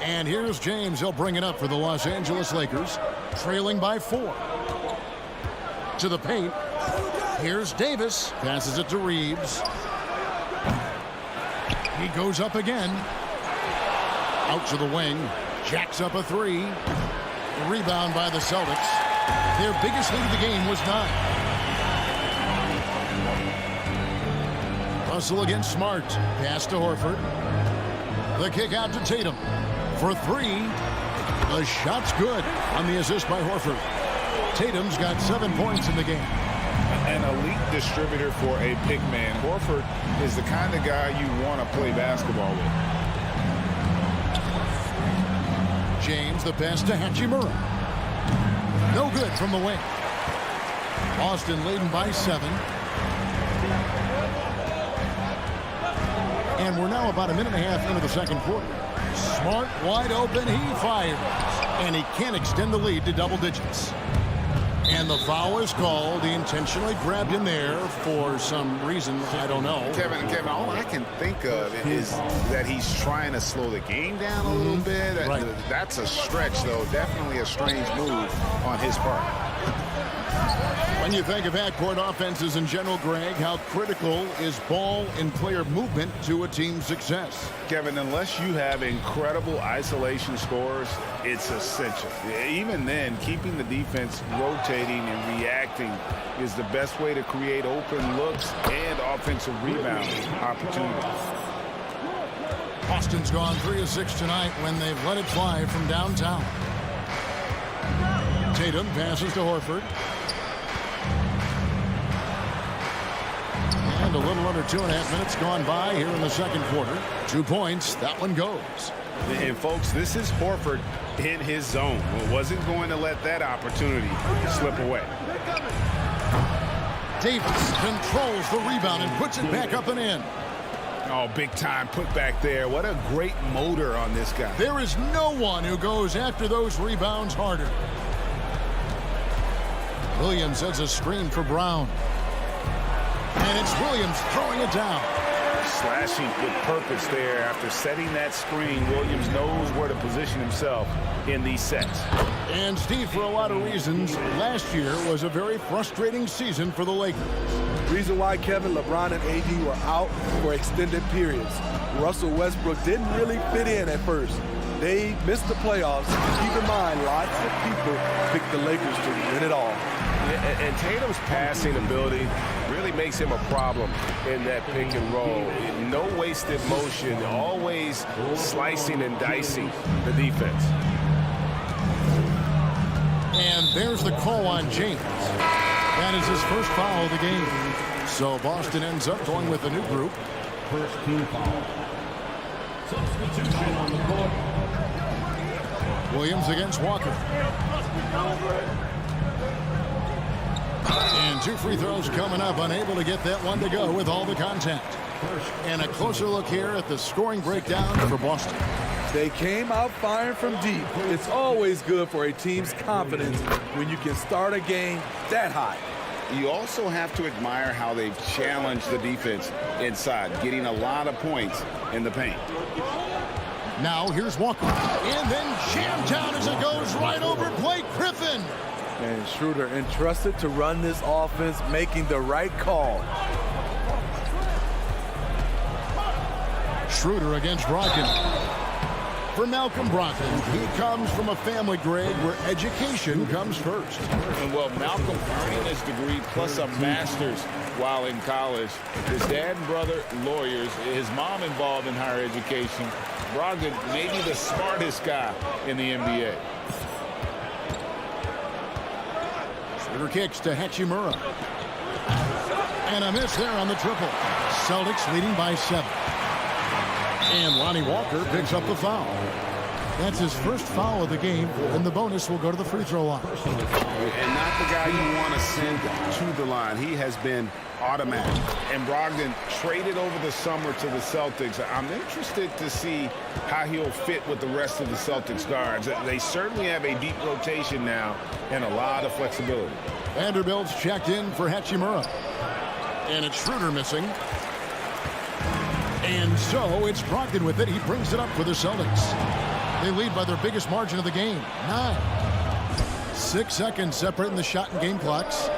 And here's James. He'll bring it up for the Los Angeles Lakers, trailing by 4. To the paint. Here's Davis. Passes it to Reeves. He goes up again. Out to the wing. Jacks up a 3. The rebound by the Celtics. Their biggest lead of the game was 9. Russell against Smart. Pass to Horford. The kick out to Tatum. For 3. The shot's good on the assist by Horford. Tatum's got 7 points in the game. An elite distributor for a big man. Horford is the kind of guy you want to play basketball with. James, the pass to Hachimura. No good from the wing. Boston leading by 7. And we're now about a minute and a half into the second quarter. Smart, wide open, he fires. And he can't extend the lead to double digits. And the foul is called. He intentionally grabbed him there for some reason. I don't know. Kevin, all I can think of is that he's trying to slow the game down a little bit. Right. That's a stretch, though. Definitely a strange move on his part. When you think of backcourt offenses in general, Greg, how critical is ball and player movement to a team's success? Kevin, unless you have incredible isolation scores, it's essential. Even then, keeping the defense rotating and reacting is the best way to create open looks and offensive rebound opportunities. Boston's gone 3 of 6 tonight when they've let it fly from downtown. Tatum passes to Horford. And a little under 2.5 minutes gone by here in the second quarter. 2 points. That one goes. And, folks, this is Horford in his zone. Wasn't going to let that opportunity slip away. Davis controls the rebound and puts it back up and in. Oh, big time put back there. What a great motor on this guy. There is no one who goes after those rebounds harder. Williams sets a screen for Brown. And it's Williams throwing it down. slashing with purpose there. After setting that screen, Williams knows where to position himself in these sets. And Steve, for a lot of reasons, last year was a very frustrating season for the Lakers. Reason why, Kevin, LeBron and AD were out for extended periods. Russell Westbrook didn't really fit in at first. They missed the playoffs. Keep in mind, lots of people picked the Lakers to win it all. And Tatum's passing ability really makes him a problem in that pick and roll. No wasted motion, always slicing and dicing the defense. And there's the call on James. That is his first foul of the game. So Boston ends up going with a new group. First team foul. Substitution on the court. Williams against Walker. And 2 free throws coming up. Unable to get that one to go with all the contact. And a closer look here at the scoring breakdown for Boston. They came out firing from deep. It's always good for a team's confidence when you can start a game that high. You also have to admire how they've challenged the defense inside, getting a lot of points in the paint. Now here's Walker. And then jammed down as it goes right over Blake Griffin. And Schroeder entrusted to run this offense, making the right call. Schroeder against Brogdon. For Malcolm Brogdon, he comes from a family, Greg, where education comes first. And well, Malcolm earning his degree plus a master's while in college. His dad and brother, lawyers. His mom involved in higher education. Brogdon, maybe the smartest guy in the NBA. Schroeder kicks to Hachimura. And a miss there on the triple. Celtics leading by 7. And Lonnie Walker picks up the foul. That's his first foul of the game, and the bonus will go to the free throw line. And not the guy you want to send to the line. He has been automatic. And Brogdon traded over the summer to the Celtics. I'm interested to see how he'll fit with the rest of the Celtics guards. They certainly have a deep rotation now and a lot of flexibility. Vanderbilt's checked in for Hachimura. And it's Schroeder missing. And so it's Brogdon with it. He brings it up for the Celtics. They lead by their biggest margin of the game, 9. 6 seconds separating the shot and game clocks.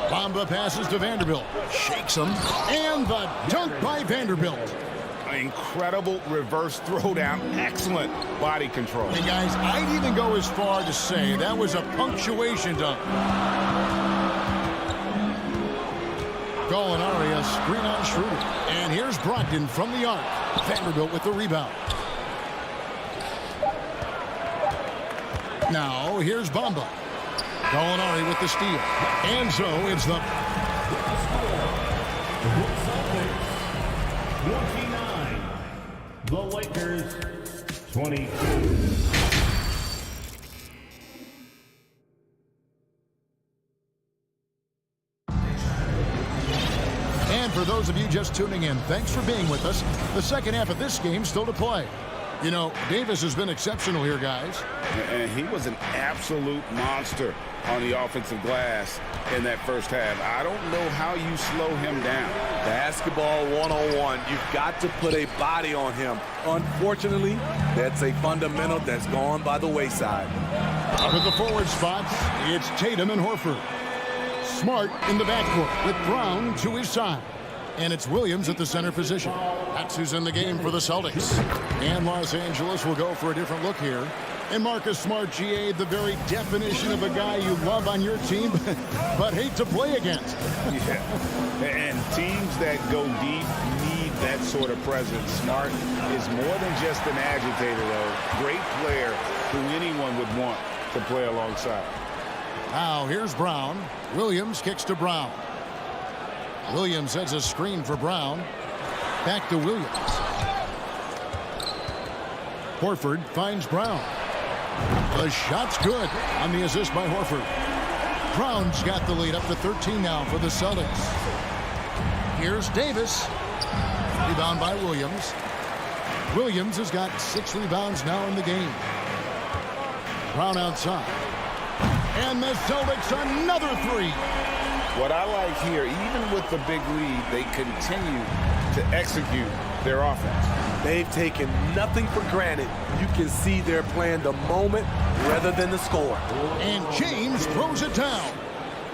Bamba passes to Vanderbilt. Shakes him. And the dunk by Vanderbilt. Incredible reverse throwdown. Excellent body control. And guys, I'd even go as far to say that was a punctuation dunk. Gallinari, a screen on Schroeder. And here's Brogdon from the arc. Vanderbilt with the rebound. Now here's Bamba. Gallinari with the steal. And so it's the 29. The Lakers 22. For those of you just tuning in, thanks for being with us. The second half of this game still to play. You know, Davis has been exceptional here, guys. And he was an absolute monster on the offensive glass in that first half. I don't know how you slow him down. Basketball 101. You've got to put a body on him. Unfortunately, that's a fundamental that's gone by the wayside. Up at the forward spots, it's Tatum and Horford. Smart in the backcourt with Brown to his side. And it's Williams at the center position. That's who's in the game for the Celtics. And Los Angeles will go for a different look here. And Marcus Smart, GA, the very definition of a guy you love on your team, but hate to play against. Yeah. And teams that go deep need that sort of presence. Smart is more than just an agitator, though. Great player who anyone would want to play alongside. Now here's Brown. Williams kicks to Brown. Williams sets a screen for Brown. Back to Williams. Horford finds Brown. The shot's good on the assist by Horford. Brown's got the lead up to 13 now for the Celtics. Here's Davis. Rebound by Williams. Williams has got 6 rebounds now in the game. Brown outside. And the Celtics another 3. What I like here, even with the big lead, they continue to execute their offense. They've taken nothing for granted. You can see they're playing the moment rather than the score. And James throws it down.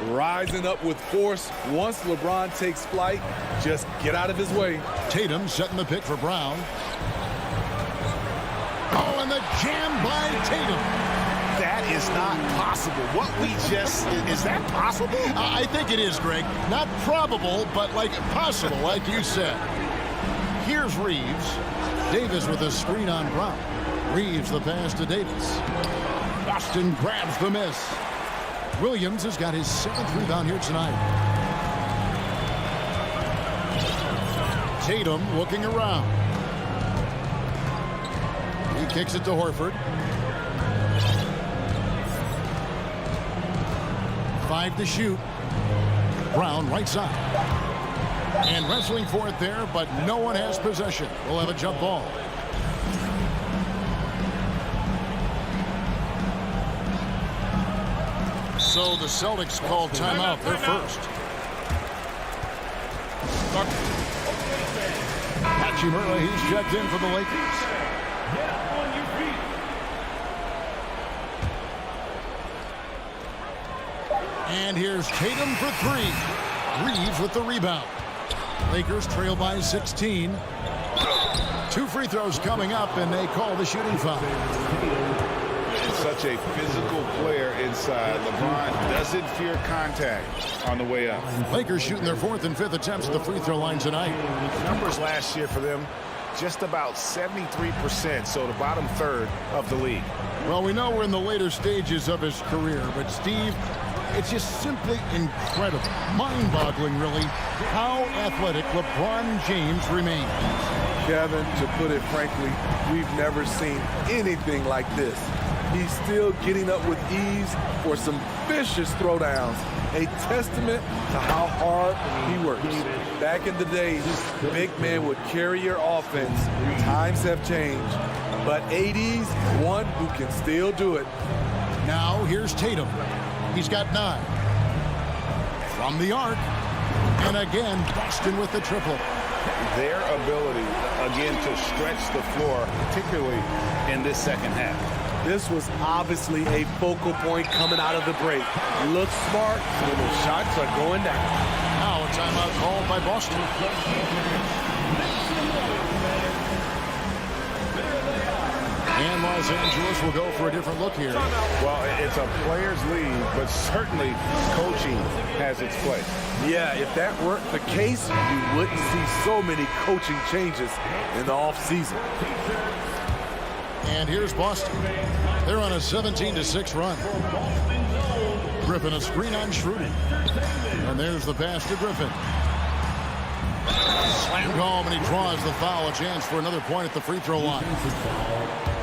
Rising up with force. Once LeBron takes flight, just get out of his way. Tatum setting the pick for Brown. Oh, and the jam by Tatum. That is not possible. What we just, is that possible? I think it is, Greg. Not probable, but like possible, like you said. Here's Reeves. Davis with a screen on Brown. Reeves the pass to Davis. Boston grabs the miss. Williams has got his 7th rebound here tonight. Tatum looking around. He kicks it to Horford. 5 to shoot. Brown right side. And wrestling for it there, but no one has possession. We'll have a jump ball. So the Celtics called timeout. They're first. Hachimura, he's checked in for the Lakers. Get on your feet. And here's Tatum for 3. Reeves with the rebound. Lakers trail by 16. 2 free throws coming up, and they call the shooting foul. Such a physical player inside. LeBron doesn't fear contact on the way up. Lakers shooting their 4th and 5th attempts at the free throw line tonight. Numbers last year for them, just about 73%, so the bottom third of the league. Well, we know we're in the later stages of his career, but Steve, it's just simply incredible, mind-boggling really, how athletic LeBron James remains. Kevin, to put it frankly, we've never seen anything like this. He's still getting up with ease for some vicious throwdowns. A testament to how hard he works. Back in the days, big men would carry your offense. Times have changed. But AD's one who can still do it. Now here's Tatum. He's got 9. From the arc. And again, Boston with the triple. Their ability, again, to stretch the floor, particularly in this second half. This was obviously a focal point coming out of the break. Looks smart when the shots are going down. Now a timeout called by Boston. And Los Angeles will go for a different look here. Well, it's a players' league, but certainly coaching has its place. Yeah, if that weren't the case, you wouldn't see so many coaching changes in the offseason. And here's Boston. They're on a 17-6 run. Griffin a screen on Schroeder. And there's the pass to Griffin. Slam home, and he draws the foul. A chance for another point at the free throw line.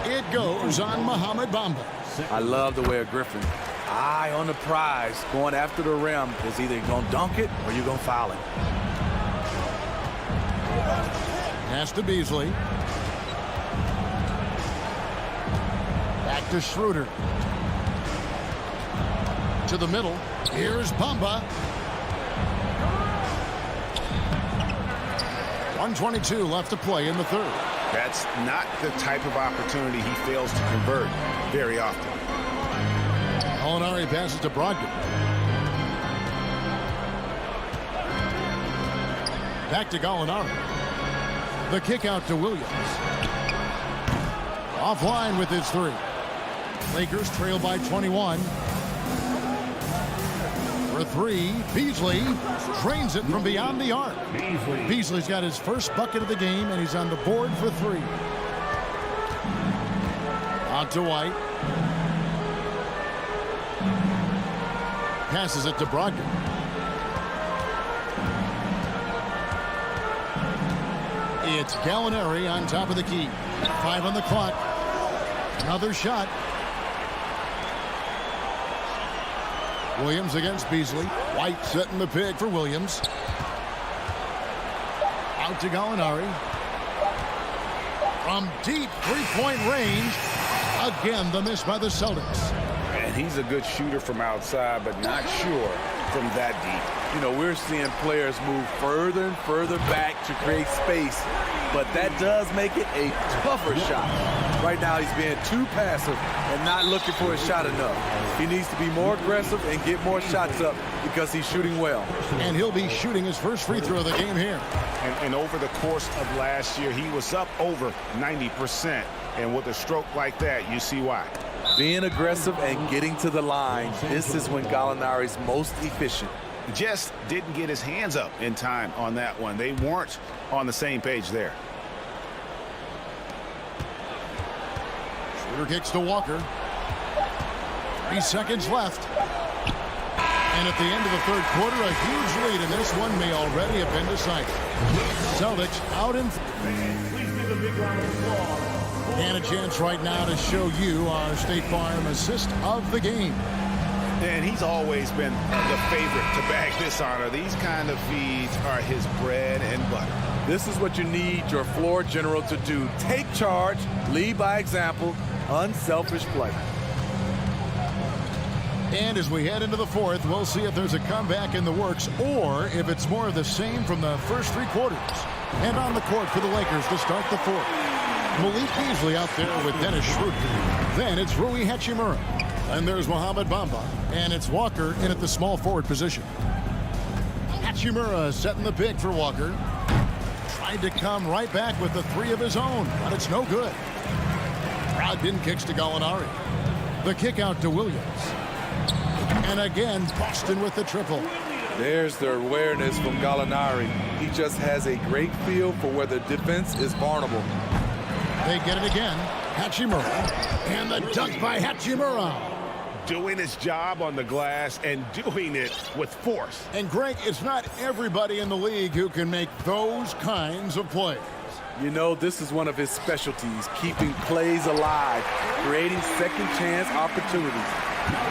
It goes on Mohamed Bamba. I love the way of Griffin. Eye on the prize, going after the rim. Is either going to dunk it or you're going to foul him. Pass to Beasley. Back to Schroeder. To the middle. Here's Bamba. 1:22 left to play in the third. That's not the type of opportunity he fails to convert very often. Gallinari passes to Brogdon. Back to Gallinari. The kick out to Williams. Offline with his 3. Lakers trail by 21. For 3, Beasley drains it from beyond the arc. Beasley's got his first bucket of the game, and he's on the board for 3. Out to White. Passes it to Brogdon. It's Gallinari on top of the key. 5 on the clock. Another shot. Williams against Beasley. White setting the pick for Williams. Out to Gallinari. From deep three-point range. Again, the miss by the Celtics. And he's a good shooter from outside, but not sure from that deep. You know, we're seeing players move further and further back to create space, but that does make it a tougher shot. Right now, he's being too passive and not looking for a shot enough. He needs to be more aggressive and get more shots up because he's shooting well. And he'll be shooting his first free throw of the game here. And over the course of last year, he was up over 90%. And with a stroke like that, you see why. Being aggressive and getting to the line, this is when Gallinari's most efficient. Just didn't get his hands up in time on that one. They weren't on the same page there. Shooter kicks to Walker. 3 seconds left. And at the end of the third quarter, a huge lead, and this one may already have been decided. Celtics out in. And a chance right now to show you our State Farm assist of the game. And he's always been the favorite to bag this honor. These kind of feeds are his bread and butter. This is what you need your floor general to do. Take charge, lead by example, unselfish play. And as we head into the fourth, we'll see if there's a comeback in the works or if it's more of the same from the first 3 quarters. And on the court for the Lakers to start the fourth. Malik Beasley out there with Dennis Schroeder. Then it's Rui Hachimura. And there's Mohamed Bamba. And it's Walker in at the small forward position. Hachimura setting the pick for Walker. Tried to come right back with the 3 of his own, but it's no good. Brogdon kicks to Gallinari. The kick out to Williams. And again, Boston with the triple. There's the awareness from Gallinari. He just has a great feel for where the defense is vulnerable. They get it again. Hachimura. And the dunk by Hachimura. Doing his job on the glass and doing it with force. And Greg, it's not everybody in the league who can make those kinds of plays. You know, this is one of his specialties, keeping plays alive, creating second chance opportunities.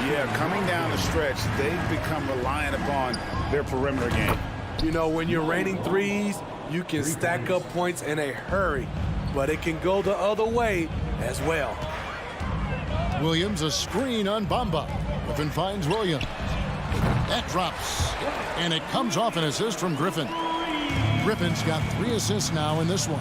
Yeah, coming down the stretch, they've become reliant upon their perimeter game. You know, when you're raining threes, you can stack up points in a hurry, but it can go the other way as well. Williams, a screen on Bamba. Griffin finds Williams. That drops. And it comes off an assist from Griffin. Griffin's got 3 assists now in this one.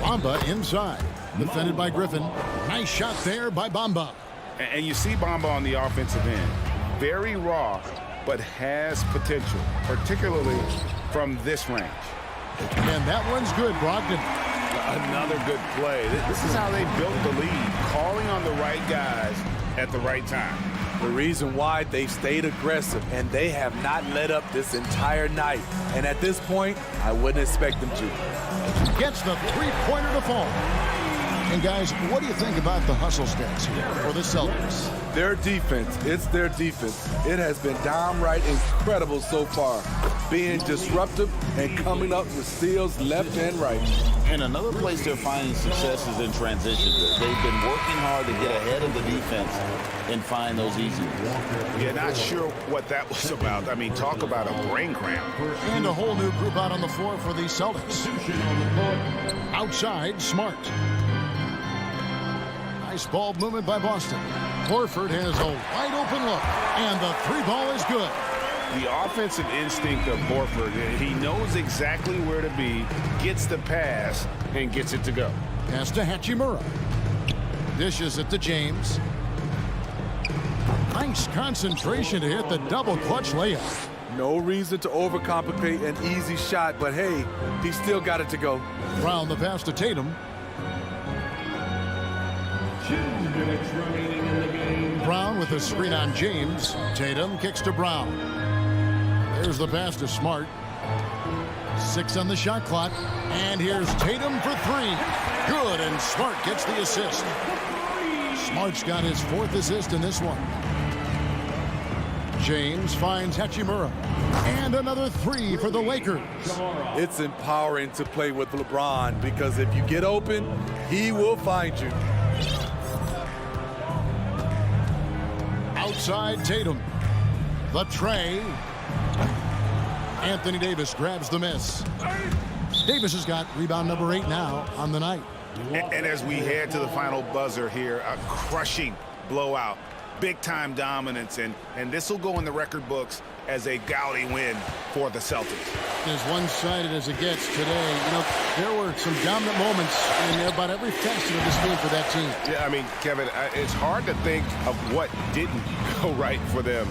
Bamba inside. Defended by Griffin. Nice shot there by Bamba. And you see Bamba on the offensive end. Very raw, but has potential, particularly from this range. And that one's good, Brogdon. Another good play. This is how they built the lead, calling on the right guys at the right time. The reason why they stayed aggressive, and they have not let up this entire night. And at this point, I wouldn't expect them to. Gets the 3-pointer to fall. And guys, what do you think about the hustle stats here for the Celtics? Their defense, it's their defense. It has been downright incredible so far, being disruptive and coming up with steals left and right. And another place they're finding success is in transition. They've been working hard to get ahead of the defense and find those easy ones. Yeah, not sure what that was about. I mean, talk about a brain cramp. And a whole new group out on the floor for the Celtics. Outside, Smart. Nice ball movement by Boston. Horford has a wide open look, and the 3-ball is good. The offensive instinct of Horford, he knows exactly where to be, gets the pass, and gets it to go. Pass to Hachimura. Dishes it to James. Nice concentration to hit the double clutch layup. No reason to overcomplicate an easy shot, but hey, he still got it to go. Brown the pass to Tatum. 2 minutes remaining in the game. Brown with a screen on James. Tatum kicks to Brown. There's the pass to Smart. 6 on the shot clock. And here's Tatum for 3. Good, and Smart gets the assist. Smart's got his 4th assist in this one. James finds Hachimura. And another 3 for the Lakers. It's empowering to play with LeBron because if you get open, he will find you. Outside Tatum. The tray. Anthony Davis grabs the miss. Davis has got rebound number 8 now on the night. And as we head to the final buzzer here, a crushing blowout big-time dominance, and this will go in the record books as a gaudy win for the Celtics. As one-sided as it gets today, there were some dominant moments in about every facet of this game for that team. Yeah, I mean, Kevin, it's hard to think of what didn't go right for them.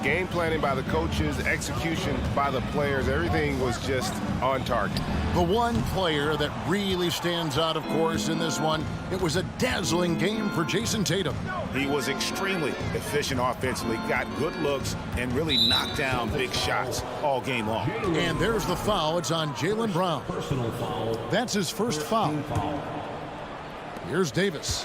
Game planning by the coaches, execution by the players, everything was just on target. The one player that really stands out, of course, in this one, it was a dazzling game for Jason Tatum. He was extremely efficient offensively, got good looks, and really knocked down big shots all game long. And there's the foul. It's on Jaylen Brown. That's his first foul. Here's Davis.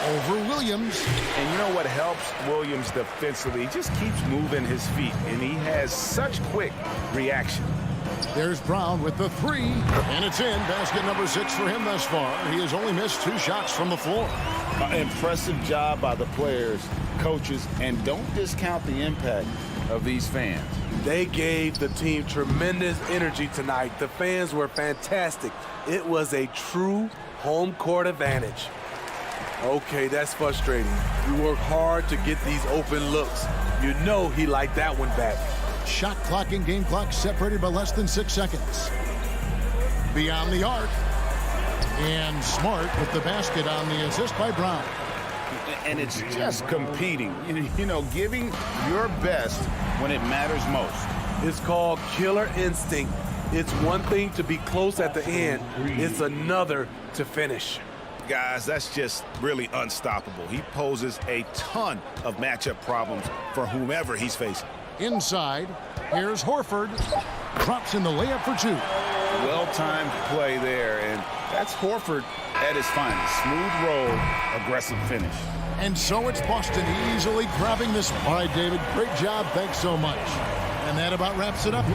Over Williams. And you know what helps Williams defensively? He just keeps moving his feet, and he has such quick reaction. There's Brown with the three, and it's in. Basket number 6 for him thus far. He has only missed 2 shots from the floor. Impressive job by the players, coaches, and don't discount the impact of these fans. They gave the team tremendous energy tonight. The fans were fantastic. It was a true home court advantage. Okay, that's frustrating. You work hard to get these open looks. You know he liked that one back. Shot clock and game clock separated by less than 6 seconds. Beyond the arc. And Smart with the basket on the assist by Brown. And it's just competing, giving your best when it matters most. It's called killer instinct. It's one thing to be close at the end. It's another to finish. Guys, that's just really unstoppable. He poses a ton of matchup problems for whomever he's facing. Inside, here's Horford. Drops in the layup for 2. Well-timed play there, and that's Horford at his finest. Smooth roll, aggressive finish. And so it's Boston easily grabbing this. All right, David, great job. Thanks so much. And that about wraps it up.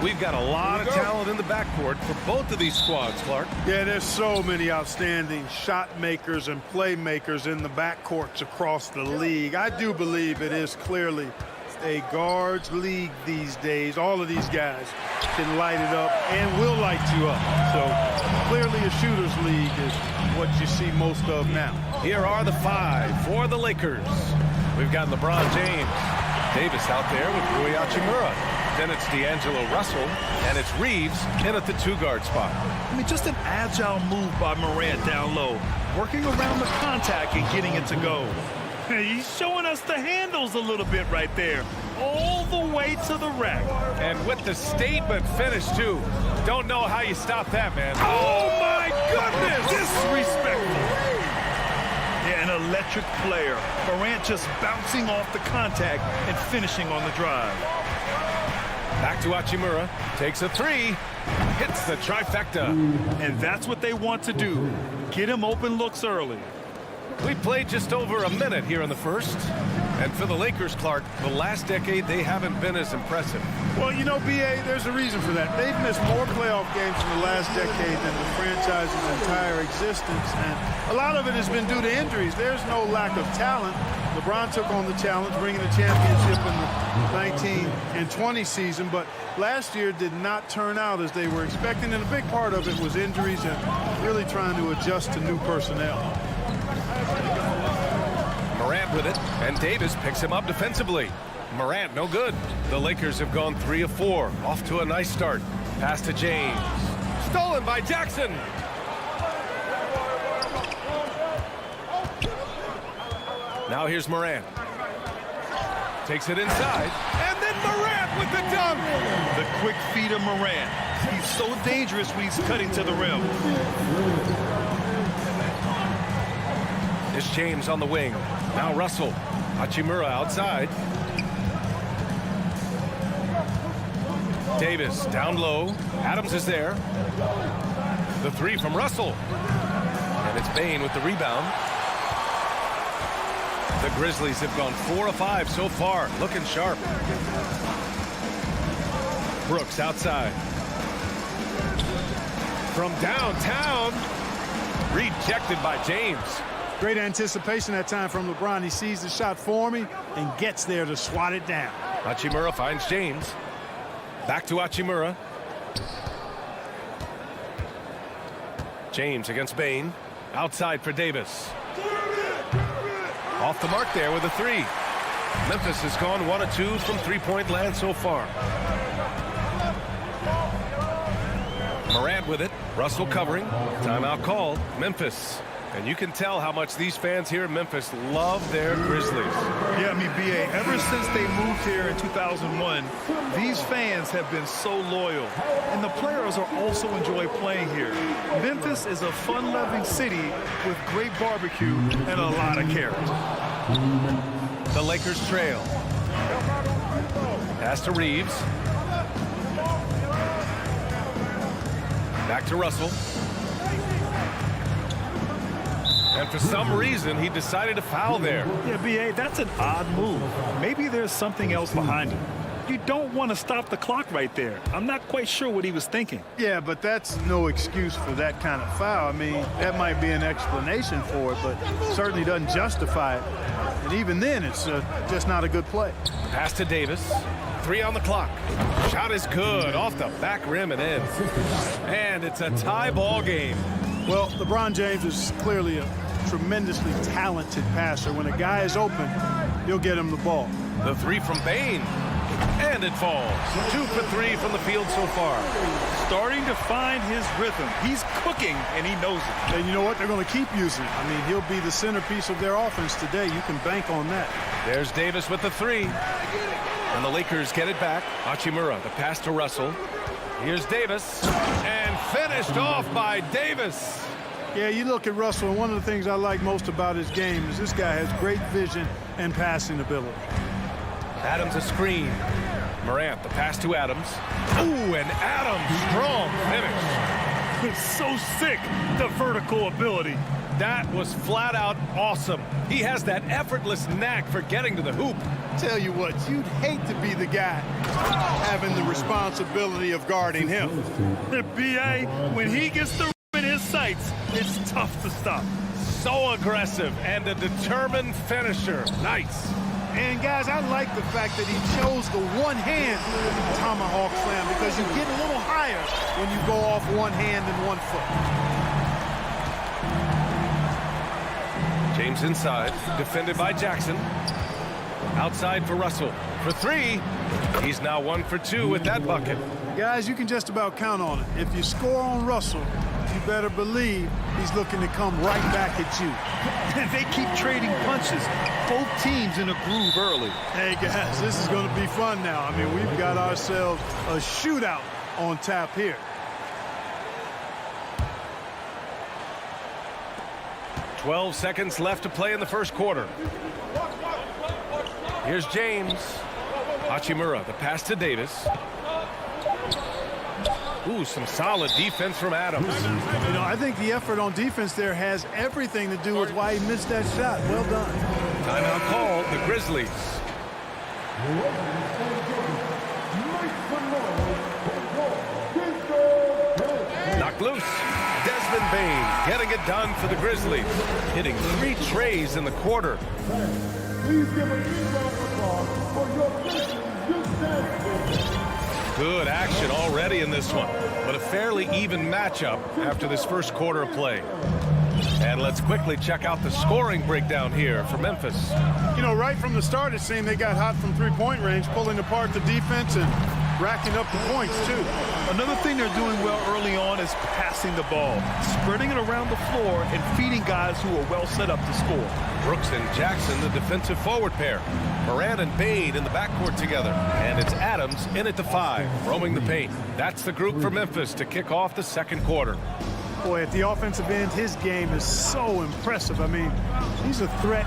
we've got a lot of talent in the backcourt for both of these squads, Clark. Yeah, there's so many outstanding shot makers and playmakers in the backcourts across the league. I do believe it is clearly a guards league these days. All of these guys can light it up and will light you up. So clearly a shooter's league is what you see most of now. Here are the 5 for the Lakers. We've got LeBron James. Davis out there with Rui Hachimura. Then it's D'Angelo Russell, and it's Reeves in at the 2-guard spot. I mean, just an agile move by Morant down low, working around the contact and getting it to go. He's showing us the handles a little bit right there, all the way to the rack. And with the statement finish, too. Don't know how you stop that, man. Oh, my goodness! Disrespectful. Yeah, an electric player. Morant just bouncing off the contact and finishing on the drive. Back to Hachimura. Takes a 3. Hits the trifecta. And that's what they want to do. Get him open looks early. We played just over a minute here in the first. And for the Lakers, Clark, the last decade, they haven't been as impressive. Well, you know, B.A., there's a reason for that. They've missed more playoff games in the last decade than the franchise's entire existence. And a lot of it has been due to injuries. There's no lack of talent. LeBron took on the challenge, bringing the championship in the 19 and 20 season. But last year did not turn out as they were expecting. And a big part of it was injuries and really trying to adjust to new personnel. Morant with it, and Davis picks him up defensively. Morant, no good. The Lakers have gone 3 of 4. Off to a nice start. Pass to James. Stolen by Jackson. Now here's Morant. Takes it inside, and then Morant with the dunk. The quick feet of Morant. He's so dangerous when he's cutting to the rim. It's James on the wing. Now Russell. Hachimura outside. Davis down low. Adams is there. The 3 from Russell. And it's Bane with the rebound. The Grizzlies have gone 4 of 5 so far. Looking sharp. Brooks outside. From downtown. Rejected by James. Great anticipation that time from LeBron. He sees the shot forming and gets there to swat it down. Hachimura finds James. Back to Hachimura. James against Bane. Outside for Davis. Off the mark there with a 3. Memphis has gone 1 of 2 from 3-point land so far. Morant with it. Russell covering. Timeout called. Memphis. And you can tell how much these fans here in Memphis love their Grizzlies. Yeah, I mean, B.A., ever since they moved here in 2001, these fans have been so loyal. And the players are also enjoy playing here. Memphis is a fun-loving city with great barbecue and a lot of carrots. The Lakers trail. Pass to Reeves. Back to Russell. And for some reason, he decided to foul there. Yeah, B.A., that's an odd move. Maybe there's something else behind it. You don't want to stop the clock right there. I'm not quite sure what he was thinking. Yeah, but that's no excuse for that kind of foul. I mean, that might be an explanation for it, but certainly doesn't justify it. And even then, it's just not a good play. Pass to Davis. 3 on the clock. Shot is good. Off the back rim and in. And it's a tie ball game. Well, LeBron James is clearly a tremendously talented passer. When a guy is open, he'll get him the ball. The 3 from Bane. And it falls. 2 for 3 from the field so far. Starting to find his rhythm. He's cooking, and he knows it. And you know what? They're going to keep using it. I mean, he'll be the centerpiece of their offense today. You can bank on that. There's Davis with the 3. And the Lakers get it back. Hachimura, the pass to Russell. Here's Davis. And finished off by Davis. Yeah, you look at Russell, and one of the things I like most about his game is this guy has great vision and passing ability. Adams a screen. Morant, the pass to Adams. Ooh, and Adams, strong finish. It's so sick, the vertical ability. That was flat out awesome. He has that effortless knack for getting to the hoop. Tell you what, you'd hate to be the guy having the responsibility of guarding him. B.A., when he gets the in his sights, it's tough to stop. So aggressive and a determined finisher. Nice. And, guys, I like the fact that he chose the one-hand tomahawk slam because you get a little higher when you go off one hand and 1 foot. James inside, defended by Jackson. Outside for Russell. For 3, he's now 1 for 2 with that bucket. Guys, you can just about count on it. If you score on Russell, you better believe he's looking to come right back at you. And they keep trading punches. Both teams in a groove early. Hey, guys, this is going to be fun now. I mean, we've got ourselves a shootout on tap here. "12 seconds left to play in the first quarter. Here's James. Hachimura, the pass to Davis. Ooh, some solid defense from Adams. You know, I think the effort on defense there has everything to do with why he missed that shot. Well done. Timeout called, the Grizzlies. Knocked loose. Desmond Bain getting it done for the Grizzlies. Hitting 3 trays in the quarter. Please give a big round of applause for your Good action already in this one, but a fairly even matchup after this first quarter of play. And let's quickly check out the scoring breakdown here for Memphis. You know, right from the start, it seemed they got hot from three-point range, pulling apart the defense and racking up the points, too. Another thing they're doing well early on is passing the ball, spreading it around the floor and feeding guys who are well set up to score. Brooks and Jackson, the defensive forward pair. Moran and Bade in the backcourt together. And it's Adams in at the 5, roaming the paint. That's the group for Memphis to kick off the second quarter. Boy, at the offensive end, his game is so impressive. I mean, he's a threat.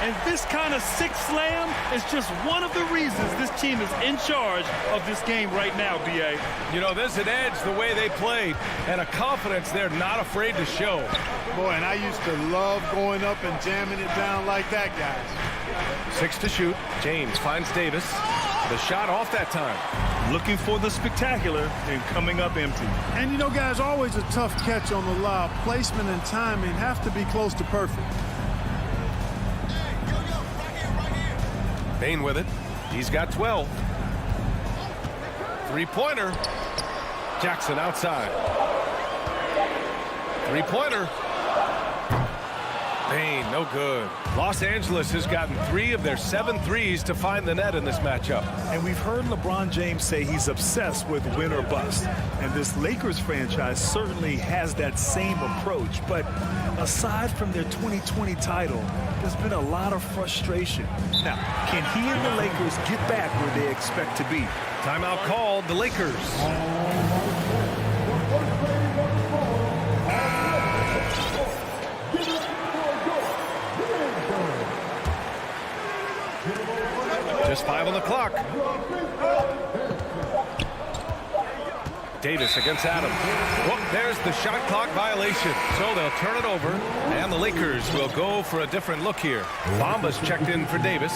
And this kind of sick slam is just one of the reasons this team is in charge of this game right now, B.A. You know, there's an edge the way they played and a confidence they're not afraid to show. Boy, and I used to love going up and jamming it down like that, guys. 6 to shoot. James finds Davis. The shot off that time. Looking for the spectacular and coming up empty. And, you know, guys, always a tough catch on the lob. Placement and timing have to be close to perfect. Bain with it. He's got 12. Three-pointer. Jackson outside. Three-pointer. Bain, no good. Los Angeles has gotten 3 of their 7 threes to find the net in this matchup. And we've heard LeBron James say he's obsessed with win or bust. And this Lakers franchise certainly has that same approach. But aside from their 2020 title, there's been a lot of frustration. Now, can he and the Lakers get back where they expect to be? Timeout called, the Lakers. Just 5 on the clock. Davis against Adams. Well, there's the shot clock violation. So they'll turn it over, and the Lakers will go for a different look here. Bamba's checked in for Davis.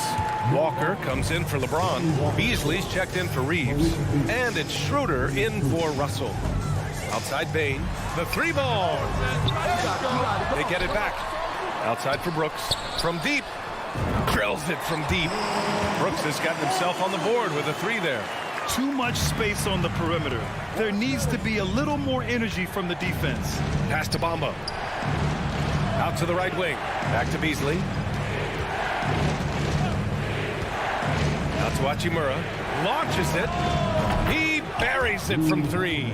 Walker comes in for LeBron. Beasley's checked in for Reeves. And it's Schroeder in for Russell. Outside Bain. The 3 ball. They get it back. Outside for Brooks. From deep. Drills it from deep. Brooks has gotten himself on the board with a 3 there. Too much space on the perimeter. There needs to be a little more energy from the defense. Pass to Bamba. Out to the right wing. Back to Beasley. Out to Hachimura. Launches it. He buries it from 3.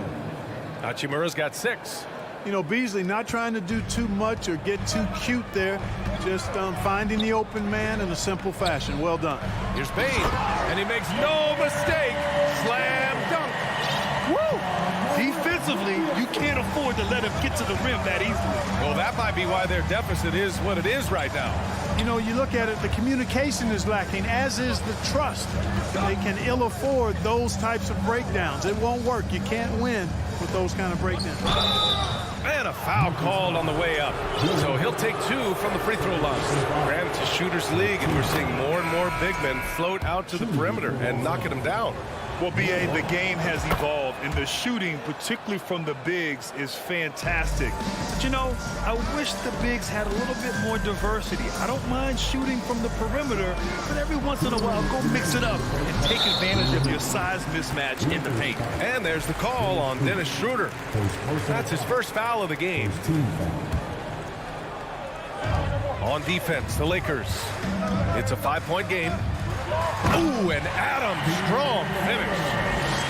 Hachimura's got 6. You know, Beasley not trying to do too much or get too cute there. Just finding the open man in a simple fashion. Well done. Here's Bain, and he makes no mistake. Slam dunk. Woo! Defensively, you can't afford to let him get to the rim that easily. Well, that might be why their deficit is what it is right now. You know, you look at it, the communication is lacking, as is the trust. They can ill afford those types of breakdowns. It won't work. You can't win with those kind of breakdowns. And a foul called on the way up. So he'll take 2 from the free throw line. Grant, it's a shooter's league, and we're seeing more and more big men float out to the perimeter and knocking them down. Well, B.A., the game has evolved, and the shooting, particularly from the bigs, is fantastic. But, you know, I wish the bigs had a little bit more diversity. I don't mind shooting from the perimeter, but every once in a while, go mix it up and take advantage of your size mismatch in the paint. And there's the call on Dennis Schroeder. That's his first foul of the game. On defense, the Lakers. It's a 5-point game. Ooh, and Adams, strong finish.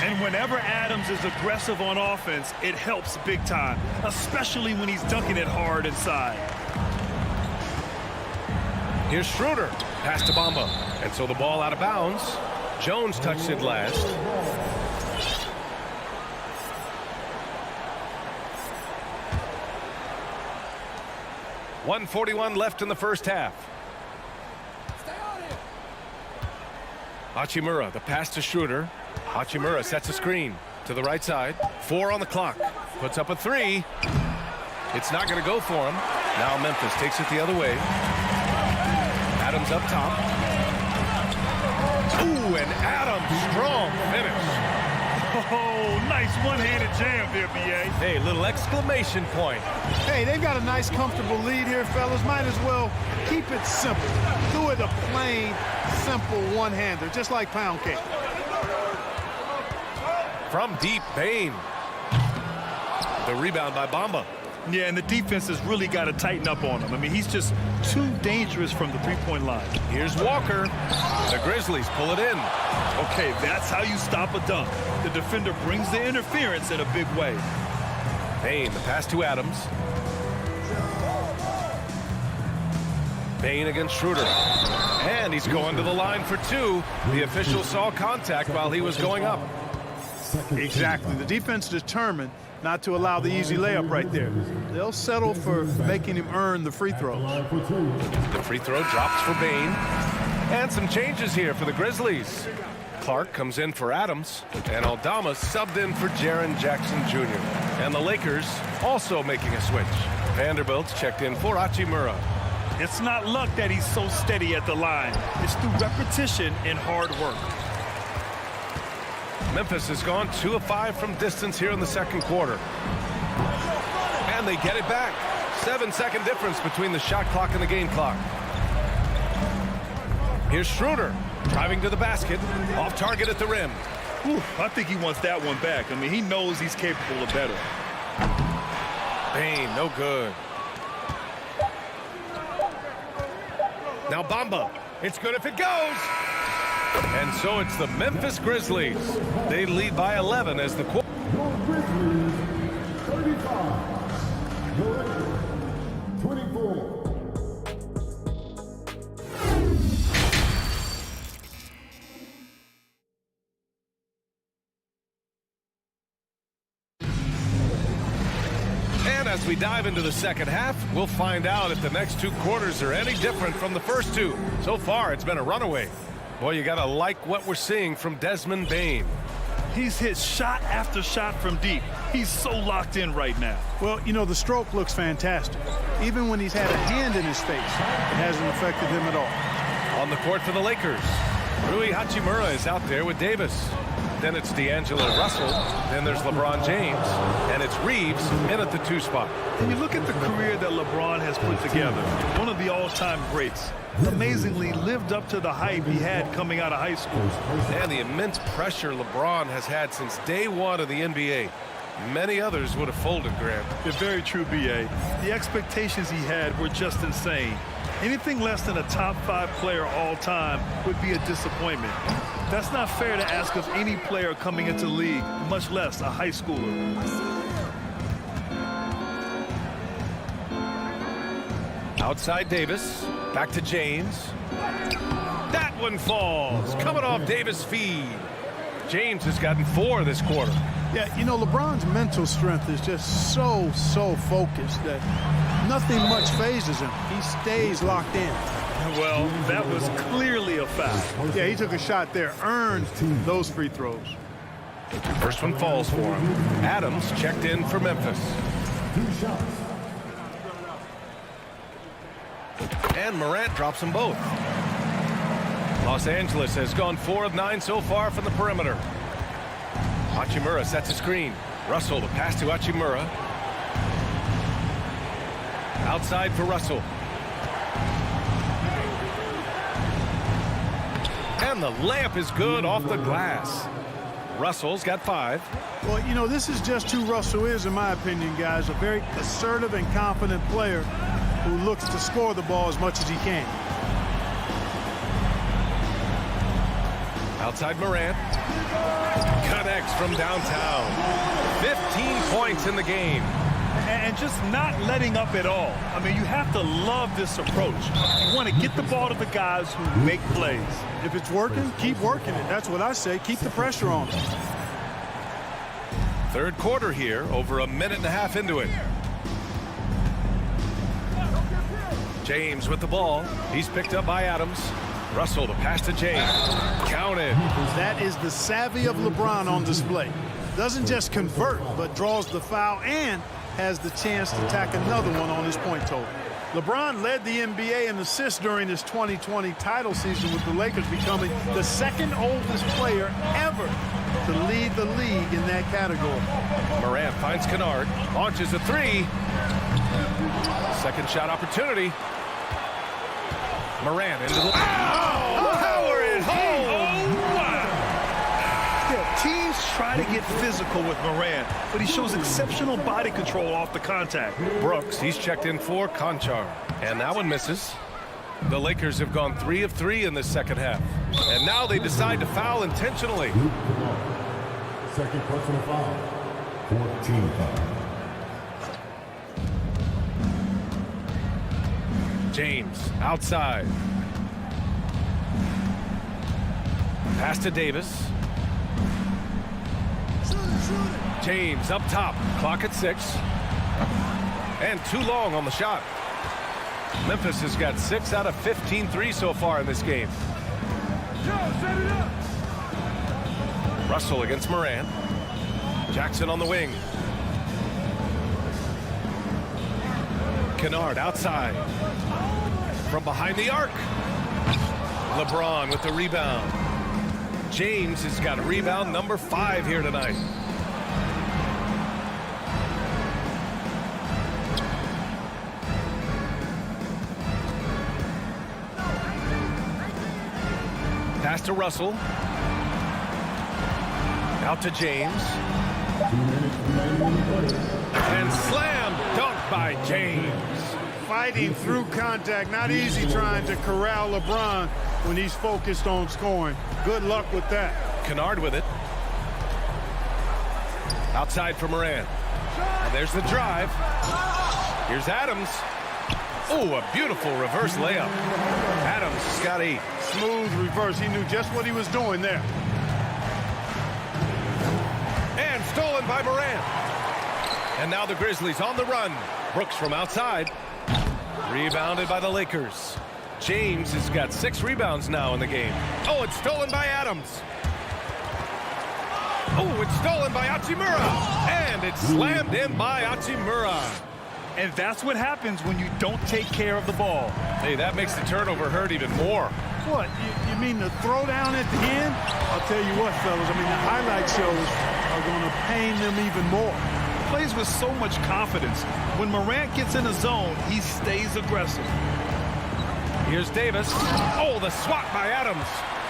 And whenever Adams is aggressive on offense, it helps big time, especially when he's dunking it hard inside. Here's Schroeder, pass to Bamba. And so the ball out of bounds. Jones touched it last. .141 left in the first half. Hachimura, the pass to Schroeder. Hachimura sets a screen to the right side. 4 on the clock. Puts up a 3. It's not going to go for him. Now Memphis takes it the other way. Adams up top. Ooh, and Adams, strong finish. Oh, nice one-handed jam there, B.A. Hey, little exclamation point. Hey, they've got a nice, comfortable lead here, fellas. Might as well keep it simple. Do it a plain, simple one-hander, just like pound cake. From deep, Bain. The rebound by Bamba. Yeah, and the defense has really got to tighten up on him. I mean, he's just too dangerous from the three-point line. Here's Walker. The Grizzlies pull it in. Okay, that's how you stop a dunk. The defender brings the interference in a big way. Bain, the pass to Adams. Bain against Schroeder. And he's going to the line for 2. The official saw contact while he was going up. Exactly. The defense determined not to allow the easy layup right there. They'll settle for making him earn the free throws. The free throw drops for Bain. And some changes here for the Grizzlies. Clark comes in for Adams, and Aldama subbed in for Jaren Jackson Jr. And the Lakers also making a switch. Vanderbilt's checked in for Hachimura. It's not luck that he's so steady at the line. It's through repetition and hard work. Memphis has gone 2 of 5 from distance here in the second quarter. And they get it back. 7-second difference between the shot clock and the game clock. Here's Schroeder driving to the basket, off target at the rim. Whew, I think he wants that one back. I mean, he knows he's capable of better. Bain, no good. Now Bamba. It's good if it goes. And so it's the Memphis Grizzlies. They lead by 11 as the quarter. Grizzlies 35, the Lakers 24. And as we dive into the second half, we'll find out if the next 2 quarters are any different from the first 2. So far, it's been a runaway. Boy, you got to like what we're seeing from Desmond Bain. He's hit shot after shot from deep. He's so locked in right now. Well, you know, the stroke looks fantastic. Even when he's had a hand in his face, it hasn't affected him at all. On the court for the Lakers, Rui Hachimura is out there with Davis. Then it's D'Angelo Russell. Then there's LeBron James. And it's Reeves in at the 2 spot. When you look at the career that LeBron has put together, one of the all-time greats, amazingly lived up to the hype he had coming out of high school. And the immense pressure LeBron has had since day 1 of the NBA. Many others would have folded, Grant. It's very true, B.A. The expectations he had were just insane. Anything less than a top 5 player all time would be a disappointment. That's not fair to ask of any player coming into the league, much less a high schooler. Outside Davis, back to James. That one falls, coming off Davis' feed. James has gotten 4 this quarter. Yeah, you know, LeBron's mental strength is just so focused that nothing much phases him. He stays locked in. Well, that was clearly a foul. Yeah, he took a shot there, earned those free throws. First one falls for him. Adams checked in for Memphis. And Morant drops them both. Los Angeles has gone 4 of 9 so far from the perimeter. Hachimura sets a screen. Russell, the pass to Hachimura. Outside for Russell. And the layup is good off the glass. Russell's got 5. Well, you know, this is just who Russell is, in my opinion, guys. A very assertive and confident player who looks to score the ball as much as he can. Outside Morant. Connects from downtown. 15 points in the game. And just not letting up at all. I mean, you have to love this approach. You want to get the ball to the guys who make plays. If it's working, keep working it. That's what I say. Keep the pressure on. Third quarter here, over a minute and a half into it. James with the ball. He's picked up by Adams. Russell, the pass to James. Counted. That is the savvy of LeBron on display. Doesn't just convert, but draws the foul and has the chance to tack another one on his point total. LeBron led the NBA in assists during his 2020 title season, with the Lakers becoming the second oldest player ever to lead the league in that category. Morant finds Kennard, launches a 3. Second shot opportunity. Morant into the... power it home! Oh, wow! Yeah, teams try to get physical with Morant, but he shows exceptional body control off the contact. Brooks, he's checked in for Conchar. And that one misses. The Lakers have gone 3 of 3 in this second half. And now they decide to foul intentionally. Second personal foul. 14 foul. James outside. Pass to Davis. James up top. Clock at 6. And too long on the shot. Memphis has got 6 out of 15 threes so far in this game. Russell against Morant. Jackson on the wing. Kennard outside. From behind the arc. LeBron with the rebound. James has got rebound number 5 here tonight. Pass to Russell. Out to James. And slam dunk by James. Fighting through contact. Not easy trying to corral LeBron when he's focused on scoring. Good luck with that. Kennard with it. Outside for Morant. And there's the drive. Here's Adams. Oh, a beautiful reverse layup. Adams has got 8. Smooth reverse. He knew just what he was doing there. And stolen by Morant. And now the Grizzlies on the run. Brooks from outside. Rebounded by the Lakers. James has got 6 rebounds now in the game. Oh, it's stolen by Adams. Oh, it's stolen by Hachimura. And it's slammed in by Hachimura. And that's what happens when you don't take care of the ball. Hey, that makes the turnover hurt even more. What? You mean the throwdown at the end? I'll tell you what, fellas. I mean, the highlight shows are going to pain them even more. Plays with so much confidence. When Morant gets in a zone, he stays aggressive. Here's Davis. Oh, the swat by Adams.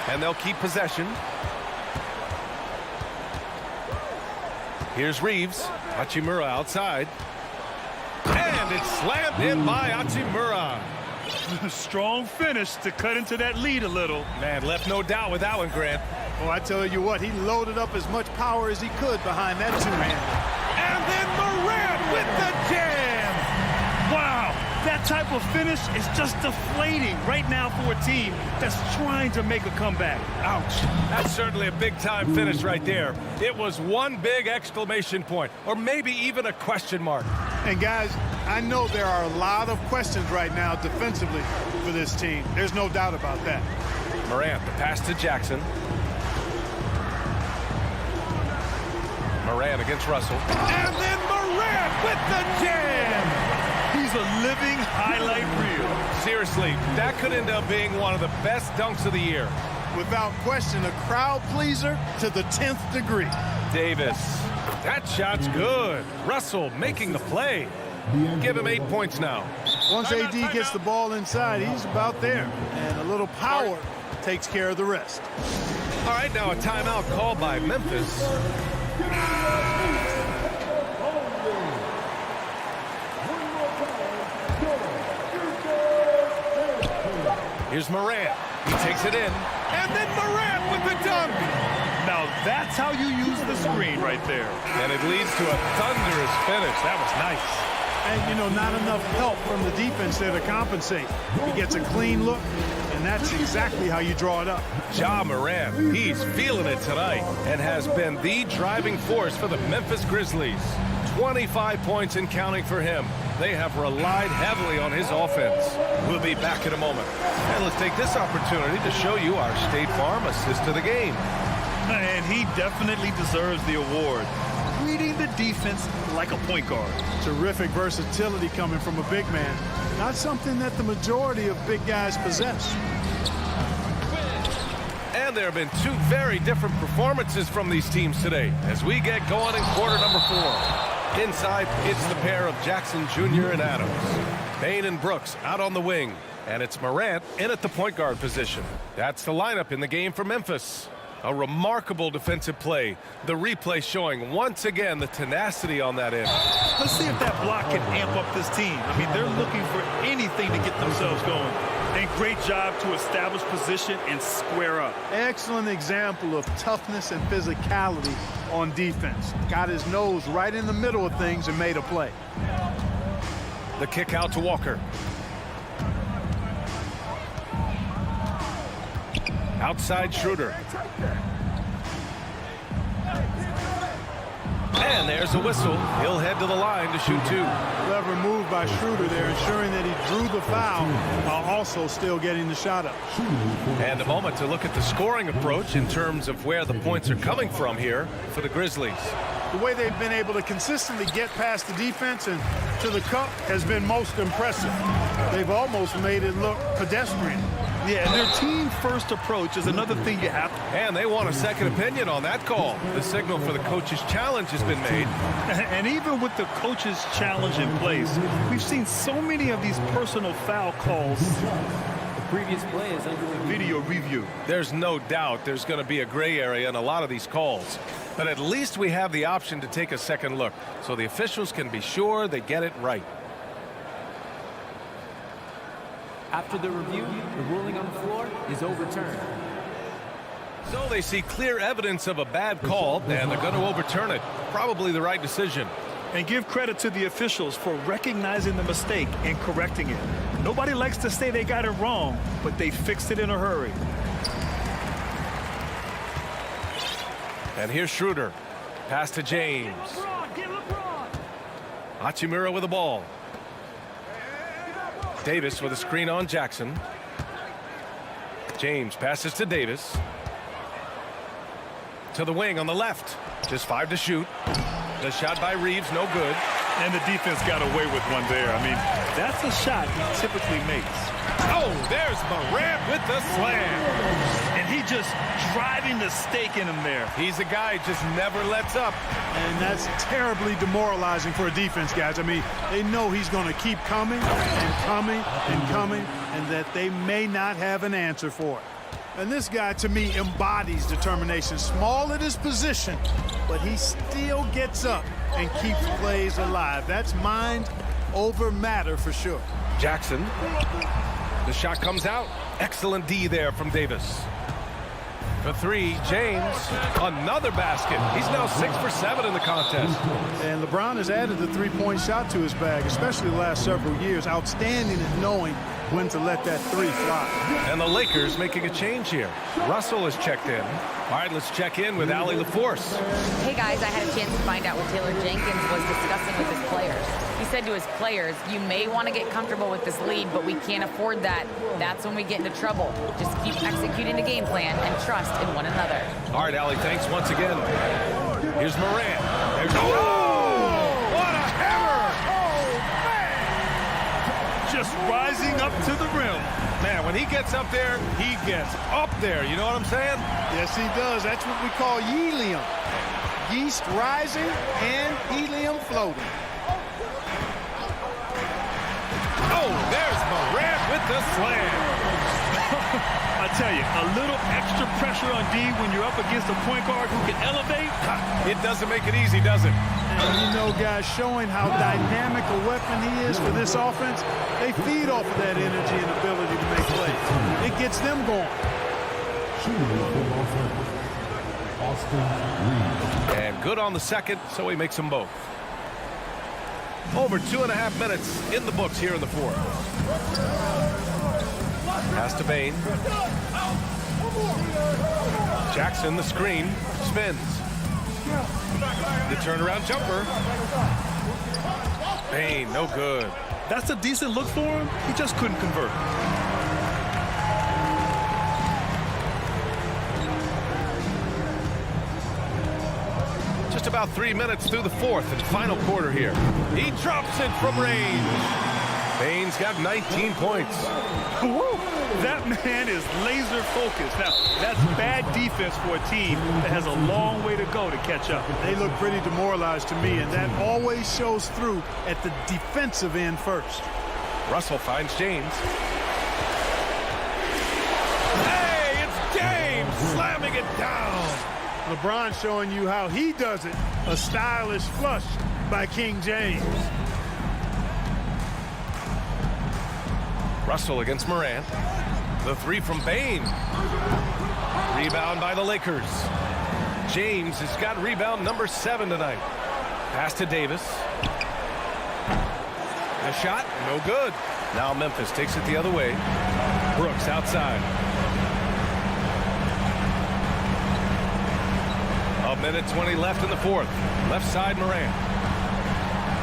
And they'll keep possession. Here's Reeves. Hachimura outside. And it's slammed in by Hachimura. Strong finish to cut into that lead a little. Man, left no doubt with that one, Grant. Oh, I tell you what, he loaded up as much power as he could behind that two-hander. And then Morant with the jam. Wow, that That type of finish is just deflating right now for a team that's trying to make a comeback. Ouch. That's certainly a big-time finish right there. It was one big exclamation point, or maybe even a question mark. And guys, I know there are a lot of questions right now defensively for this team. There's no doubt about that. Morant, the pass to Jackson. Morant against Russell. And then Morant with the jam. He's a living highlight reel. Seriously, that could end up being one of the best dunks of the year. Without question, a crowd pleaser to the 10th degree. Davis. That shot's good. Russell making the play. Give him 8 points now. Once AD gets the ball inside, he's about there. And a little power takes care of the rest. All right, now a timeout called by Memphis. Here's Morant. He takes it in. And then Morant with the dunk. Now that's how you use the screen right there. And it leads to a thunderous finish. That was nice. And, you know, not enough help from the defense there to compensate. He gets a clean look, and that's exactly how you draw it up. Ja Morant, he's feeling it tonight and has been the driving force for the Memphis Grizzlies. 25 points and counting for him. They have relied heavily on his offense. We'll be back in a moment. And let's take this opportunity to show you our State Farm assist to the game. And he definitely deserves the award. Reading the defense like a point guard. Terrific versatility coming from a big man. Not something that the majority of big guys possess. And there have been two very different performances from these teams today as we get going in quarter number 4. Inside, it's the pair of Jackson Jr. and Adams. Payne and Brooks out on the wing. And it's Morant in at the point guard position. That's the lineup in the game for Memphis. A remarkable defensive play. The replay showing once again the tenacity on that end. Let's see if that block can amp up this team. I mean, they're looking for anything to get themselves going. And great job to establish position and square up. Excellent example of toughness and physicality on defense. Got his nose right in the middle of things and made a play. The kick out to Walker. Outside Schroeder. And there's a whistle. He'll head to the line to shoot 2. Clever move by Schroeder there, ensuring that he drew the foul while also still getting the shot up. And a moment to look at the scoring approach in terms of where the points are coming from here for the Grizzlies. The way they've been able to consistently get past the defense and to the cup has been most impressive. They've almost made it look pedestrian. Yeah, and their team-first approach is another thing you have to... And they want a second opinion on that call. The signal for the coach's challenge has been made. And even with the coach's challenge in place, we've seen so many of these personal foul calls. The previous play is under video review. There's no doubt there's going to be a gray area in a lot of these calls. But at least we have the option to take a second look, so the officials can be sure they get it right. After the review, the ruling on the floor is overturned. So they see clear evidence of a bad call, and they're going to overturn it. Probably the right decision. And give credit to the officials for recognizing the mistake and correcting it. Nobody likes to say they got it wrong, but they fixed it in a hurry. And here's Schroeder. Pass to James. Hachimura with the ball. Davis with a screen on Jackson. James passes to Davis. To the wing on the left. Just 5 to shoot. The shot by Reeves, no good. And the defense got away with one there. I mean, that's a shot he typically makes. Oh, there's Morant with the slam. And he just driving the stake in him there. He's a guy who just never lets up. And that's terribly demoralizing for a defense, guys. I mean, they know he's going to keep coming and coming and coming, and that they may not have an answer for it. And this guy, to me, embodies determination. Small at his position, but he still gets up and keeps plays alive. That's mind over matter for sure. Jackson. The shot comes out. Excellent D there from Davis. For three, James. Another basket. He's now 6 for 7 in the contest. And LeBron has added the three-point shot to his bag, especially the last several years. Outstanding at knowing when to let that three fly. And the Lakers making a change here. Russell has checked in. All right, let's check in with Allie LaForce. Hey, guys, I had a chance to find out what Taylor Jenkins was discussing with his players. He said to his players, you may want to get comfortable with this lead, but we can't afford that. That's when we get into trouble. Just keep executing the game plan and trust in one another. All right, Allie, thanks once again. Here's Morant. There's what a hammer! Oh, man! Just rising up to the rim. Man, when he gets up there, he gets up there. You know what I'm saying? Yes, he does. That's what we call helium. Yeast rising and helium floating. Oh, there's Morant with the slam. I tell you, a little extra pressure on D when you're up against a point guard who can elevate. It doesn't make it easy, does it? And you know, guys, showing how dynamic a weapon he is for this offense, they feed off of that energy and ability to make plays. It gets them going. And good on the second, so he makes them both. Over 2.5 minutes in the books here in the fourth. Pass to Bane. Jackson, the screen, spins. The turnaround jumper. Bane, no good. That's a decent look for him. He just couldn't convert. Just about 3 minutes through the fourth and final quarter here. He drops it from range. Bane's got 19 points. Woo! That man is laser focused. Now, that's bad defense for a team that has a long way to go to catch up. They look pretty demoralized to me, and that always shows through at the defensive end first. Russell finds James. Hey, it's James slamming it down. LeBron showing you how he does it. A stylish flush by King James. Russell against Morant. The three from Bane. Rebound by the Lakers. James has got rebound number 7 tonight. Pass to Davis. A shot, no good. Now Memphis takes it the other way. Brooks outside. A minute 20 left in the fourth. Left side Morant.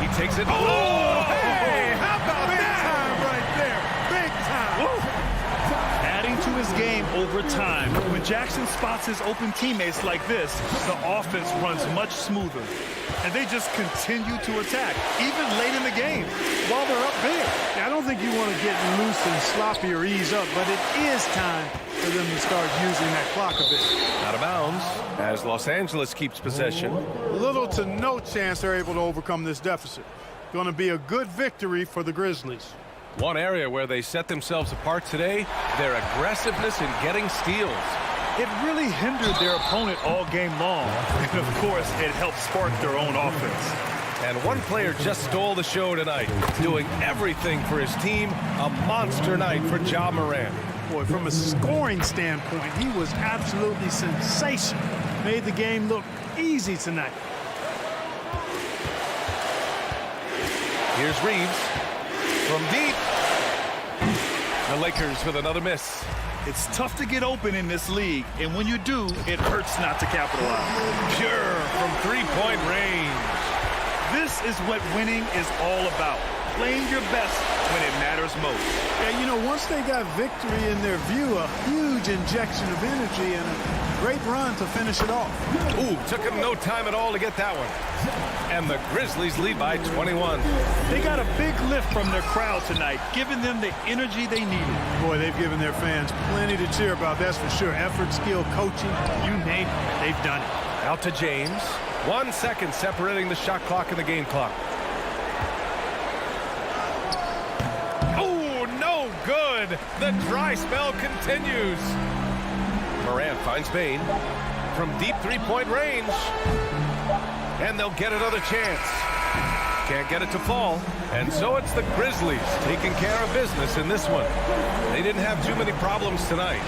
He takes it. Oh, hey, how about that? Time right there. Big time. Woo. Adding to his game over time. When Jackson spots his open teammates like this, the offense runs much smoother. And they just continue to attack, even late in the game, while they're up big. I don't think you want to get loose and sloppy or ease up, but it is time for them to start using that clock a bit. Out of bounds as Los Angeles keeps possession. Little to no chance they're able to overcome this deficit. Going to be a good victory for the Grizzlies. One area where they set themselves apart today, their aggressiveness in getting steals. It really hindered their opponent all game long. And, of course, it helped spark their own offense. And one player just stole the show tonight, doing everything for his team. A monster night for Ja Morant. Boy, from a scoring standpoint, he was absolutely sensational. Made the game look easy tonight. Here's Reeves from deep. The Lakers with another miss. It's tough to get open in this league, and when you do, it hurts not to capitalize. Pure from three-point range. This is what winning is all about. Playing your best when it matters most. Yeah, you know, once they got victory in their view, a huge injection of energy and a great run to finish it off. Ooh, took him no time at all to get that one. And the Grizzlies lead by 21. They got a big lift from their crowd tonight, giving them the energy they needed. Boy, they've given their fans plenty to cheer about, that's for sure. Effort, skill, coaching, you name it, they've done it. Out to James. 1 second separating the shot clock and the game clock. Oh, no good. The dry spell continues. Morant finds Bane from deep three-point range. And they'll get another chance. Can't get it to fall. And so it's the Grizzlies taking care of business in this one. They didn't have too many problems tonight.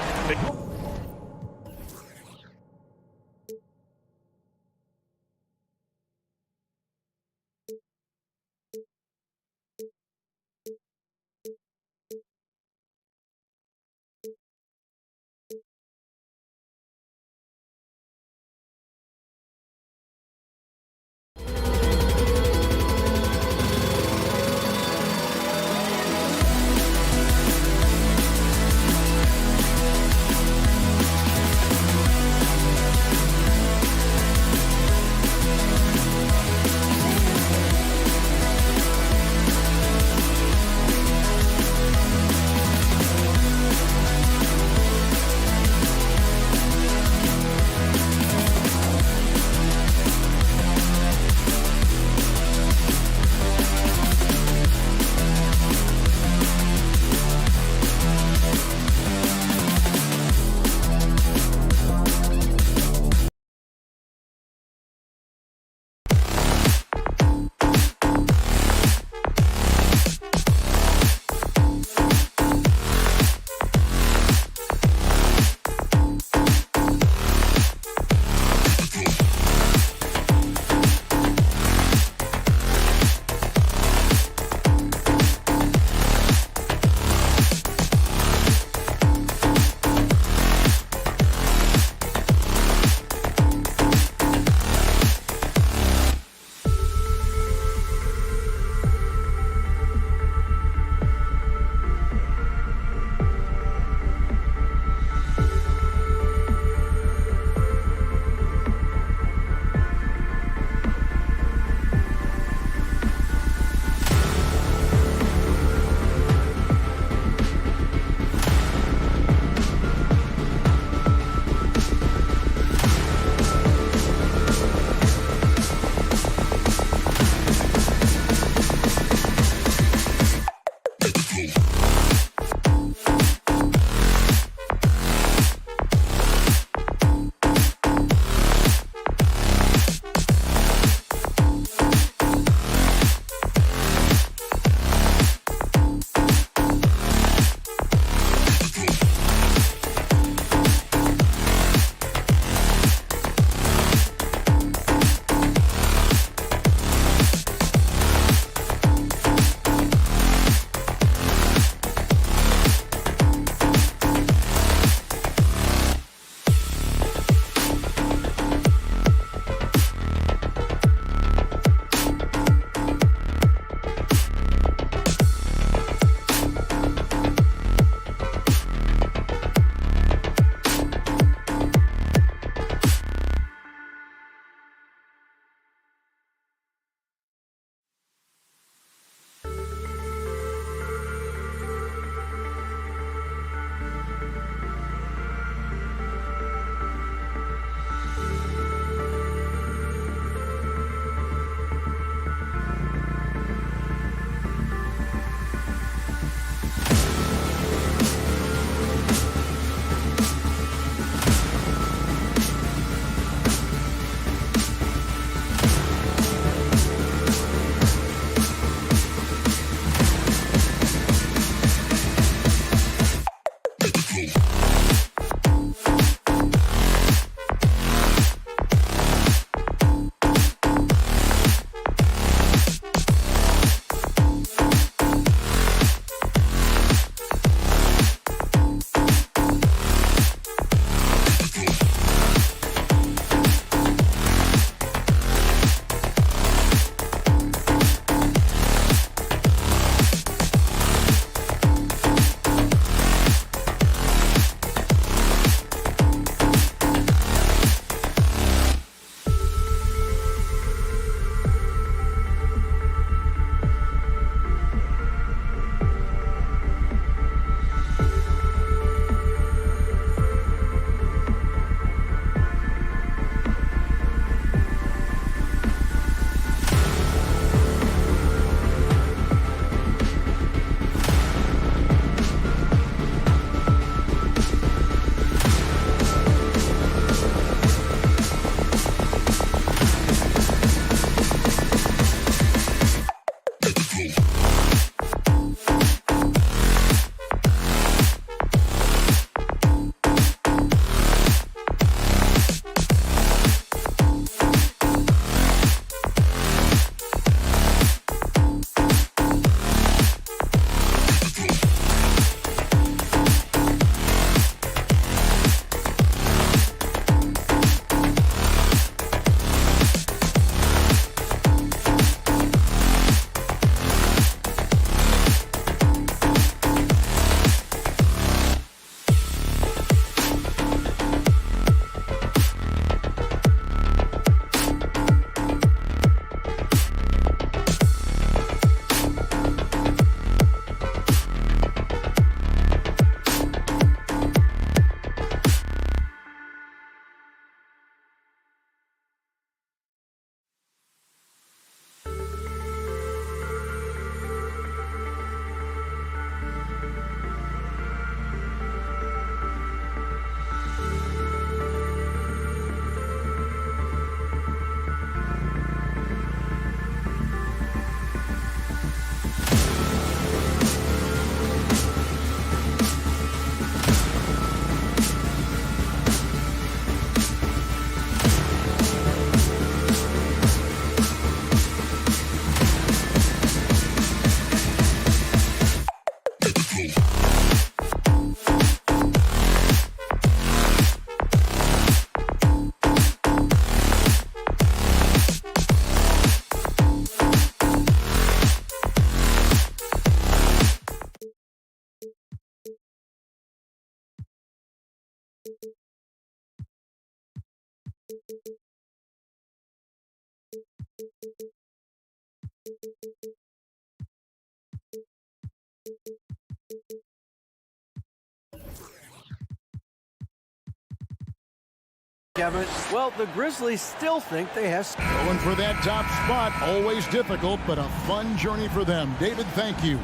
Kevin, well, the Grizzlies still think they have... Going for that top spot, always difficult, but a fun journey for them. David, thank you.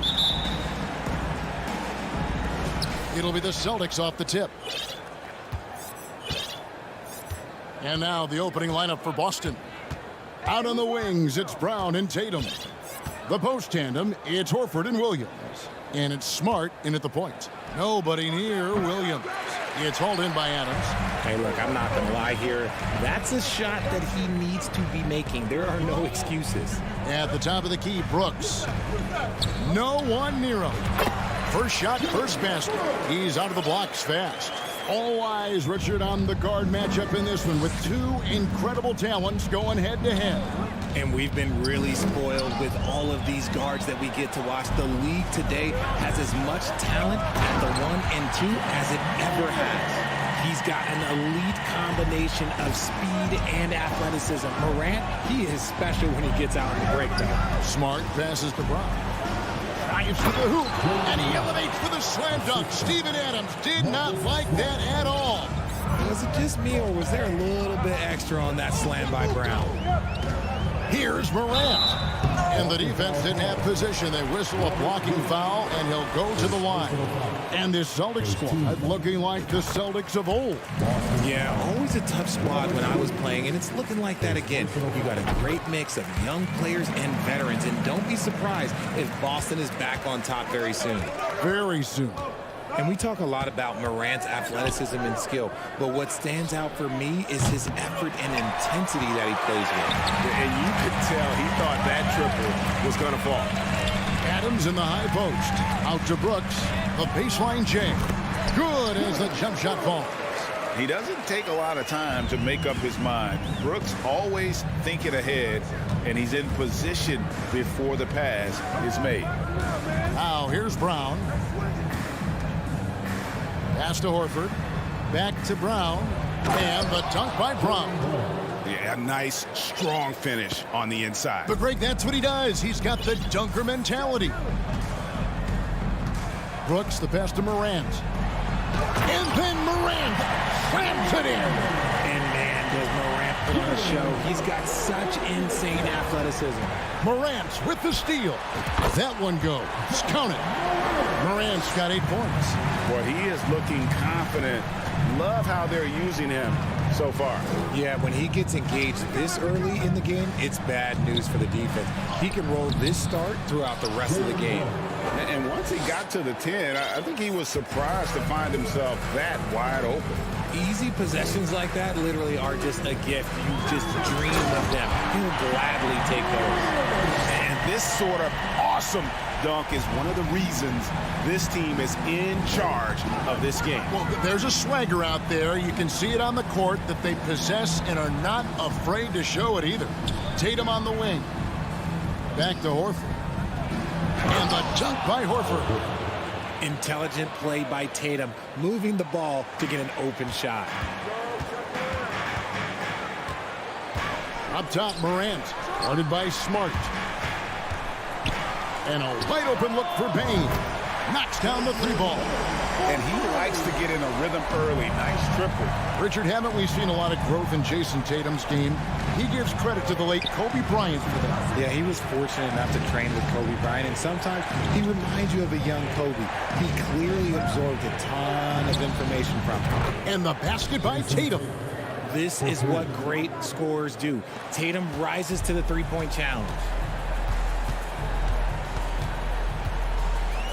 It'll be the Celtics off the tip. And now the opening lineup for Boston. Out on the wings, it's Brown and Tatum. The post tandem, it's Horford and Williams. And it's Smart in at the point. Nobody near Williams. It's hauled in by Adams. Hey, look, I'm not going to lie here. That's a shot that he needs to be making. There are no excuses. At the top of the key, Brooks. No one near him. First shot, first basket. He's out of the blocks fast. All eyes, Richard, on the guard matchup in this one with two incredible talents going head-to-head. And we've been really spoiled with all of these guards that we get to watch. The league today has as much talent at the 1 and 2 as it ever has. He's got an elite combination of speed and athleticism. Morant, he is special when he gets out in the breakdown. Smart passes to Brown. Drives to the hoop, and he elevates for the slam dunk. Steven Adams did not like that at all. Was it just me, or was there a little bit extra on that slam by Brown? Here's Morant. And the defense didn't have position. They whistle a blocking foul, and he'll go to the line. And this Celtics squad looking like the Celtics of old. Yeah, always a tough squad when I was playing, and it's looking like that again. You got a great mix of young players and veterans, and don't be surprised if Boston is back on top very soon. Very soon. And we talk a lot about Morant's athleticism and skill, but what stands out for me is his effort and intensity that he plays with. And you could tell he thought that triple was going to fall. Adams in the high post. Out to Brooks. The baseline J. Good as the jump shot falls. He doesn't take a lot of time to make up his mind. Brooks always thinking ahead, and he's in position before the pass is made. Now here's Brown. Pass to Horford. Back to Brown. And the dunk by Brown. Yeah, a nice, strong finish on the inside. But Greg, that's what he does. He's got the dunker mentality. Brooks, the pass to Morant. And then Morant slams it in. And man, does Morant put on a show. He's got such insane athleticism. Morant with the steal. That one goes. Count it. Morant's got 8 points. Well, he is looking confident. Love how they're using him so far. Yeah, when he gets engaged this early in the game, it's bad news for the defense. He can roll this start throughout the rest of the game. And once he got to the 10, I think he was surprised to find himself that wide open. Easy possessions like that literally are just a gift. You just dream of them. He'll gladly take those. And this sort of awesome dunk is one of the reasons this team is in charge of this game. Well, there's a swagger out there. You can see it on the court that they possess and are not afraid to show it either. Tatum on the wing. Back to Horford. And the dunk by Horford. Intelligent play by Tatum, moving the ball to get an open shot. Up top, Morant. Guarded by Smart. And a wide open look for Bain. Knocks down the 3 ball. And he likes to get in a rhythm early. Nice triple. Richard, haven't we seen a lot of growth in Jason Tatum's game? He gives credit to the late Kobe Bryant for that. Yeah, he was fortunate enough to train with Kobe Bryant, and sometimes he reminds you of a young Kobe. He clearly absorbed a ton of information from him. And the basket by Tatum. This is what great scorers do. Tatum rises to the three-point challenge.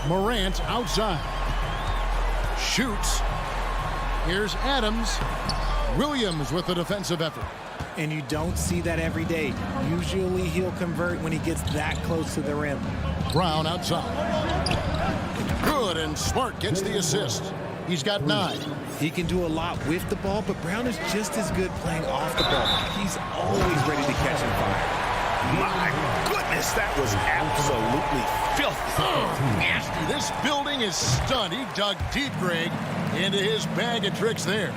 Morant outside. Shoots. Here's Adams. Williams with the defensive effort. And you don't see that every day. Usually he'll convert when he gets that close to the rim. Brown outside. Good, and Smart gets the assist. He's got 9. He can do a lot with the ball, but Brown is just as good playing off the ball. He's always ready to catch and fire. My goodness, that was absolutely filthy. Oh, nasty. This building is stunned. He dug deep, Greg. Into his bag of tricks there.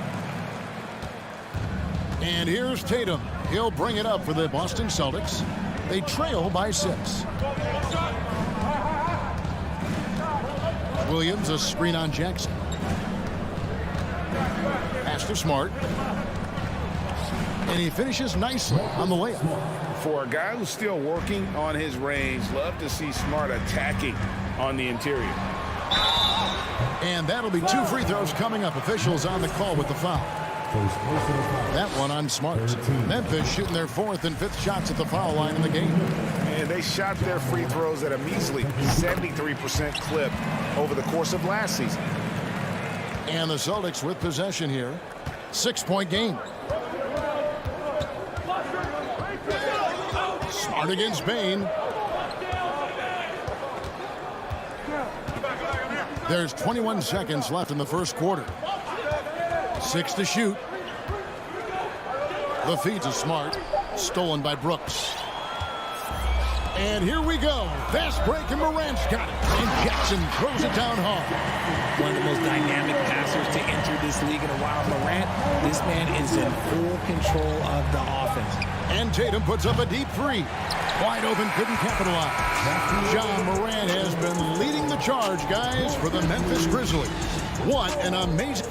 And here's Tatum. He'll bring it up for the Boston Celtics. They trail by 6. Williams, a screen on Jackson. Pass to Smart. And he finishes nicely on the layup. For a guy who's still working on his range, love to see Smart attacking on the interior. And that'll be 2 free throws coming up. Officials on the call with the foul. That one on Smart. Memphis shooting their 4th and 5th shots at the foul line in the game. And they shot their free throws at a measly 73% clip over the course of last season. And the Celtics with possession here. 6-point game. Smart against Bain. There's 21 seconds left in the first quarter. 6 to shoot. The feed to Smart. Stolen by Brooks. And here we go. Fast break, and Morant's got it. And Jackson throws it down hard. One of the most dynamic passers to enter this league in a while. Morant, this man is in full control of the offense. And Tatum puts up a deep 3. Wide open, couldn't capitalize. John Morant has been leading the charge, guys, for the Memphis Grizzlies. What an amazing...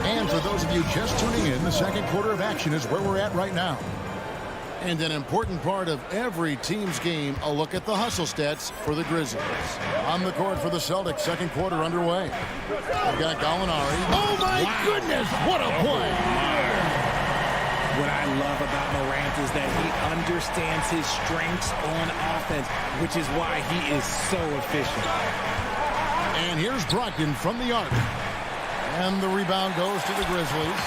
And for those of you just tuning in, the second quarter of action is where we're at right now. And an important part of every team's game, a look at the hustle stats for the Grizzlies. On the court for the Celtics, second quarter underway. They've got Gallinari. Oh, my goodness, what a play! What I love about Morant is that he understands his strengths on offense, which is why he is so efficient. And here's Brogdon from the arc. And the rebound goes to the Grizzlies.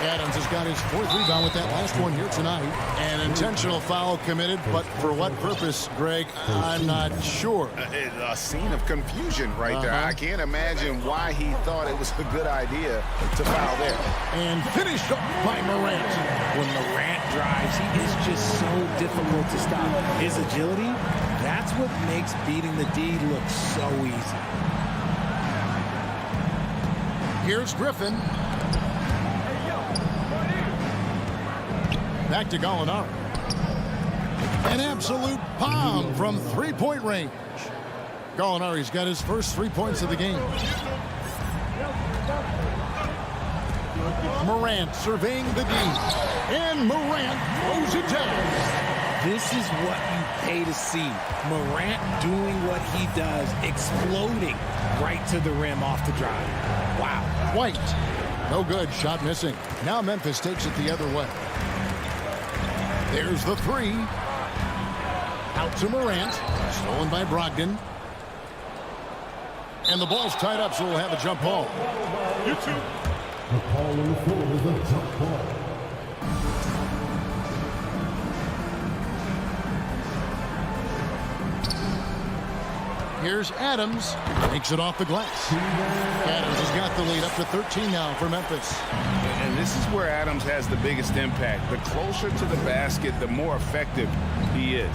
Adams has got his 4th rebound with that last one here tonight. An intentional foul committed, but for what purpose, Greg, I'm not sure. A scene of confusion right there. I can't imagine why he thought it was a good idea to foul there. And finished up by Morant. When Morant drives, he is just so difficult to stop. His agility, that's what makes beating the D look so easy. Here's Griffin. Back to Gallinari. An absolute bomb from 3-point range. Gallinari's got his first 3 points of the game. Morant surveying the D. And Morant throws it down. This is what you pay to see. Morant doing what he does, exploding right to the rim off the drive. Wow. White. No good. Shot missing. Now Memphis takes it the other way. There's the 3. Out to Morant. Stolen by Brogdon. And the ball's tied up, so we'll have a jump ball. You two. The call on the floor is a jump ball. Here's Adams. Takes it off the glass. Adams has got the lead up to 13 now for Memphis. And this is where Adams has the biggest impact. The closer to the basket, the more effective he is.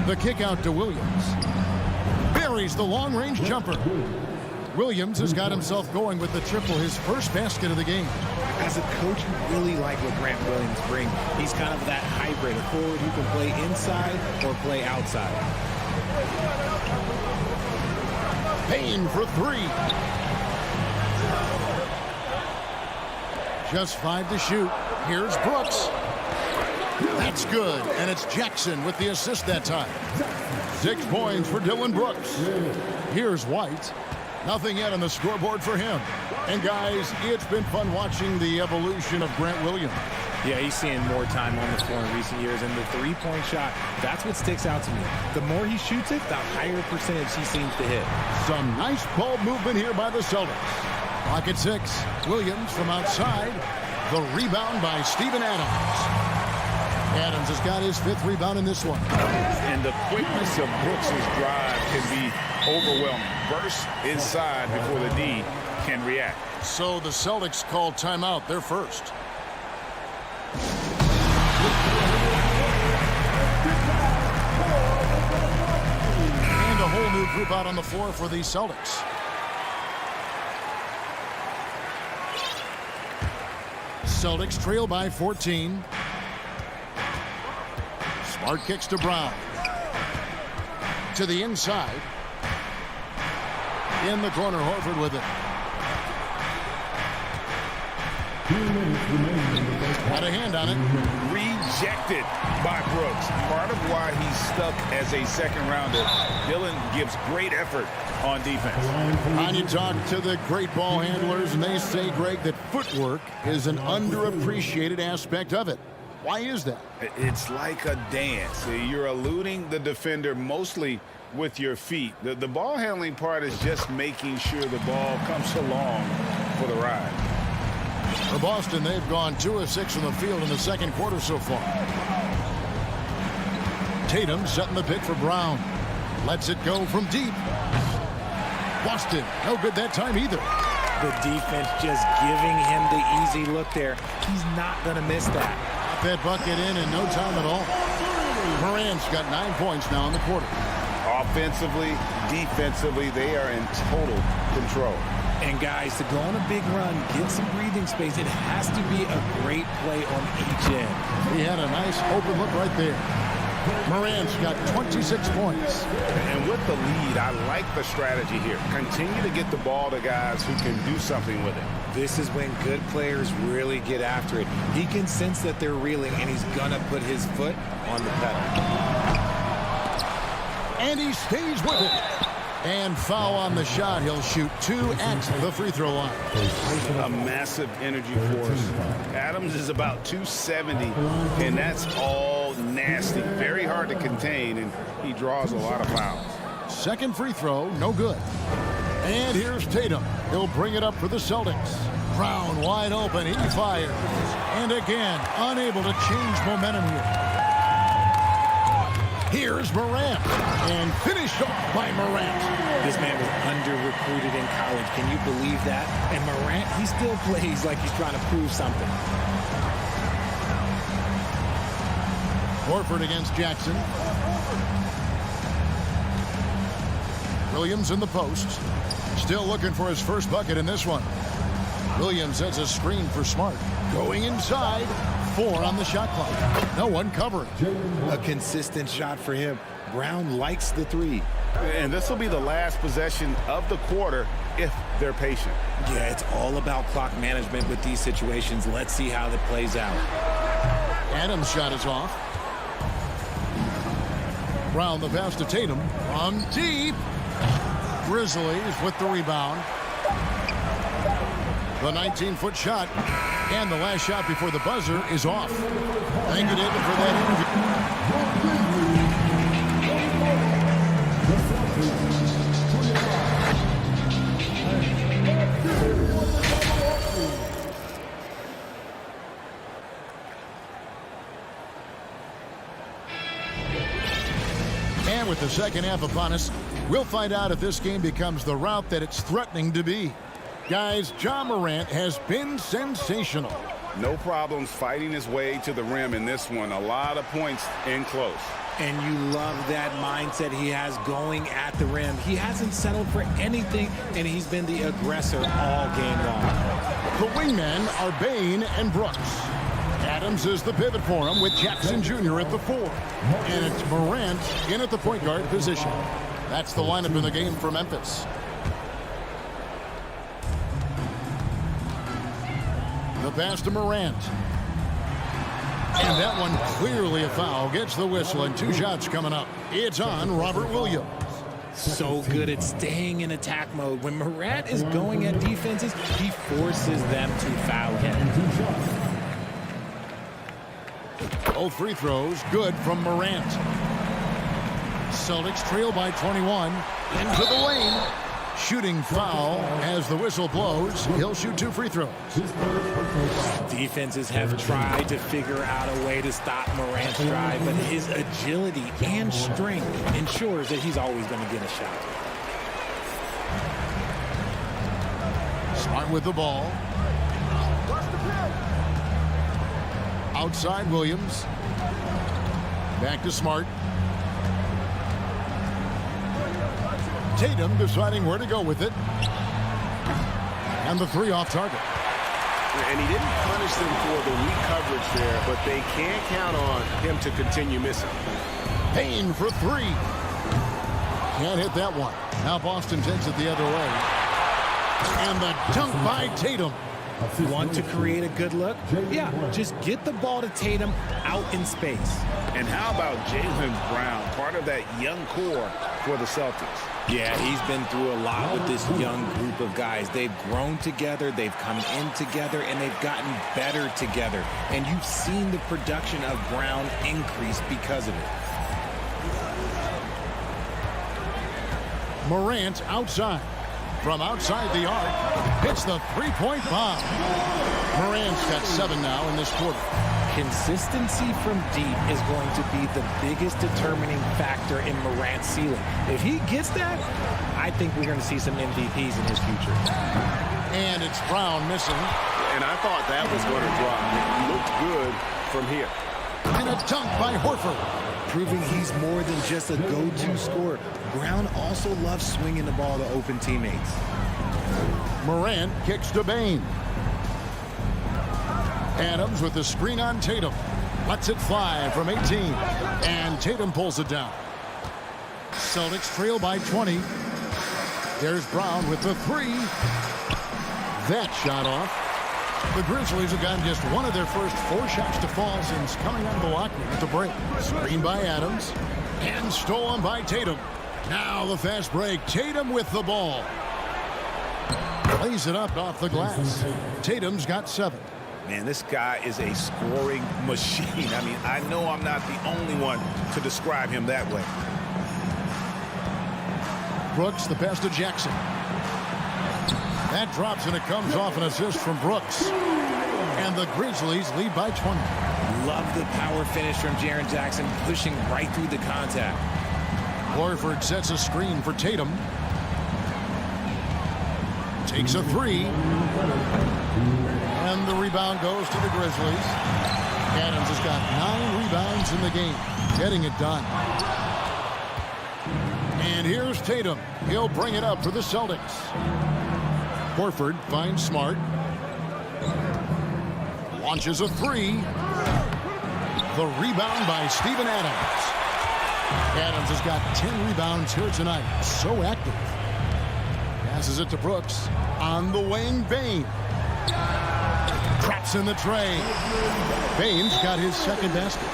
The kick out to Williams. Buries the long-range jumper. Williams has got himself going with the triple, his first basket of the game. As a coach, you really like what Grant Williams brings. He's kind of that hybrid, a forward who can play inside or play outside. Payne for 3. Just 5 to shoot. Here's Brooks. That's good, and it's Jackson with the assist that time. 6 points for Dylan Brooks. Here's White. Nothing yet on the scoreboard for him. And guys, it's been fun watching the evolution of Grant Williams. Yeah, he's seeing more time on the floor in recent years, and the 3-point shot, that's what sticks out to me. The more he shoots it, the higher percentage he seems to hit. Some nice ball movement here by the Celtics. Clock at 6. Williams from outside. The rebound by Steven Adams. Adams has got his 5th rebound in this one. And the quickness of Brooks' drive can be overwhelming. Burst inside before the D can react. So the Celtics call timeout, their first. group out on the floor for the Celtics. Celtics trail by 14. Smart kicks to Brown. To the inside. In the corner, Horford with it. Got a hand on it. Rejected by Brooks. Part of why he's stuck as a second rounder. Dillon gives great effort on defense. And you talk to the great ball handlers, and they say, Greg, that footwork is an underappreciated aspect of it. Why is that? It's like a dance. You're eluding the defender mostly with your feet. The ball handling part is just making sure the ball comes along for the ride. For Boston, they've gone 2 of 6 from the field in the second quarter so far. Tatum setting the pick for Brown. Lets it go from deep. Boston, no good that time either. The defense just giving him the easy look there. He's not going to miss that. Got that bucket in no time at all. Morant's got 9 points now in the quarter. Offensively, defensively, they are in total control. And guys, to go on a big run, get some breathing space, it has to be a great play on each end. He had a nice open look right there. Morant's got 26 points. And with the lead, I like the strategy here. Continue to get the ball to guys who can do something with it. This is when good players really get after it. He can sense that they're reeling, and he's going to put his foot on the pedal. And he stays with it. And foul on the shot. He'll shoot 2 at the free throw line. A massive energy force. Adams is about 270, and that's all nasty. Very hard to contain, and he draws a lot of fouls. Second free throw, no good. And here's Tatum. He'll bring it up for the Celtics. Brown wide open. He fires. And again, unable to change momentum here. Here's Morant, and finished off by Morant. This man was under-recruited in college. Can you believe that? And Morant, he still plays like he's trying to prove something. Horford against Jackson. Williams in the post. Still looking for his first bucket in this one. Williams has a screen for Smart. Going inside. 4 on the shot clock. No one covering. A consistent shot for him. Brown likes the 3. And this will be the last possession of the quarter if they're patient. Yeah, it's all about clock management with these situations. Let's see how that plays out. Adams' shot is off. Brown the pass to Tatum. From deep. Grizzlies with the rebound. The 19-foot shot. And the last shot before the buzzer is off. Thank you, David, for that And with the second half upon us, we'll find out if this game becomes the route that it's threatening to be. Guys, Ja Morant has been sensational. No problems fighting his way to the rim in this one. A lot of points in close. And you love that mindset he has going at the rim. He hasn't settled for anything, and he's been the aggressor all game long. The wingmen are Bain and Brooks. Adams is the pivot for him with Jackson Jr. at the 4. And it's Morant in at the point guard position. That's the lineup in the game for Memphis. The pass to Morant. And that one clearly a foul. Gets the whistle and 2 shots coming up. It's on Robert Williams. So good at staying in attack mode. When Morant is going at defenses, he forces them to foul him. Both free throws good from Morant. Celtics trail by 21. Into the lane. Shooting foul as the whistle blows. He'll shoot 2 free throws. Defenses have tried to figure out a way to stop Morant's drive, but his agility and strength ensures that he's always going to get a shot. Smart with the ball. Outside Williams. Back to Smart. Tatum deciding where to go with it. And the three off target. And he didn't punish them for the weak coverage there, but they can't count on him to continue missing. Payne for three. Can't hit that one. Now Boston takes it the other way. And the dunk by Tatum. Want to create a good look? Yeah, just get the ball to Tatum out in space. And how about Jaylen Brown, part of that young core for the Celtics? Yeah, he's been through a lot with this young group of guys. They've grown together, they've come in together, and they've gotten better together. And you've seen the production of Brown increase because of it. Morant outside. From outside the arc, hits the three-point bomb. Morant's got 7 now in this quarter. Consistency from deep is going to be the biggest determining factor in Morant's ceiling. If he gets that, I think we're going to see some MVPs in his future. And it's Brown missing. And I thought that was going to drop. It looked good from here. And a dunk by Horford. Proving he's more than just a go-to scorer. Brown also loves swinging the ball to open teammates. Morant kicks to Bane. Adams with the screen on Tatum. Lets it fly from 18. And Tatum pulls it down. Celtics trail by 20. There's Brown with the three. That shot off. The Grizzlies have gotten just one of their first 4 shots to fall since coming out of the locker room at the break. Screen by Adams. And stolen by Tatum. Now the fast break. Tatum with the ball. Plays it up off the glass. Tatum's got 7. Man, this guy is a scoring machine. I mean, I know I'm not the only one to describe him that way. Brooks, the pass to Jackson. That drops and it comes off an assist from Brooks. And the Grizzlies lead by 20. Love the power finish from Jaren Jackson, pushing right through the contact. Horford sets a screen for Tatum. Takes a three. And the rebound goes to the Grizzlies. Adams has got 9 rebounds in the game. Getting it done. And here's Tatum. He'll bring it up for the Celtics. Horford finds Smart. Launches a three. The rebound by Steven Adams. Adams has got 10 rebounds here tonight. So active. Passes it to Brooks. On the wing, Bane. Traps in the tray. Bane's got his second basket.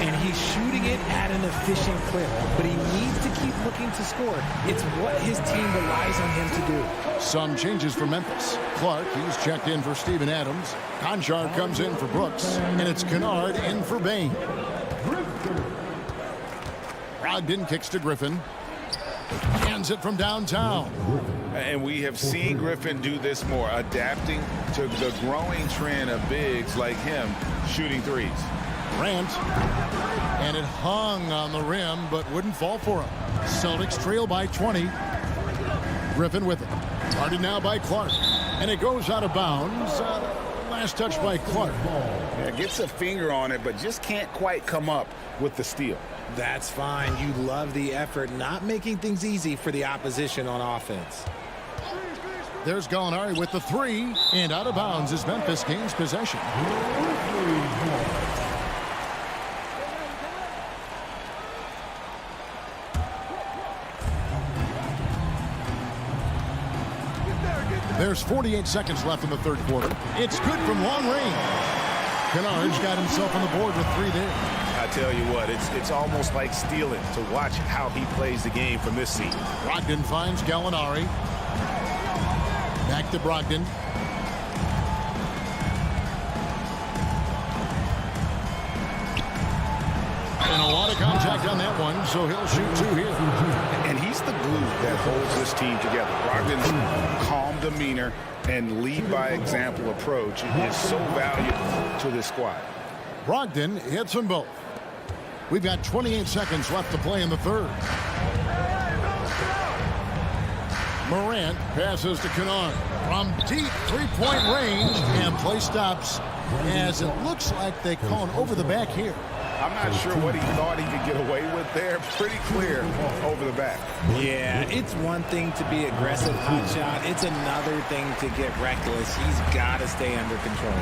And he's shooting it at an efficient clip. But he needs to keep looking to score. It's what his team relies on him to do. Some changes for Memphis. Clark, he's checked in for Steven Adams. Conchar comes in for Brooks. And it's Kennard in for Bane. Brogdon kicks to Griffin. Hands it from downtown. And we have seen Griffin do this more, adapting to the growing trend of bigs like him shooting threes. Grant. And it hung on the rim, but wouldn't fall for him. Celtics trail by 20. Griffin with it. Guarded now by Clark. And it goes out of bounds. Last touch by Clark. Yeah, gets a finger on it, but just can't quite come up with the steal. That's fine. You love the effort, not making things easy for the opposition on offense. There's Gallinari with the three. And out of bounds as Memphis gains possession. There's 48 seconds left in the third quarter. It's good from long range. Kennard's got himself on the board with 3 there. I tell you what, it's almost like stealing to watch how he plays the game from this seat. Brogdon finds Gallinari. Back to Brogdon. And a lot of contact on that one, so he'll shoot 2 here. And he's the glue that holds this team together. Brogdon's calm demeanor and lead by example approach is so valuable to this squad. Brogdon hits them both. We've got 28 seconds left to play in the third. Morant passes to Kennard from deep three-point range, and play stops as it looks like they call an over the back here. I'm not sure what he thought he could get away with there. Pretty clear over the back. Yeah, it's one thing to be aggressive hot shot. It's another thing to get reckless. He's got to stay under control.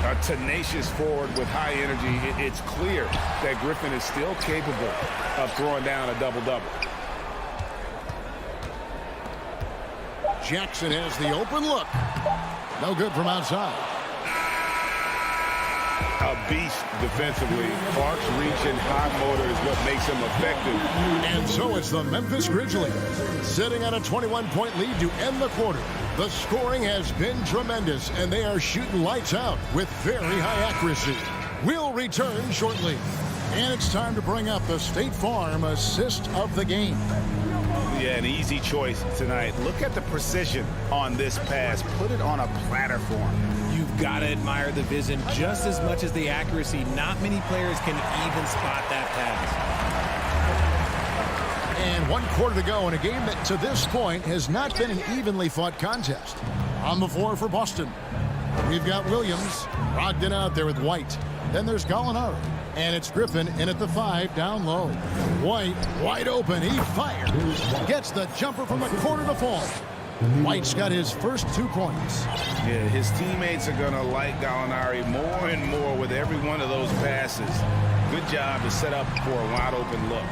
A tenacious forward with high energy. It's clear that Griffin is still capable of throwing down a double-double. Jackson has the open look. No good from outside. A beast defensively. Clark's reach and high motor is what makes him effective. And so it's the Memphis Grizzlies sitting on a 21-point lead to end the quarter. The scoring has been tremendous, and they are shooting lights out with very high accuracy. We'll return shortly. And it's time to bring up the State Farm assist of the game. Yeah, an easy choice tonight. Look at the precision on this pass. Put it on a platter for him. You've got to admire the vision just as much as the accuracy. Not many players can even spot that pass. And 1 quarter to go in a game that to this point has not been an evenly fought contest. On the floor for Boston, we've got Williams, Brogdon out there with White. Then there's Gallinari. And it's Griffin in at the 5 down low. White wide open. He fires. Gets the jumper from the corner to fall. White's got his first 2 points. Yeah, his teammates are going to like Gallinari more and more with every one of those passes. Good job to set up for a wide open look.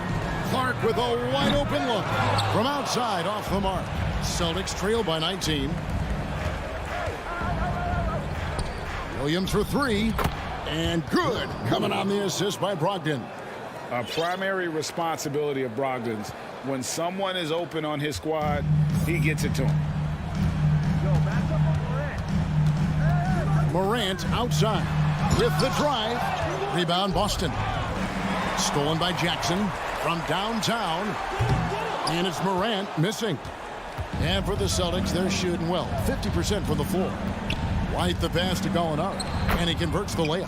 Clark with a wide open look. From outside off the mark. Celtics trail by 19. Williams for 3. And good. Coming on the assist by Brogdon. A primary responsibility of Brogdon's. When someone is open on his squad, he gets it to him. Morant outside with the drive. Rebound Boston. Stolen by Jackson from downtown. And it's Morant missing. And for the Celtics, they're shooting well. 50% from the floor. White the pass to Gallinari, and he converts the layup.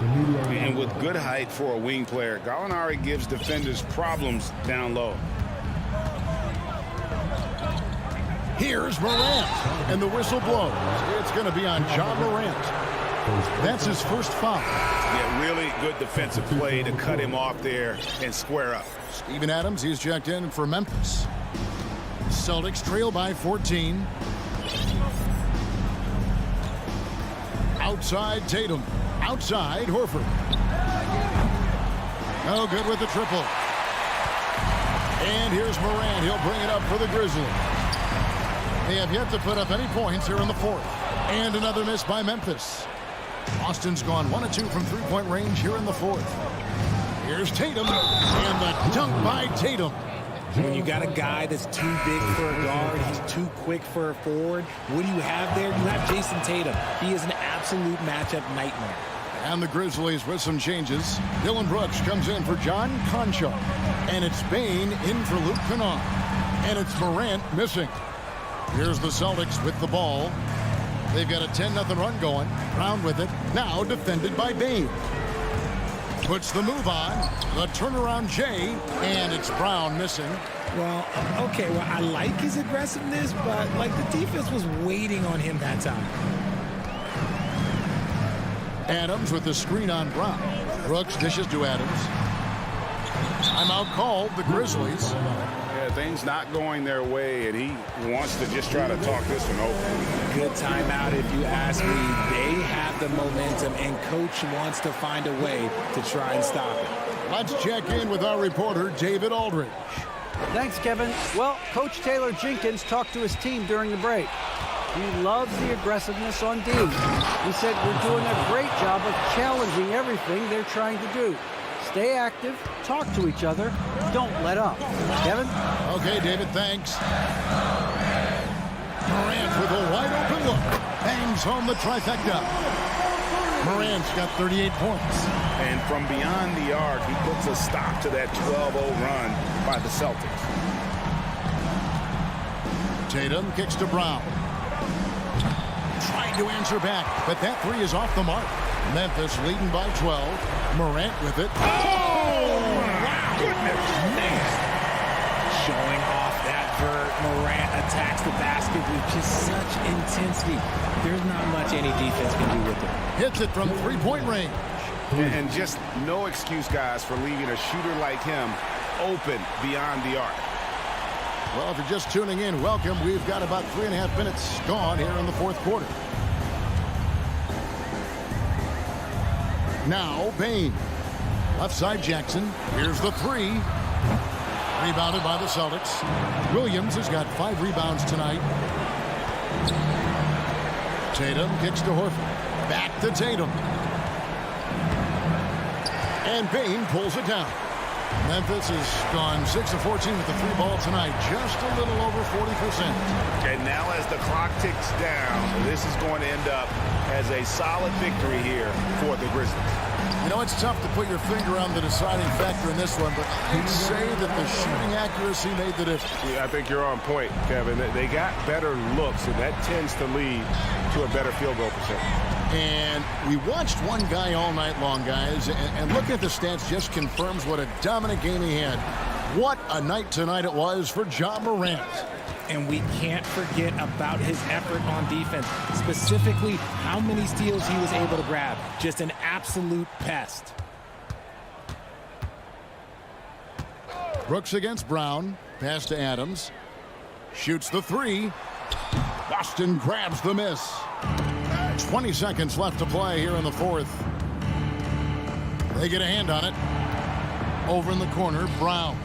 And with good height for a wing player, Gallinari gives defenders problems down low. Here's Morant, and the whistle blows. It's going to be on John Morant. That's his first foul. Yeah, really good defensive play to cut him off there and square up. Steven Adams, he's checked in for Memphis. Celtics trail by 14. Outside Tatum. Outside Horford. No good with the triple. And here's Morant. He'll bring it up for the Grizzlies. They have yet to put up any points here in the 4th. And another miss by Memphis. Boston's gone 1 of 2 from 3-point range here in the 4th. Here's Tatum. And the dunk by Tatum. When you got a guy that's too big for a guard, he's too quick for a forward, what do you have there? You have Jason Tatum. He is an absolute matchup nightmare. And the Grizzlies with some changes. Dylan Brooks comes in for John Concho. And it's Bain in for Luke Kennard. And it's Morant missing. Here's the Celtics with the ball. They've got a 10-0 run going. Brown with it. Now defended by Bain. Puts the move on. The turnaround Jay. And it's Brown missing. Well, okay, well, I like his aggressiveness, but, like, the defense was waiting on him that time. Adams with the screen on Brown. Brooks dishes to Adams. Timeout called, the Grizzlies. Yeah, things not going their way, and he wants to just try to talk this one over. Good timeout, if you ask me. They have the momentum, and Coach wants to find a way to try and stop it. Let's check in with our reporter, David Aldridge. Thanks, Kevin. Well, Coach Taylor Jenkins talked to his team during the break. He loves the aggressiveness on D. He said, we're doing a great job of challenging everything they're trying to do. Stay active, talk to each other, don't let up. Kevin? Okay, David, thanks. Morant with a wide open look. Bangs home the trifecta. Morant's got 38 points. And from beyond the arc, he puts a stop to that 12-0 run by the Celtics. Tatum kicks to Brown. Trying to answer back, but that 3 is off the mark. Memphis leading by 12. Morant with it. Oh, wow. Goodness, man. Showing off that vert. Morant attacks the basket with just such intensity. There's not much any defense can do with it. Hits it from 3-point range. And just no excuse, guys, for leaving a shooter like him open beyond the arc. Well, if you're just tuning in, welcome. We've got about 3.5 minutes gone here in the fourth quarter. Now, Bain. Left side, Jackson. Here's the three. Rebounded by the Celtics. Williams has got 5 rebounds tonight. Tatum kicks to Horford. Back to Tatum. And Bain pulls it down. Memphis has gone 6 of 14 with the 3 ball tonight. Just a little over 40%. And now as the clock ticks down, this is going to end up as a solid victory here for the Grizzlies. You know, it's tough to put your finger on the deciding factor in this one, but I'd say that the shooting accuracy made the difference. Yeah, I think you're on point, Kevin. They got better looks, and that tends to lead to a better field goal percentage. And we watched one guy all night long, guys, and looking at the stats just confirms what a dominant game he had. What a night tonight it was for Ja Morant. And we can't forget about his effort on defense, specifically how many steals he was able to grab. Just an absolute pest. Brooks against Brown. Pass to Adams. Shoots the three. Boston grabs the miss. 20 seconds left to play here in the fourth. They get a hand on it. Over in the corner, Brown.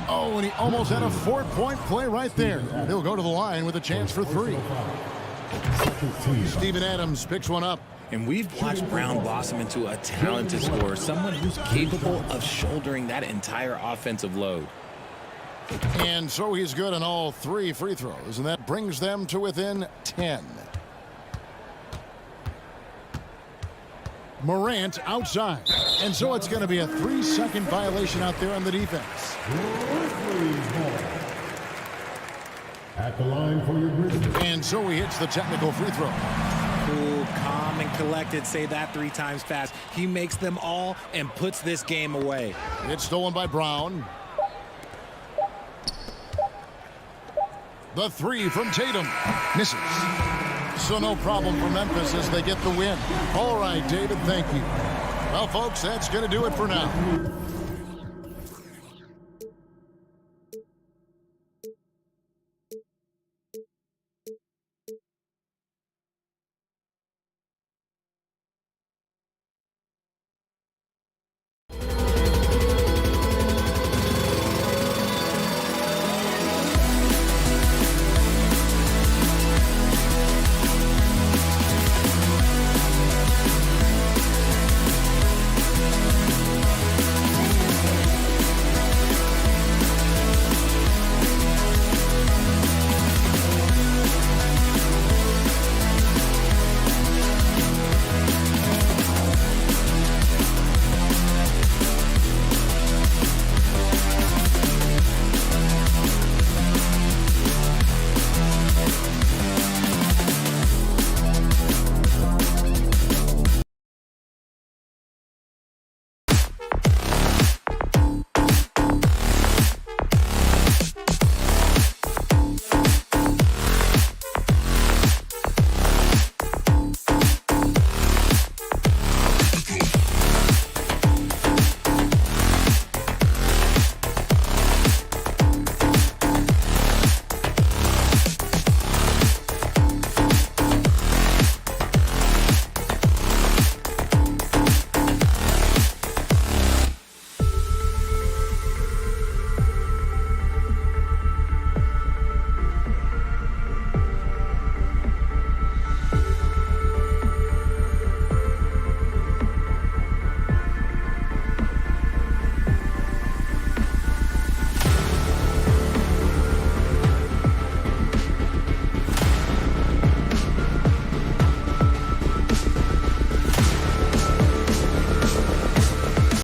Oh, and he almost had a 4-point play right there. He'll go to the line with a chance for 3. Steven Adams picks one up. And we've watched Brown blossom into a talented scorer, someone who's capable of shouldering that entire offensive load. And so he's good on all 3 free throws, and that brings them to within 10. Morant outside. And so it's going to be a 3-second violation out there on the defense. At the line for your Grizzlies. And so he hits the technical free throw. Cool, calm, and collected. Say that 3 times fast. He makes them all and puts this game away. It's stolen by Brown. The 3 from Tatum. Misses. So no problem for Memphis as they get the win. All right, David, thank you. Well, folks, that's going to do it for now.